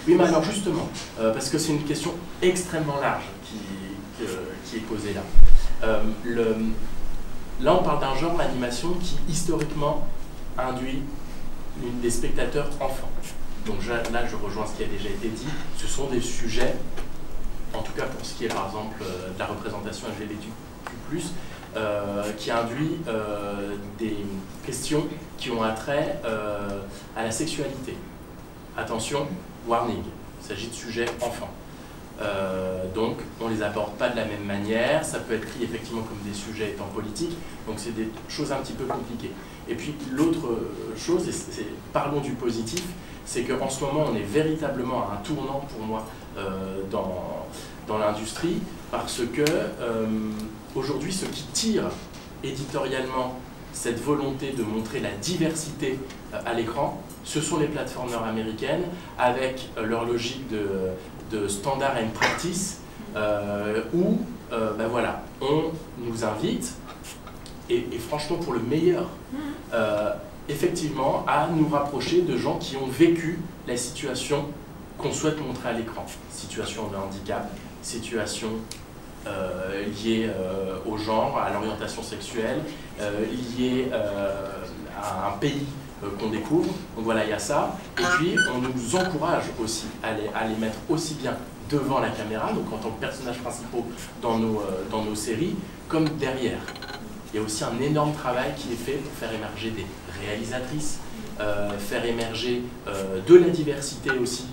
Oui, mais alors justement, parce que c'est une question extrêmement large qui est posée là. Là, on parle d'un genre d'animation qui, historiquement, induit des spectateurs enfants. Donc là, je rejoins ce qui a déjà été dit. Ce sont des sujets, en tout cas pour ce qui est, par exemple, de la représentation LGBTQ+, qui induit des questions qui ont attrait à la sexualité. Attention, warning, il s'agit de sujets enfants. Donc, on ne les aborde pas de la même manière, ça peut être pris effectivement comme des sujets étant politiques, donc c'est des choses un petit peu compliquées. Et puis l'autre chose, et parlons du positif, c'est qu'en ce moment on est véritablement à un tournant pour moi dans l'industrie, parce que aujourd'hui ce qui tire éditorialement cette volonté de montrer la diversité à l'écran, ce sont les plateformes nord-américaines avec leur logique de standard and practice où ben voilà, on nous invite, et franchement pour le meilleur, effectivement à nous rapprocher de gens qui ont vécu la situation qu'on souhaite montrer à l'écran. Situation de handicap, situation liée au genre, à l'orientation sexuelle, liée à un pays qu'on découvre. Donc voilà, il y a ça. Et puis, on nous encourage aussi à les mettre aussi bien devant la caméra, donc en tant que personnages principaux dans nos séries, comme derrière. Il y a aussi un énorme travail qui est fait pour faire émerger des réalisatrices, faire émerger de la diversité aussi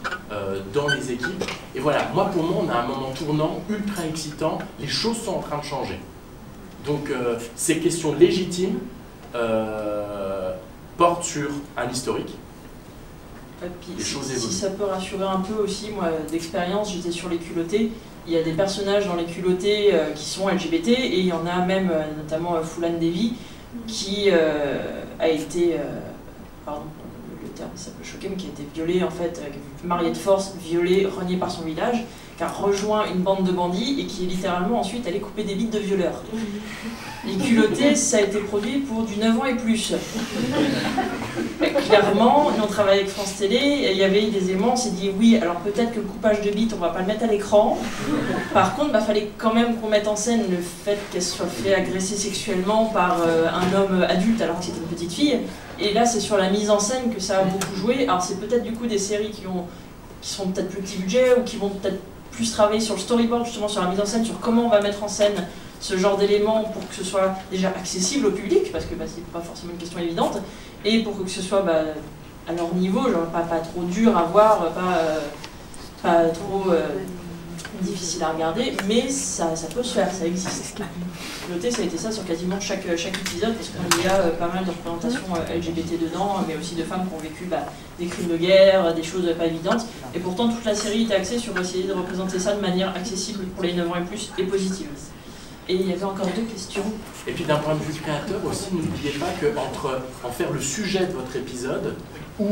dans les équipes. Et voilà, pour moi, on a un moment tournant ultra excitant, les choses sont en train de changer. Donc ces questions légitimes portent sur un historique. Les choses évoluent. Si ça peut rassurer un peu aussi, moi d'expérience, j'étais sur Les Culottés. Il y a des personnages dans Les Culottés qui sont LGBT, et il y en a même, notamment Fulan Devi, qui a été, pardon, le terme ça peut choquer, mais qui a été violée en fait, mariée de force, violée, reniée par son village, qui a rejoint une bande de bandits et qui est littéralement ensuite allé couper des bites de violeurs. Les Culottés, ça a été produit pour du 9 ans et plus. Clairement, on travaillait avec France Télé, et il y avait des éléments, on s'est dit oui, alors peut-être que le coupage de bites, on va pas le mettre à l'écran. Par contre, il fallait quand même qu'on mette en scène le fait qu'elle soit fait agresser sexuellement par un homme adulte alors que c'était une petite fille. Et là, c'est sur la mise en scène que ça a beaucoup joué. Alors c'est peut-être du coup des séries qui sont peut-être plus petit budget, ou qui vont peut-être plus travailler sur le storyboard, justement sur la mise en scène, sur comment on va mettre en scène ce genre d'éléments pour que ce soit déjà accessible au public, parce que c'est pas forcément une question évidente, et pour que ce soit à leur niveau, genre pas trop dur à voir, pas trop difficile à regarder, mais ça peut se faire, ça existe. Noté, ça a été ça sur quasiment chaque épisode, parce qu'il y a pas mal de représentations LGBT dedans, mais aussi de femmes qui ont vécu des crimes de guerre, des choses pas évidentes, et pourtant toute la série était axée sur essayer de représenter ça de manière accessible pour les 9 ans et plus, et positive. Et il y avait encore 2 questions. Et puis d'un point de vue créateur aussi, n'oubliez pas qu'entre en faire le sujet de votre épisode ou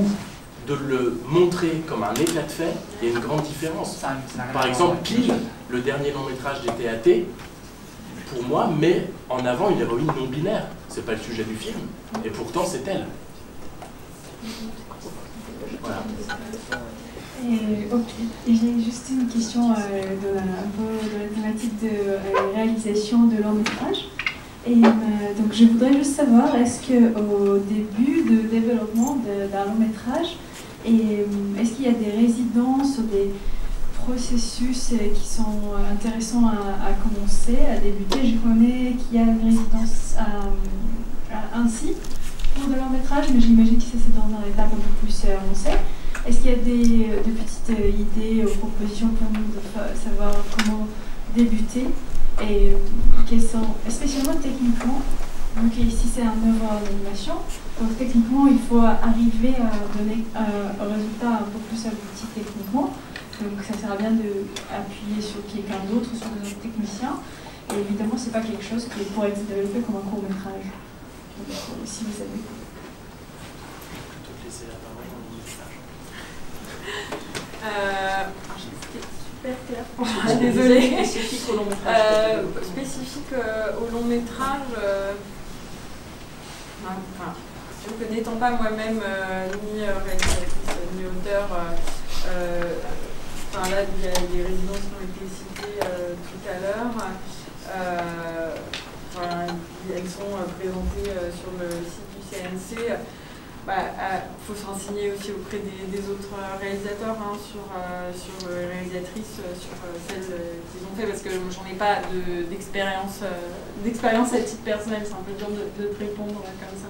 de le montrer comme un éclat de fait, il y a une grande différence. Par exemple, Pile, le dernier long métrage des TAT, pour moi, met en avant une héroïne non binaire. C'est pas le sujet du film, et pourtant c'est elle. Voilà. Ok, j'ai juste une question un peu de la thématique de réalisation de long métrage. Et donc je voudrais juste savoir, est-ce qu'au début de développement d'un long métrage, est-ce qu'il y a des résidences ou des processus qui sont intéressants à commencer, à débuter? Je connais qu'il y a une résidence à Annecy pour de long métrage, mais j'imagine que ça c'est dans un étape un peu plus avancée. Est-ce qu'il y a de petites idées ou propositions pour nous de savoir comment débuter et quelles sont, spécialement techniquement, donc ici c'est un œuvre d'animation, donc techniquement il faut arriver à donner un résultat un peu plus abouti techniquement, donc ça sert à bien d'appuyer sur quelqu'un d'autre, sur des autres techniciens, et évidemment c'est pas quelque chose qui pourrait être développé comme un court métrage. Donc si vous savez. Super clair. Désolée. Spécifique au long métrage. Spécifique au long métrage. Donc, n'étant pas moi-même ni réalisatrice ni auteur, là il y a des résidences qui ont été citées tout à l'heure. elles sont présentées sur le site du CNC. Faut se renseigner aussi auprès des autres réalisateurs, sur les réalisatrices, sur celles qu'ils ont fait, parce que j'en ai pas d'expérience à titre personnel, c'est un peu dur de te répondre comme ça.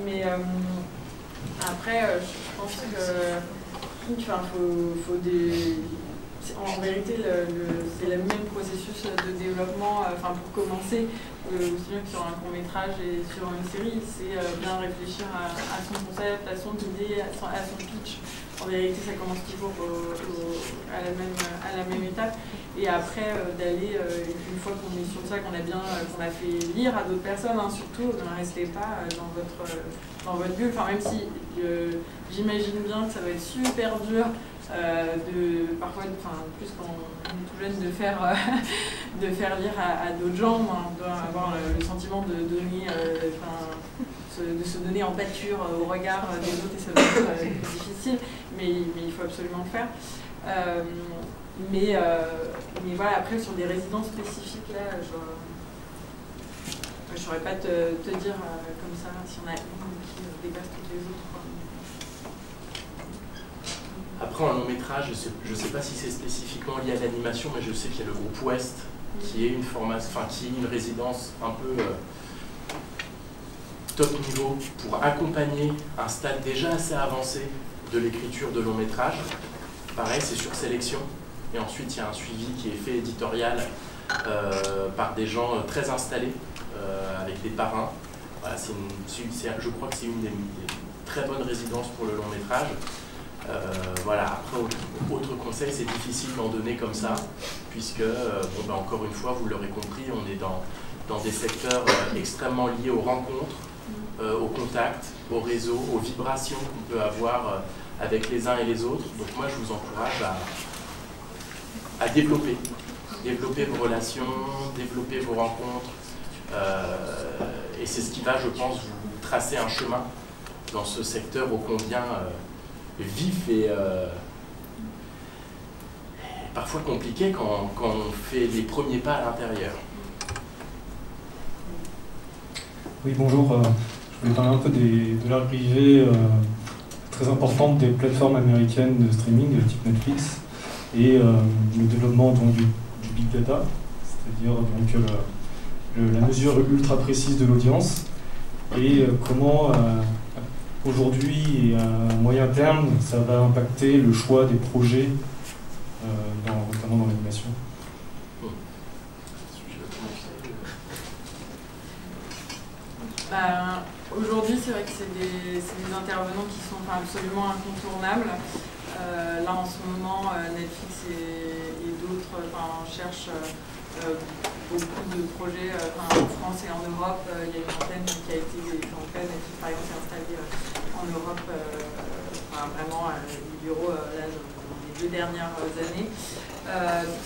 Mais après, je pense que en vérité, c'est le même processus de développement, pour commencer, aussi bien que sur un court-métrage et sur une série, c'est bien réfléchir à son concept, à son idée, à son pitch. En vérité, ça commence toujours à la même étape. Et après, d'aller, une fois qu'on est sur ça, qu'on a fait lire à d'autres personnes, surtout, ne restez pas dans votre bulle. Même si j'imagine bien que ça va être super dur parfois, plus quand on est tout jeune, de faire lire à d'autres gens, on doit avoir le sentiment de se donner en pâture au regard des autres, et ça va être difficile, mais il faut absolument le faire. Mais voilà, après sur des résidences spécifiques, là, je ne saurais pas te dire comme ça si on a une qui dépasse toutes les autres. Après, en long métrage, je ne sais pas si c'est spécifiquement lié à l'animation, mais je sais qu'il y a le groupe Ouest qui est une résidence un peu top niveau pour accompagner un stade déjà assez avancé de l'écriture de long métrage. Pareil, c'est sur sélection. Et ensuite, il y a un suivi qui est fait éditorial par des gens très installés, avec des parrains. Voilà, je crois que c'est une des très bonnes résidences pour le long métrage. Voilà, après, autre conseil, c'est difficile d'en donner comme ça, puisque, encore une fois, vous l'aurez compris, on est dans des secteurs extrêmement liés aux rencontres, au contact, au réseau, aux vibrations qu'on peut avoir avec les uns et les autres. Donc moi, je vous encourage à développer vos relations, développer vos rencontres, et c'est ce qui va, je pense, vous tracer un chemin dans ce secteur ô combien vif et parfois compliqué quand on fait les premiers pas à l'intérieur. Oui, bonjour. Je voulais parler un peu de l'arrivée très importante des plateformes américaines de streaming, type Netflix, et le développement du big data, c'est-à-dire la mesure ultra précise de l'audience, et comment aujourd'hui et à moyen terme, ça va impacter le choix des projets, notamment dans l'animation. Aujourd'hui, c'est vrai que c'est des intervenants qui sont absolument incontournables. Là, en ce moment, Netflix et d'autres cherchent beaucoup de projets en France et en Europe. Il y a une antenne qui a été, Netflix par exemple s'est installée en Europe, vraiment les bureaux là, dans les 2 dernières années.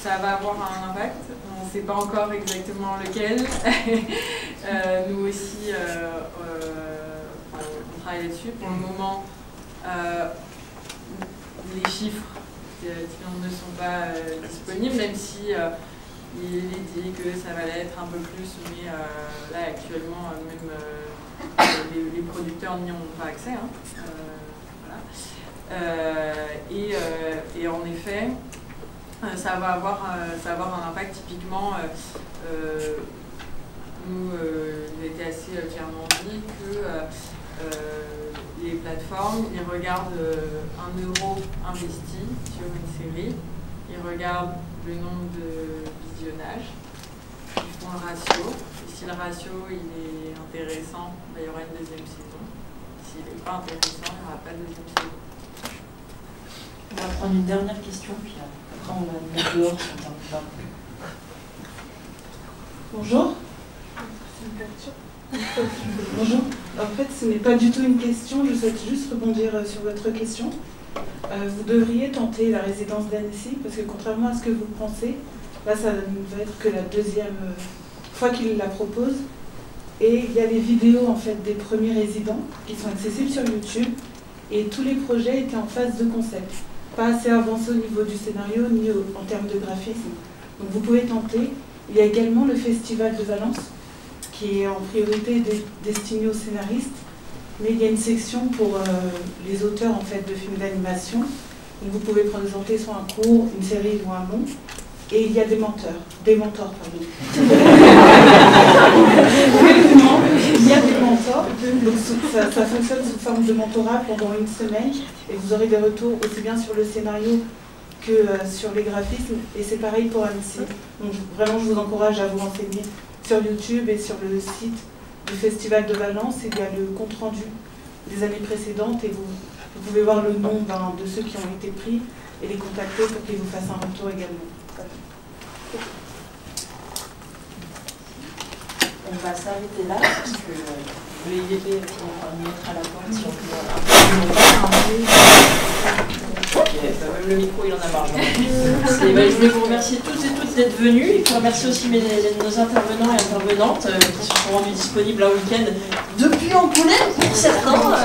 Ça va avoir un impact, on ne sait pas encore exactement lequel. Nous aussi, on travaille là-dessus. Pour le moment, les chiffres ne sont pas disponibles, même si il est dit que ça va l'être un peu plus, mais là actuellement, même les producteurs n'y ont pas accès. Voilà. Et en effet, ça va avoir un impact. Typiquement, nous, il a été assez clairement dit que les plateformes, ils regardent 1 euro investi sur une série, ils regardent le nombre de visionnages, ils font le ratio, et si le ratio il est intéressant, il y aura une 2e saison. S'il n'est pas intéressant, il n'y aura pas de 2e saison. On va prendre une dernière question, puis après on va mettre dehors si on termine pas. Bonjour. Bonjour. En fait, ce n'est pas du tout une question, je souhaite juste rebondir sur votre question. Vous devriez tenter la résidence d'Annecy, parce que contrairement à ce que vous pensez, là, ça ne va être que la 2e fois qu'il la propose. Et il y a les vidéos en fait, des premiers résidents qui sont accessibles sur YouTube, et tous les projets étaient en phase de concept. Pas assez avancé au niveau du scénario, ni en termes de graphisme. Donc vous pouvez tenter. Il y a également le Festival de Valence, qui est en priorité destiné aux scénaristes, mais il y a une section pour les auteurs en fait, de films d'animation. Vous pouvez présenter soit un court, une série ou un long. Et il y a des mentors, pardon. Il y a des mentors, donc ça fonctionne sous forme de mentorat pendant une semaine et vous aurez des retours aussi bien sur le scénario que sur les graphismes et c'est pareil pour Annecy. Donc vraiment je vous encourage à vous renseigner sur YouTube et sur le site du Festival de Valence. Il y a le compte rendu des années précédentes et vous pouvez voir le nom de ceux qui ont été pris et les contacter pour qu'ils vous fassent un retour également. On va s'arrêter là parce que le IVP va nous mettre à la porte si on peut Ok, même le micro il en a marre. Je voulais vous remercier toutes et toutes d'être venus et puis remercier aussi nos intervenants et intervenantes qui se sont rendus disponibles un week-end depuis Angoulême pour certains.